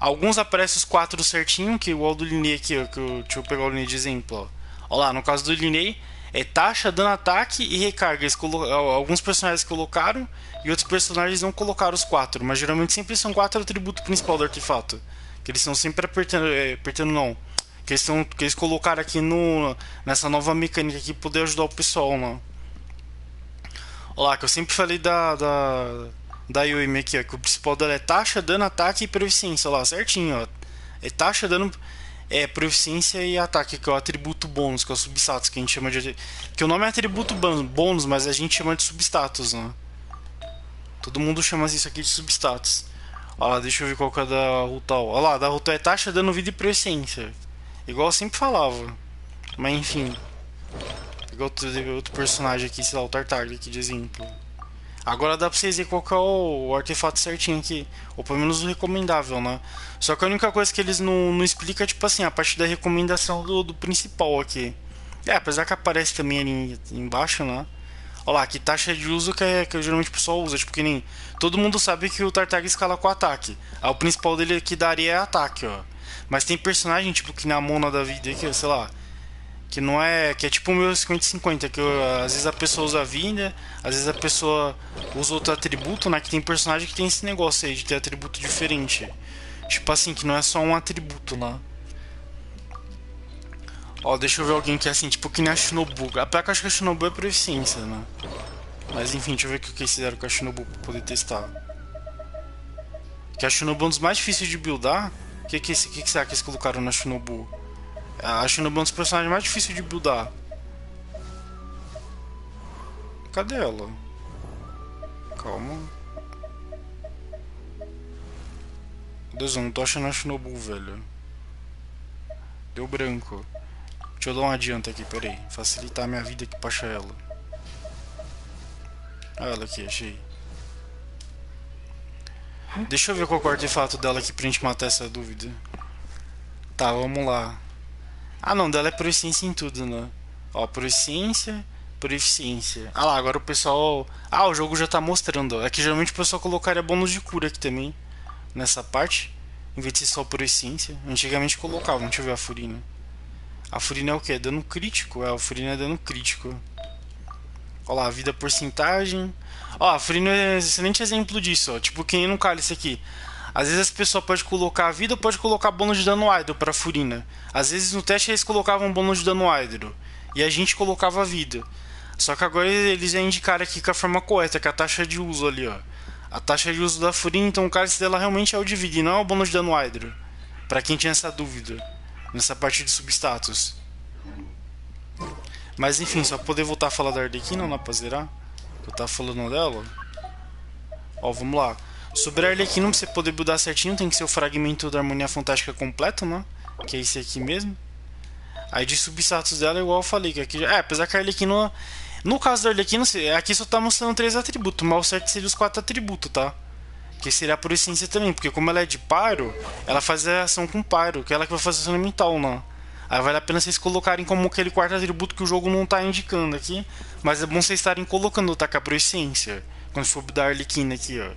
Alguns aparecem os 4 certinho, que igual do Linei aqui, ó. Deixa eu pegar o Linei de exemplo, ó. Olha lá, no caso do Linei, é taxa, dano, ataque e recarga. Alguns personagens colocaram e outros personagens não colocaram os 4. Mas geralmente sempre são 4 atributos principal do artefato. Que eles estão sempre apertando não. Que eles colocaram aqui nessa nova mecânica aqui, poder ajudar o pessoal, né? Olha lá, que eu sempre falei da Yoime aqui, ó, que o principal dela é taxa, dano, ataque e proficiência. Olha lá, certinho, ó. É taxa, dano, proficiência e ataque, que é o atributo bônus, que é o substatus, que a gente chama de... Que o nome é atributo bônus, mas a gente chama de substatus, né? Todo mundo chama isso aqui de substatus. Olha lá, deixa eu ver qual que é da Rutal. Olha lá, da Rutal é taxa, dano, vida e proficiência. Igual eu sempre falava. Mas enfim. Igual outro personagem aqui, sei lá, o Tartaglia aqui de exemplo. Agora dá pra vocês verem qual que é o artefato certinho aqui. Ou pelo menos o recomendável, né? Só que a única coisa que eles não explicam é tipo assim, a partir da recomendação do principal aqui. Apesar que aparece também ali embaixo, né? Olha lá, que taxa de uso que geralmente o pessoal usa. Tipo que nem... Todo mundo sabe que o Tartaglia escala com ataque. Aí o principal dele aqui daria é ataque, ó. Mas tem personagem, tipo, que na Mona da vida aqui, sei lá, que não é... Que é tipo o meu 50-50, que às vezes a pessoa usa a vida, às vezes a pessoa usa outro atributo, né? Que tem personagem que tem esse negócio aí de ter atributo diferente. Tipo assim, que não é só um atributo, né? Ó, deixa eu ver alguém que é assim, tipo que nem a Shinobu. Apesar que eu acho que a Shinobu é proficiência, né? Mas enfim, deixa eu ver o que eles fizeram com a Shinobu pra poder testar. Que a Shinobu é um dos mais difíceis de buildar. O que será que eles colocaram na Shinobu? A Shinobu é um dos personagens mais difíceis de buildar. Cadê ela? Calma. Deus, eu não tô achando a Shinobu, velho. Deu branco. Deixa eu dar um adianto aqui, peraí. Facilitar a minha vida aqui pra achar ela. Olha ela aqui, achei. Deixa eu ver qual é o artefato dela aqui pra gente matar essa dúvida. Tá, vamos lá. Ah não, dela é proficiência em tudo, né? Ó, proficiência, proficiência. Ah lá, agora o pessoal... Ah, o jogo já tá mostrando, ó. É que geralmente o pessoal colocaria bônus de cura aqui também. Nessa parte. Em vez de ser só proficiência. Antigamente colocava, deixa eu ver a Furina. A Furina é o que? Dano crítico? A Furina é dano crítico. Ó lá, vida porcentagem. Ó, a Furina é um excelente exemplo disso, ó. Tipo, quem no cálice aqui. Às vezes as pessoas podem colocar a vida ou pode colocar bônus de dano idle pra Furina. Às vezes no teste eles colocavam bônus de dano idle. E a gente colocava a vida. Só que agora eles já indicaram aqui com a forma correta, que é a taxa de uso ali, ó. A taxa de uso da Furina, então o cálice dela realmente é o de vida e não é o bônus de dano idle. Pra quem tinha essa dúvida. Nessa parte de substatus. Mas enfim, só pra poder voltar a falar da Arlequina, não dá pra zerar. Eu tava falando dela. Ó, vamos lá. Sobre a Arlequina, pra você poder buildar certinho, tem que ser o fragmento da Harmonia Fantástica completo, né? Que é esse aqui mesmo. Aí de substatus dela, igual eu falei, que aqui... apesar que a Arlequina... No caso da Arlequina, aqui só tá mostrando 3 atributos, mas o certo seria os 4 atributos, tá? Que seria por essência também, porque como ela é de paro, ela faz a ação com paro, que é ela que vai fazer ação elemental, né? Aí vale a pena vocês colocarem como aquele quarto atributo que o jogo não tá indicando aqui. Mas é bom vocês estarem colocando o ataque à proficiência. Quando for da Arlequina aqui, ó.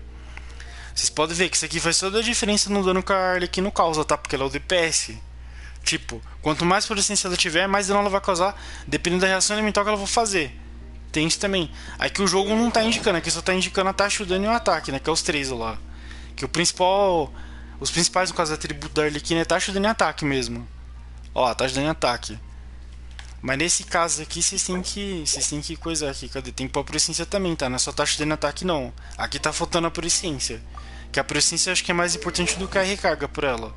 Vocês podem ver que isso aqui faz toda a diferença no dano que a Arlequina causa, tá? Porque ela é o DPS. Tipo, quanto mais proficiência ela tiver, mais dano ela vai causar, dependendo da reação elemental que ela vai fazer. Tem isso também. Aqui o jogo não tá indicando, aqui só tá indicando a taxa, o dano e o ataque, né? Que é os três lá. Que o principal... Os principais, no caso, atributo da Arlequina é taxa, dano e ataque mesmo. Ó, a taxa de dano e ataque. Mas nesse caso aqui, vocês têm que coisar aqui. Cadê? Tem que pôr a proficiência também, tá? Não é só taxa de dano e ataque, não. Aqui tá faltando a proficiência. Que a proficiência eu acho que é mais importante do que a recarga por ela.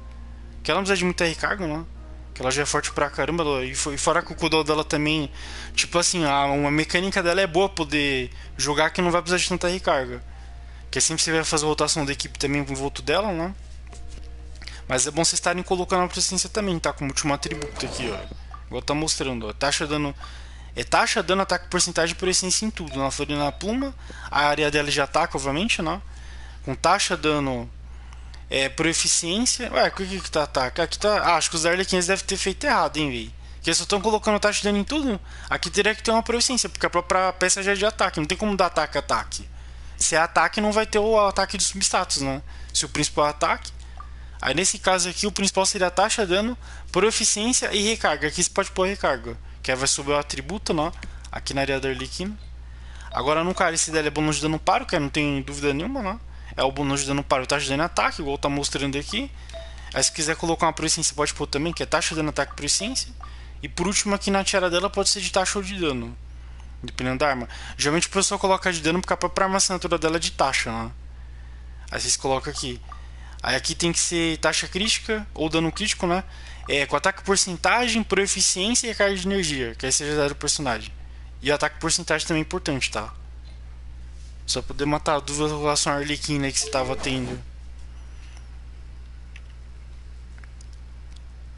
Que ela não precisa de muita recarga, não. Que ela já é forte pra caramba. E fora que o cooldown dela também... Tipo assim, uma mecânica dela é boa poder jogar que não vai precisar de tanta recarga. Porque sempre você vai fazer a rotação da equipe também em volta dela, né? Mas é bom vocês estarem colocando a proficiência também, tá? Como último atributo aqui, ó. Igual tá mostrando, ó. Taxa dano... É taxa, dano, ataque, porcentagem, proficiência em tudo. Na florina na pluma. A área dela de ataque, obviamente, né? Com taxa, dano... proficiência... Ué, o que tá ataque? Aqui tá... acho que os Arlequins devem ter feito errado, hein, véi? Porque eles só estão colocando taxa de dano em tudo. Aqui teria que ter uma proficiência, porque a própria peça já é de ataque. Não tem como dar ataque. Se é ataque, não vai ter o ataque de substatus, né? Se o principal é ataque. Aí nesse caso aqui, o principal seria a taxa, dano, proficiência e recarga. Aqui você pode pôr recarga. Que aí vai subir o atributo, né? Aqui na área da Arlequina. Agora no cara, esse dela é bônus de dano paro, que não tem dúvida nenhuma, né? É o bônus de dano paro e taxa de dano e ataque, igual tá mostrando aqui. Aí se quiser colocar uma proficiência, pode pôr também, que é taxa de dano, ataque e proficiência. E por último aqui na tiara dela pode ser de taxa ou de dano. Dependendo da arma. Geralmente o pessoal coloca de dano porque a própria arma assinatura dela é de taxa, né? Aí vocês colocam aqui. Aí aqui tem que ser taxa crítica ou dano crítico, né? Com ataque porcentagem, proficiência e recarga de energia. Que aí seja dado do personagem. E o ataque porcentagem também é importante, tá? Só poder matar a dúvida com relação à Arlequina que você tava tendo.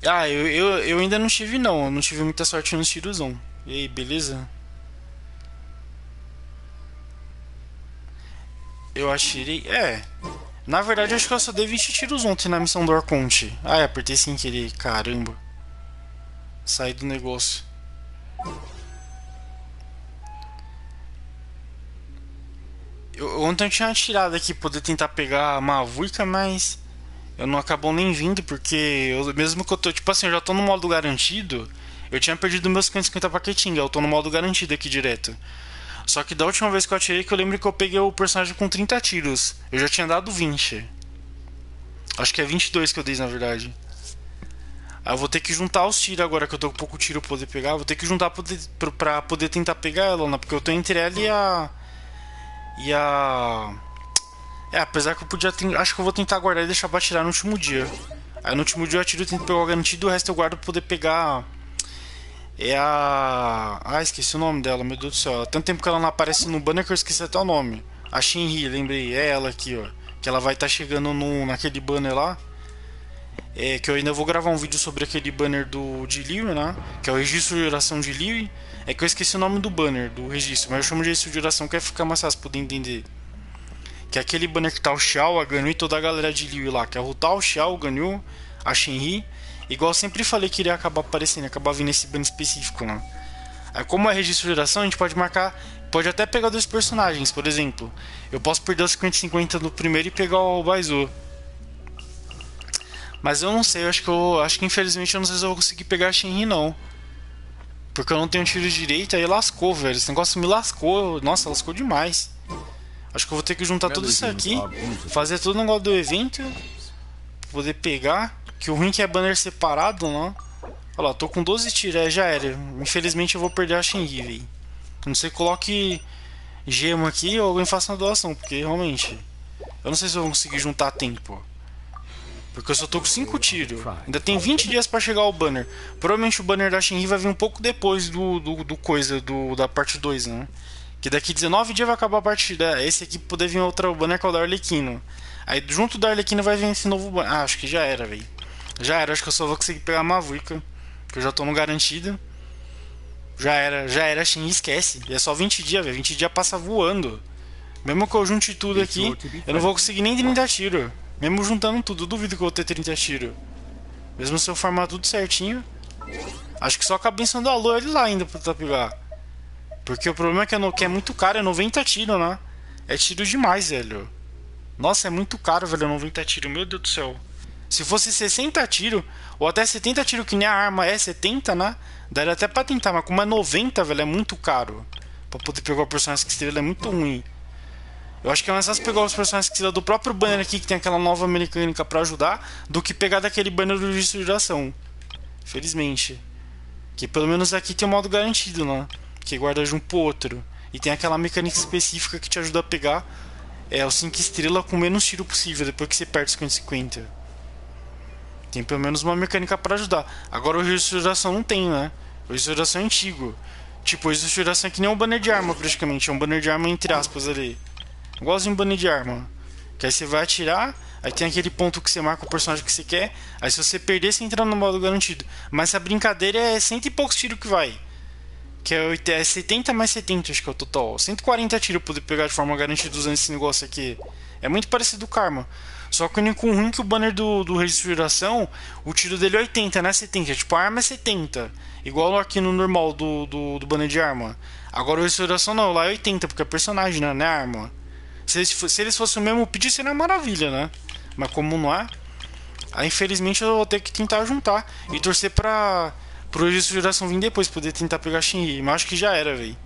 Eu ainda não tive, não. Eu não tive muita sorte nos tirosão. E aí, beleza? Eu achei... Na verdade, acho que eu só dei 20 tiros ontem na missão do Arconte. Apertei sem querer. Caramba. Saí do negócio. Ontem eu tinha tirado aqui poder tentar pegar a Mavuika, mas eu não acabou nem vindo, porque mesmo que eu tô, tipo assim, eu já tô no modo garantido. Eu tinha perdido meus 550 paquetinhos, eu tô no modo garantido aqui direto. Só que da última vez que eu atirei, que eu lembro que eu peguei o personagem com 30 tiros. Eu já tinha dado 20. Acho que é 22 que eu dei, na verdade. Aí eu vou ter que juntar os tiros agora, que eu tô com pouco tiro pra poder pegar. Vou ter que juntar pra poder tentar pegar ela, né? Porque eu tô entre ela e a... apesar que eu podia... Acho que eu vou tentar guardar e deixar pra atirar no último dia. Aí no último dia eu atiro e tento pegar o garantido. O resto eu guardo pra poder pegar... esqueci o nome dela, meu Deus do céu. Há tanto tempo que ela não aparece no banner que eu esqueci até o nome. A Shinri, lembrei. É ela aqui, ó. Que ela vai estar chegando naquele banner lá. Que eu ainda vou gravar um vídeo sobre aquele banner de Liu, né? Que é o registro de oração de Liu. É que eu esqueci o nome do banner, do registro. Mas eu chamo de registro de oração, que é ficar mais fácil poder entender. Que é aquele banner que tá o Xiao, a Ganyu e toda a galera de Liu lá. Que é o Tal, o Xiao, o Ganyu, a Shinri. Igual eu sempre falei que iria acabar aparecendo, acabar vindo esse banner específico, né? Aí como é registro de geração, a gente pode marcar, pode até pegar dois personagens, por exemplo. Eu posso perder os 50-50 no primeiro e pegar o Baizu. Mas eu não sei, eu acho que infelizmente eu não sei se eu vou conseguir pegar a Shinri, não. Porque eu não tenho tiro direito, aí lascou, velho. Esse negócio me lascou, nossa, lascou demais. Acho que eu vou ter que juntar tudo isso aqui, fazer todo o negócio do evento, pra poder pegar. Que o ruim é que é banner separado, né? Olha lá, tô com 12 tiros, já era. Infelizmente eu vou perder a Shinri, velho. Não sei, coloque gema aqui ou alguém faça uma doação, porque realmente eu não sei se eu vou conseguir juntar a tempo. Porque eu só tô com 5 tiros. Ainda tem 20 dias pra chegar o banner. Provavelmente o banner da Shinri vai vir um pouco depois da parte 2, né? Que daqui 19 dias vai acabar a partida. Esse aqui poder vir outra banner que é o da Arlequino. Aí junto da Arlequino vai vir esse novo banner. Acho que já era, velho. Já era, acho que eu só vou conseguir pegar a Mavuika. Que eu já tô no garantido. Já era, Shin, esquece. E é só 20 dias, velho. 20 dias passa voando. Mesmo que eu junte tudo aqui, eu não vou conseguir nem 30 tiros. Mesmo juntando tudo, eu duvido que eu vou ter 30 tiros. Mesmo se eu farmar tudo certinho. Acho que só com a benção da lua ele lá ainda pra pegar. Porque o problema é que é muito caro, é 90 tiros, né? É tiro demais, velho. Nossa, é muito caro, velho, 90 tiros, meu Deus do céu. Se fosse 60 tiros, ou até 70 tiros, que nem a arma é 70, né? Daria até pra tentar, mas como é 90, velho, é muito caro. Pra poder pegar o personagem que estrela é muito ruim. Eu acho que é mais fácil pegar os personagens que estrela do próprio banner aqui, que tem aquela nova mecânica pra ajudar, do que pegar daquele banner do registro de ação. Felizmente. Que pelo menos aqui tem um modo garantido, né? Que guarda de um pro outro. E tem aquela mecânica específica que te ajuda a pegar o 5 estrelas com menos tiro possível, depois que você perde 50-50. Tem pelo menos uma mecânica pra ajudar. Agora o registro de ação não tem, né? O registro de ação é antigo. Tipo, o registro de ação é que nem um banner de arma, praticamente. É um banner de arma entre aspas ali. Igualzinho um banner de arma. Que aí você vai atirar, aí tem aquele ponto que você marca o personagem que você quer. Aí se você perder, você entra no modo garantido. Mas essa brincadeira é 100 e poucos tiros que vai. Que é 70 mais 70, acho que é o total. 140 tiros pra poder pegar de forma garantida usando esse negócio aqui. É muito parecido com o Karma. Só que o único ruim é que o banner do registro de ação, o tiro dele é 80, não é 70. Tipo, a arma é 70. Igual aqui no normal do banner de arma. Agora o registro de ação não, lá é 80, porque é personagem, né? Não é arma. Se eles fossem o mesmo pitch, seria maravilha, né? Mas como não é, aí infelizmente eu vou ter que tentar juntar e torcer pro registro de geração vir depois, poder tentar pegar Shinri. Mas acho que já era, velho.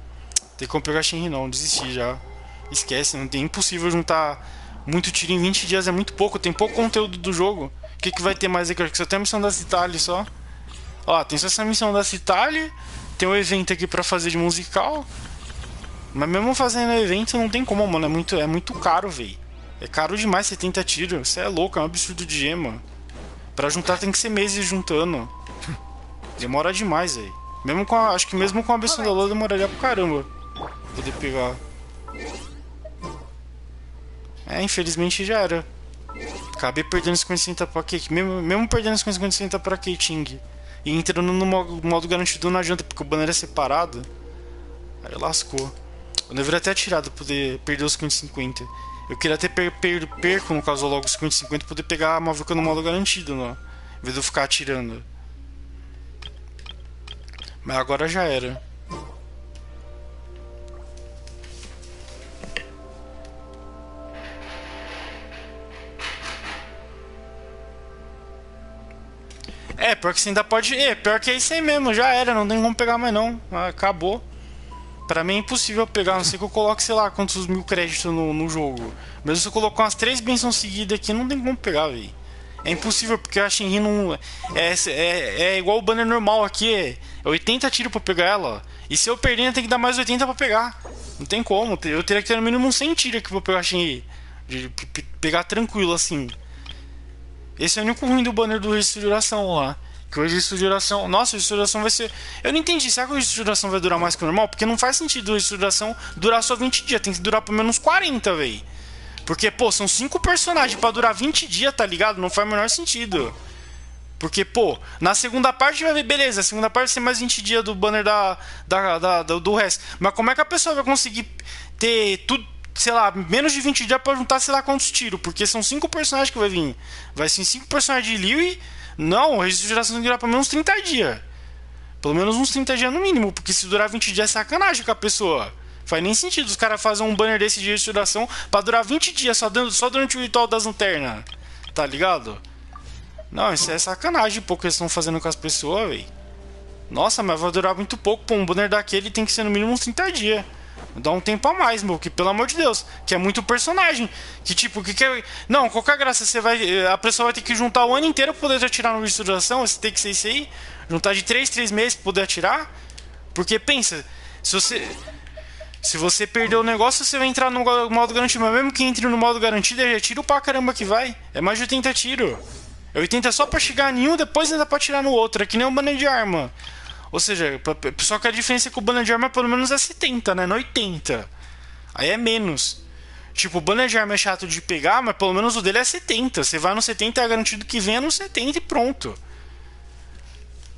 Tem como pegar Shinri não, desisti já. Esquece, não tem, impossível juntar muito tiro em 20 dias, é muito pouco, tem pouco conteúdo do jogo. O que vai ter mais aqui? Acho que só tem a missão da Citali só. Ó, tem só essa missão da Citali, tem um evento aqui pra fazer de musical. Mas mesmo fazendo evento não tem como, mano, é muito caro, velho. É caro demais 70 tiros, você é louco, é um absurdo de gema. Pra juntar tem que ser meses juntando. Demora demais, velho. Acho que mesmo com a benção da lua demoraria pra caramba poder pegar. Infelizmente já era. Acabei perdendo 50 pra Kate. Mesmo perdendo 50 pra Kating. E entrando no modo garantido não adianta, porque o banner é separado. Aí lascou. Eu deveria até tirar pra poder perder os 50. Eu queria até perco, no caso, logo os 50 pra poder pegar a Mavuika no modo garantido, né? Em vez de eu ficar atirando. Mas agora já era. Pior que você ainda pode... pior que é isso aí mesmo, já era, não tem como pegar mais não. Acabou. Pra mim é impossível pegar, a não ser que eu coloque, sei lá, quantos 1000 créditos no jogo. Mesmo se eu colocar umas 3 bênçãos seguidas aqui, não tem como pegar, velho. É impossível, porque a Shinri não... É igual o banner normal aqui, é 80 tiros pra pegar ela. E se eu perder, eu tenho que dar mais 80 pra pegar. Não tem como, eu teria que ter no mínimo uns 100 tiros aqui pra pegar a Shinri. De pegar tranquilo, assim. Esse é o único ruim do banner do registro de duração lá. Que o registro de duração... Nossa, o registro de duração vai ser... Eu não entendi, será que o registro de duração vai durar mais que o normal? Porque não faz sentido o registro de duração durar só 20 dias. Tem que durar pelo menos 40, velho. Porque, pô, são 5 personagens pra durar 20 dias, tá ligado? Não faz o menor sentido. Porque, pô, na segunda parte vai ver, beleza, a segunda parte vai ser mais 20 dias do banner do resto. Mas como é que a pessoa vai conseguir ter tudo, sei lá, menos de 20 dias pra juntar sei lá quantos tiros? Porque são 5 personagens que vai vir. Vai ser 5 personagens de Liu e... Não, o registro de geração tem que durar pelo menos 30 dias. Pelo menos uns 30 dias no mínimo. Porque se durar 20 dias é sacanagem com a pessoa. Faz nem sentido os caras fazerem um banner desse de registro de duração pra durar 20 dias só durante o ritual das lanternas. Tá ligado? Não, isso é sacanagem, pô, que eles estão fazendo com as pessoas, velho. Nossa, mas vai durar muito pouco, pô. Um banner daquele tem que ser no mínimo uns 30 dias. Dá um tempo a mais, meu, que pelo amor de Deus, que é muito personagem. Que tipo, que é... Não, qualquer graça, a pessoa vai ter que juntar o ano inteiro pra poder atirar no registro de duração. Você tem que ser isso aí. Juntar de 3 meses pra poder atirar. Porque pensa, se você perder o negócio, você vai entrar no modo garantido. Mas mesmo que entre no modo garantido, é tiro pra caramba que vai. É mais de 80 tiros. É 80 só pra chegar em um, depois ainda pra atirar no outro. É que nem um banner de arma. Ou seja, só que a diferença é que o banner de arma pelo menos é 70, né? Não 80. Aí é menos. Tipo, o banner de arma é chato de pegar, mas pelo menos o dele é 70. Você vai no 70, é garantido que venha no 70 e pronto.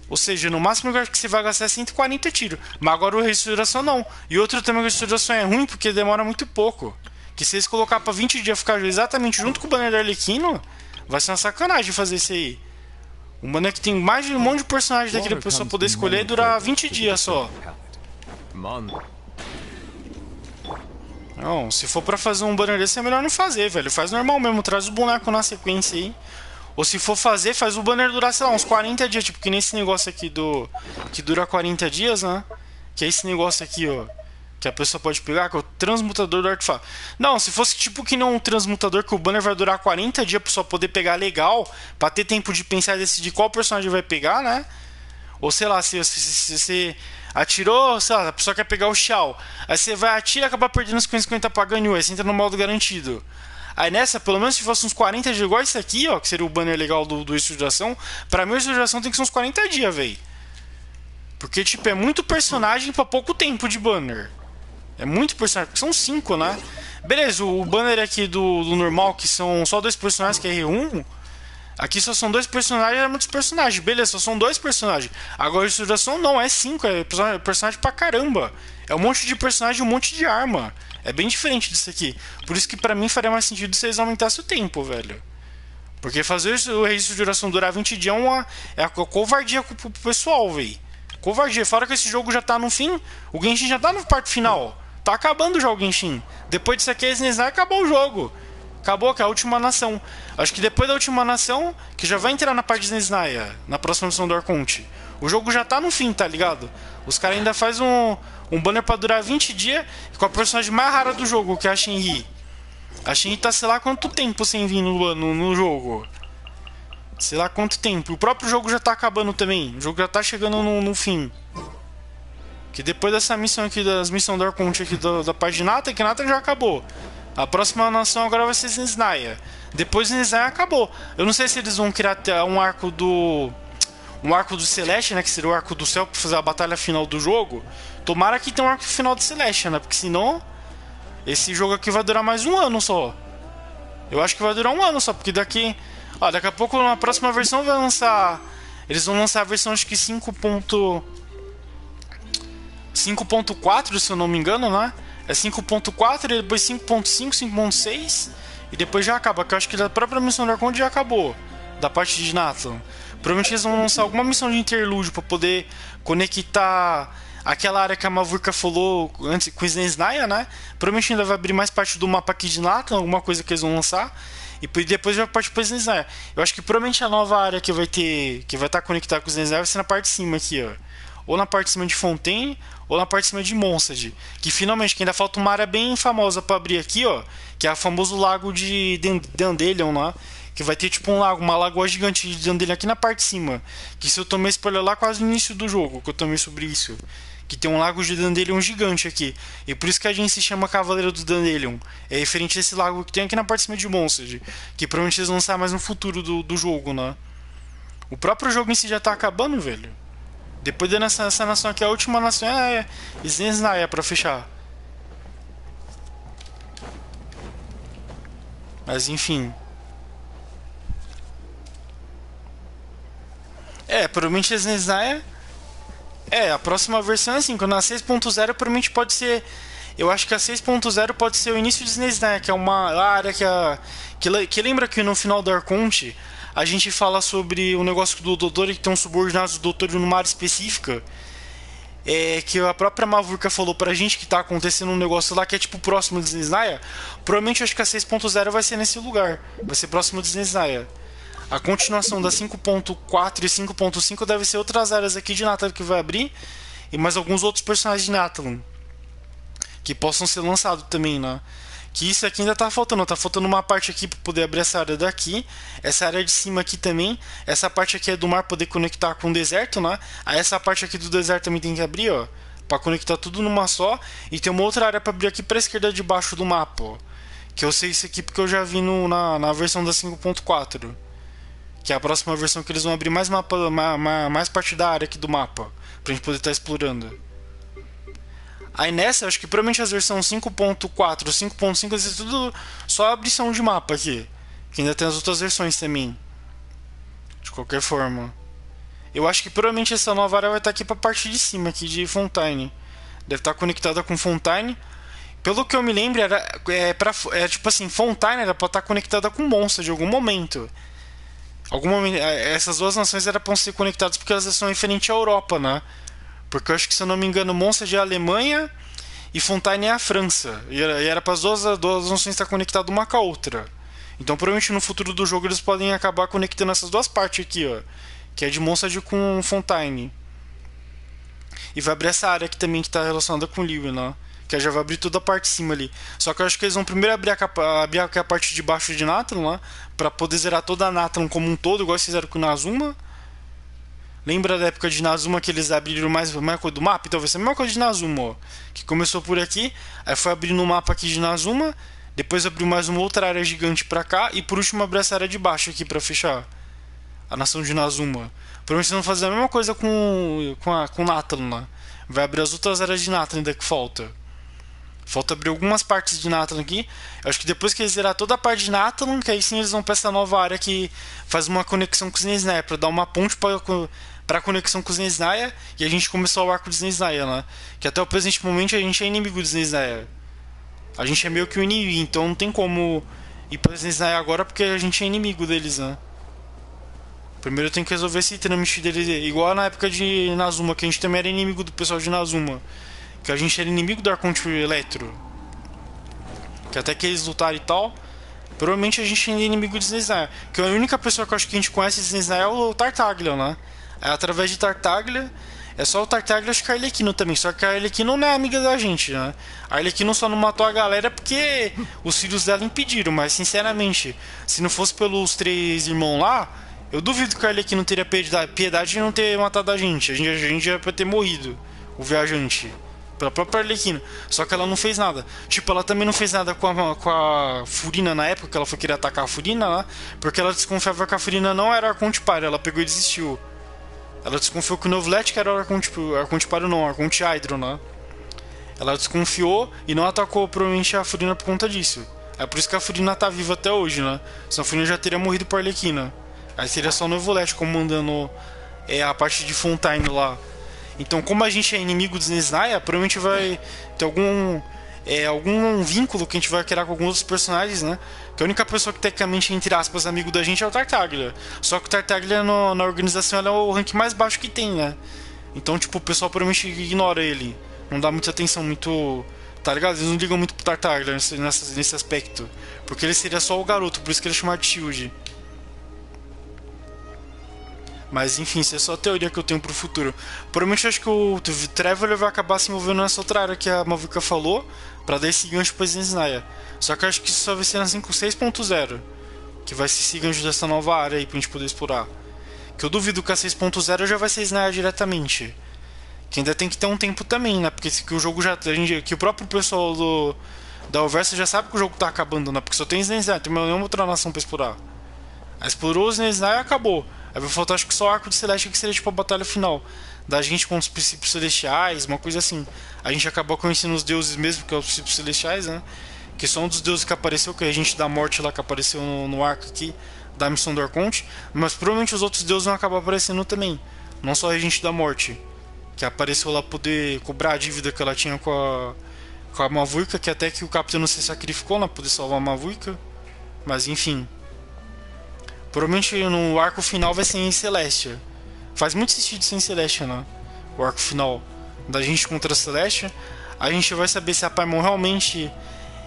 Ou seja, no máximo que você vai gastar é 140 tiros. Mas agora o registro de duração não. E outro também, o registro de duração é ruim porque demora muito pouco. Que se eles colocar pra 20 dias ficar exatamente junto com o banner da Arlequino, vai ser uma sacanagem fazer isso aí. Um banner que tem mais de um monte de personagens daqui da pessoa poder escolher e durar 20 dias só. Não, se for pra fazer um banner desse é melhor não fazer, velho. Faz normal mesmo, traz o boneco na sequência aí. Ou se for fazer, faz o banner durar, sei lá, uns 40 dias. Tipo, que nem esse negócio aqui do... que dura 40 dias, né? Que é esse negócio aqui, ó. Que a pessoa pode pegar, que é o transmutador do artefato. Não, se fosse tipo que não um transmutador, que o banner vai durar 40 dias pra pessoa poder pegar legal, pra ter tempo de pensar e decidir qual personagem vai pegar, né? Ou sei lá, se você atirou, sei lá, a pessoa quer pegar o Shao. Aí você vai atirar e acaba perdendo 50 pra ganhou. Aí você entra no modo garantido. Aí nessa, pelo menos se fosse uns 40 dias igual esse aqui, ó, que seria o banner legal do Estudação, pra mim o Estudação tem que ser uns 40 dias, velho. Porque, tipo, é muito personagem pra pouco tempo de banner. É muito personagem, porque são 5, né? Beleza, o banner aqui do normal, que são só 2 personagens, que é R1. Aqui só são 2 personagens, é muitos personagens. Beleza, só são 2 personagens. Agora a estruturação não, é 5, é personagem pra caramba. É um monte de personagem, um monte de arma. É bem diferente disso aqui. Por isso que pra mim faria mais sentido se eles aumentassem o tempo, velho. Porque fazer o registro de duração durar 20 dias é a covardia pro pessoal, velho. Covardia. Fora que esse jogo já tá no fim, o Genshin já tá no parte final. Tá acabando já o Genshin. Depois disso aqui, a Snesnai acabou o jogo. Acabou, que é a última nação. Acho que depois da última nação, que já vai entrar na parte de Snesnai, na próxima missão do Arconte. O jogo já tá no fim, tá ligado? Os caras ainda fazem um banner pra durar 20 dias com a personagem mais rara do jogo, que é a Shinji. A Shinji tá sei lá quanto tempo sem vir no jogo. Sei lá quanto tempo. O próprio jogo já tá acabando também. O jogo já tá chegando no fim. Que depois dessa missão aqui, das missões do Arconte aqui da parte de Nata, que Nata já acabou. A próxima nação agora vai ser Snesnaya. Depois de Snesnaya acabou. Eu não sei se eles vão criar um arco do Celeste, né? Que seria o arco do céu pra fazer a batalha final do jogo. Tomara que tenha um arco final do Celeste, né? Porque senão esse jogo aqui vai durar mais um ano só. Eu acho que vai durar um ano só, porque daqui a pouco na próxima versão vai lançar. Eles vão lançar a versão acho que 5.4, se eu não me engano, né? É 5.4 e depois 5.5, 5.6 e depois já acaba, que eu acho que da própria missão do Arconte já acabou, da parte de Nathan. Provavelmente eles vão lançar alguma missão de interlúdio pra poder conectar aquela área que a Mavuika falou antes com Snesnaya, né? Provavelmente ainda vai abrir mais parte do mapa aqui de Nathan, alguma coisa que eles vão lançar. E depois vai partir pra Snesnaya. Eu acho que provavelmente a nova área que vai estar conectada com Snesnaya vai ser na parte de cima aqui, ó. Ou na parte de cima de Fontaine, ou na parte de cima de Mondstadt. Que finalmente, que ainda falta uma área bem famosa pra abrir aqui, ó. Que é o famoso lago de Dandelion lá. Que vai ter tipo uma lagoa gigante de Dandelion aqui na parte de cima. Que se eu tomei spoiler lá quase no início do jogo, que eu tomei sobre isso. Que tem um lago de Dandelion gigante aqui. E por isso que a gente se chama Cavaleiro do Dandelion. É referente a esse lago que tem aqui na parte de cima de Mondstadt. Que provavelmente eles vão lançar mais no futuro do jogo, né? O próprio jogo em si já tá acabando, velho. Depois dessa nação aqui, a última nação é Snesnaya pra fechar. Mas enfim. Provavelmente a Snesnaya. A próxima versão é assim. Quando a 6.0 provavelmente pode ser. Eu acho que a 6.0 pode ser o início de Snesnaya, que é uma área que lembra que no final do Arconte a gente fala sobre o negócio do doutor que tem um subordinado do doutor numa área específica. Que a própria Mavuika falou pra gente que tá acontecendo um negócio lá que é tipo próximo de Snesnaya. Provavelmente eu acho que a 6.0 vai ser nesse lugar. Vai ser próximo de Snesnaya. A continuação da 5.4 e 5.5 deve ser outras áreas aqui de Nathan que vai abrir. E mais alguns outros personagens de Nathan que possam ser lançados também, né? Que isso aqui ainda tá faltando. Tá faltando uma parte aqui para poder abrir essa área daqui. Essa área de cima aqui também. Essa parte aqui é do mar poder conectar com o deserto, né? Aí essa parte aqui do deserto também tem que abrir, ó. Pra conectar tudo numa só. E tem uma outra área para abrir aqui pra esquerda de baixo do mapa, ó. Que eu sei isso aqui porque eu já vi na versão da 5.4. Que é a próxima versão que eles vão abrir mais mapa, mais parte da área aqui do mapa. Pra gente poder estar explorando. Aí nessa, eu acho que provavelmente as versões 5.4, 5.5 vai ser tudo só abrição de mapa aqui. Que ainda tem as outras versões também. De qualquer forma. Eu acho que provavelmente essa nova área vai estar aqui pra parte de cima, aqui de Fontaine. Deve estar conectada com Fontaine. Pelo que eu me lembro, tipo assim, Fontaine era pra estar conectada com Mondstadt de algum momento. Essas duas nações eram para ser conectadas porque elas são referentes à Europa, né? Porque eu acho que, se eu não me engano, Monza é a Alemanha e Fontaine é a França. E era para as duas nações estar conectadas uma com a outra. Então, provavelmente no futuro do jogo eles podem acabar conectando essas duas partes aqui, ó. Que é de Monza com Fontaine. E vai abrir essa área aqui também que está relacionada com o Lille, né? Que já vai abrir toda a parte de cima ali. Só que eu acho que eles vão primeiro abrir a parte de baixo de Nathan lá, pra poder zerar toda a Nathan como um todo, igual eles fizeram com o Nazuma. Lembra da época de Nazuma que eles abriram mais coisa do mapa? Então vai ser a mesma coisa de Nazuma, ó. Que começou por aqui, aí foi abrindo o mapa aqui de Nazuma, depois abriu mais uma outra área gigante pra cá, e por último abriu essa área de baixo aqui pra fechar a nação de Nazuma. Provavelmente vão fazer a mesma coisa com Nathan lá. Vai abrir as outras áreas de Nathan ainda que falta. Falta abrir algumas partes de Nathan aqui. Eu acho que depois que eles zerar toda a parte de Nathan, que aí sim eles vão para essa nova área que faz uma conexão com os Nesnaya, para dar uma ponte para a conexão com os Nesnaya, e a gente começou o arco dos Nesnaya, né? Que até o presente momento a gente é inimigo dos Nesnaya. A gente é meio que o inimigo, então não tem como ir para os Nesnaya agora porque a gente é inimigo deles, né? Primeiro eu tenho que resolver esse trâmite deles, igual na época de Nazuma, que a gente também era inimigo do pessoal de Nazuma. Que a gente era inimigo do Arconte Eletro. Que até que eles lutaram e tal. Provavelmente a gente é inimigo de Nesnaya. Que a única pessoa que eu acho que a gente conhece de Nesnaya é o Tartaglia, né? É através de Tartaglia. É só o Tartaglia, acho que a Arlequino também. Só que a Arlequino não é amiga da gente, né? A Arlequino só não matou a galera porque os filhos dela impediram. Mas sinceramente, se não fosse pelos 3 irmãos lá, eu duvido que a Arlequino teria piedade de não ter matado a gente. A gente já ia ter morrido, o viajante. Pela própria Arlequina. Só que ela não fez nada. Tipo, ela também não fez nada com a Furina na época que ela foi querer atacar a Furina lá, porque ela desconfiava que a Furina não era Arconte Par. Ela pegou e desistiu. Ela desconfiou que o Novlet era o Arconte Par não, Arconte Hydro, né? Ela desconfiou e não atacou provavelmente a Furina por conta disso. É por isso que a Furina tá viva até hoje, né? Senão a Furina já teria morrido por Arlequina. Aí seria só o Novlet comandando a parte de Fontaine lá. Então, como a gente é inimigo dos Nesnaya, provavelmente vai ter algum vínculo que a gente vai criar com alguns outros personagens, né? Que a única pessoa que tecnicamente, entre aspas, amigo da gente é o Tartaglia. Só que o Tartaglia na organização ela é o rank mais baixo que tem, né? Então, tipo, o pessoal provavelmente ignora ele. Não dá muita atenção, muito... Tá ligado? Eles não ligam muito pro Tartaglia nesse aspecto. Porque ele seria só o garoto, por isso que ele é chamado de Shield. Mas enfim, isso é só a teoria que eu tenho pro futuro. Provavelmente eu acho que o Traveler vai acabar se envolvendo nessa outra área que a Mavuika falou, pra dar esse gancho pra Nesnaya. Só que eu acho que isso só vai ser na 6.0, que vai ser esse gancho dessa nova área aí pra gente poder explorar. Que eu duvido que a 6.0 já vai ser Nesnaya diretamente. Que ainda tem que ter um tempo também, né? Porque que o jogo já... que o próprio pessoal da Versa já sabe que o jogo tá acabando, né? Porque só tem Nesnaya, tem nenhuma outra nação pra explorar. Aí explorou os Nesnaya e acabou. Aí vai faltar acho que só o arco de Celeste, que seria tipo a batalha final da gente com os princípios celestiais, uma coisa assim. A gente acabou conhecendo os deuses mesmo, que é os princípios celestiais, né? Que são um dos deuses que apareceu, que é a gente da morte lá que apareceu no arco aqui da missão do Arconte. Mas provavelmente os outros deuses vão acabar aparecendo também. Não só a gente da morte, que apareceu lá poder cobrar a dívida que ela tinha com a Mavuika, que até que o capitão não se sacrificou pra poder salvar a Mavuika. Mas enfim. Provavelmente no arco final vai ser em Celestia. Faz muito sentido ser em Celestia, né? O arco final da gente contra a Celestia. A gente vai saber se a Paimon realmente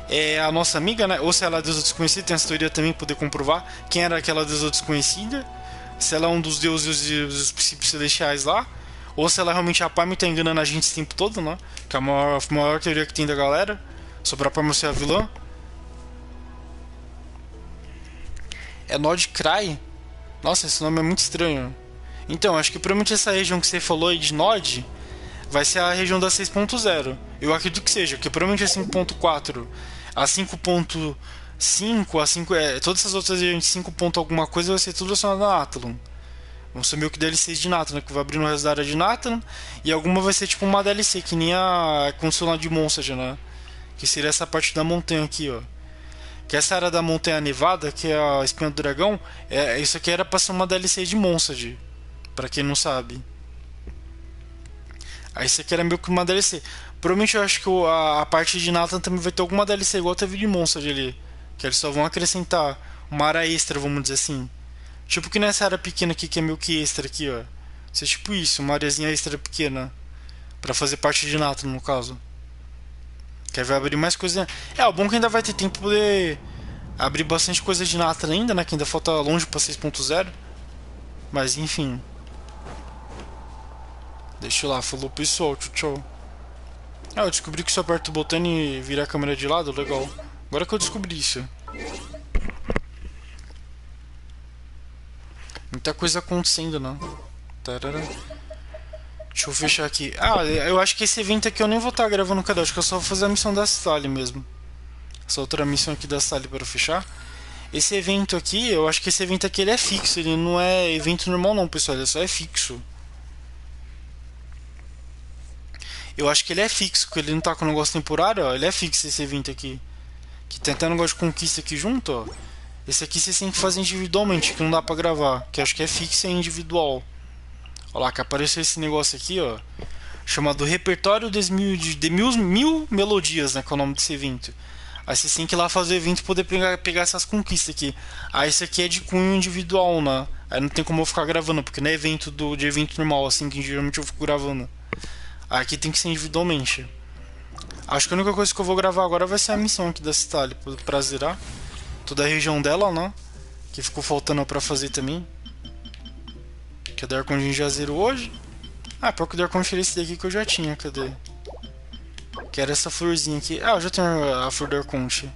é a nossa amiga, né? Ou se ela é a deusa desconhecida. Tem essa teoria também, poder comprovar quem era aquela deusa desconhecida. Se ela é um dos deuses dos princípios celestiais lá. Ou se ela realmente é a Paimon e tá enganando a gente esse tempo todo, né? Que é a maior teoria que tem da galera sobre a Paimon ser a vilã. É Nod Cry? Nossa, esse nome é muito estranho. Então, acho que provavelmente essa região que você falou aí de Nod vai ser a região da 6.0. Eu acredito que seja, porque provavelmente a 5.4, a 5.5, a 5... todas essas outras regiões de 5. alguma coisa vai ser tudo relacionado a Nathalon. Vão ser meio que DLCs de Nathalon, que vai abrir no resto da área de Nathalon. E alguma vai ser tipo uma DLC, que nem a Consular de Monster, né? Que seria essa parte da montanha aqui, ó. Que essa área da Montanha Nevada, que é a Espinha do Dragão, isso aqui era pra ser uma DLC de Monster, pra quem não sabe. Aí isso aqui era meio que uma DLC. Provavelmente eu acho que a parte de Nathan também vai ter alguma DLC igual teve de Monster ali. Que eles só vão acrescentar uma área extra, vamos dizer assim. Tipo que nessa área pequena aqui, que é meio que extra aqui, ó. Isso é tipo isso, uma areazinha extra pequena. Pra fazer parte de Nátulo, no caso. Que aí vai abrir mais coisa. O bom é que ainda vai ter tempo pra poder abrir bastante coisa de Nátulo ainda, né? Que ainda falta longe pra 6.0. Mas enfim. Deixa eu lá, falou pessoal, tchau. Eu descobri que se eu aperto o botão e virar a câmera de lado, legal. Agora que eu descobri isso. Muita coisa acontecendo, né? Tarará. Deixa eu fechar aqui. Eu acho que esse evento aqui eu nem vou estar gravando cadê? Acho que eu só vou fazer a missão da Sally mesmo. Essa outra missão aqui da Sally para fechar. Esse evento aqui, eu acho que esse evento aqui ele é fixo. Ele não é evento normal não, pessoal. Ele só é fixo. Eu acho que ele é fixo, porque ele não tá com negócio temporário, ó. Ele é fixo esse evento aqui. Que tem até um negócio de conquista aqui junto, ó. Esse aqui você tem que fazer individualmente, que não dá pra gravar. Que eu acho que é fixo e individual. Olha lá, que apareceu esse negócio aqui, ó. Chamado Repertório de mil melodias, né? Que é o nome desse evento. Aí você tem que ir lá fazer o evento e poder pegar essas conquistas aqui. Aí esse aqui é de cunho individual, né? Aí não tem como eu ficar gravando, porque não é evento de evento normal, assim, que geralmente eu fico gravando. Aqui tem que ser individualmente. Acho que a única coisa que eu vou gravar agora vai ser a missão aqui da Sally, pra zerar toda a região dela, né? Que ficou faltando pra fazer também. Que a Darkon a gente já zerou hoje. Pior que o Darkon tirei esse daqui que eu já tinha, cadê? Que era essa florzinha aqui. Eu já tenho a flor da Arconte.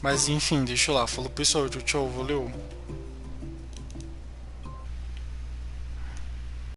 Mas enfim, deixa eu lá. Falou pessoal, tchau, valeu.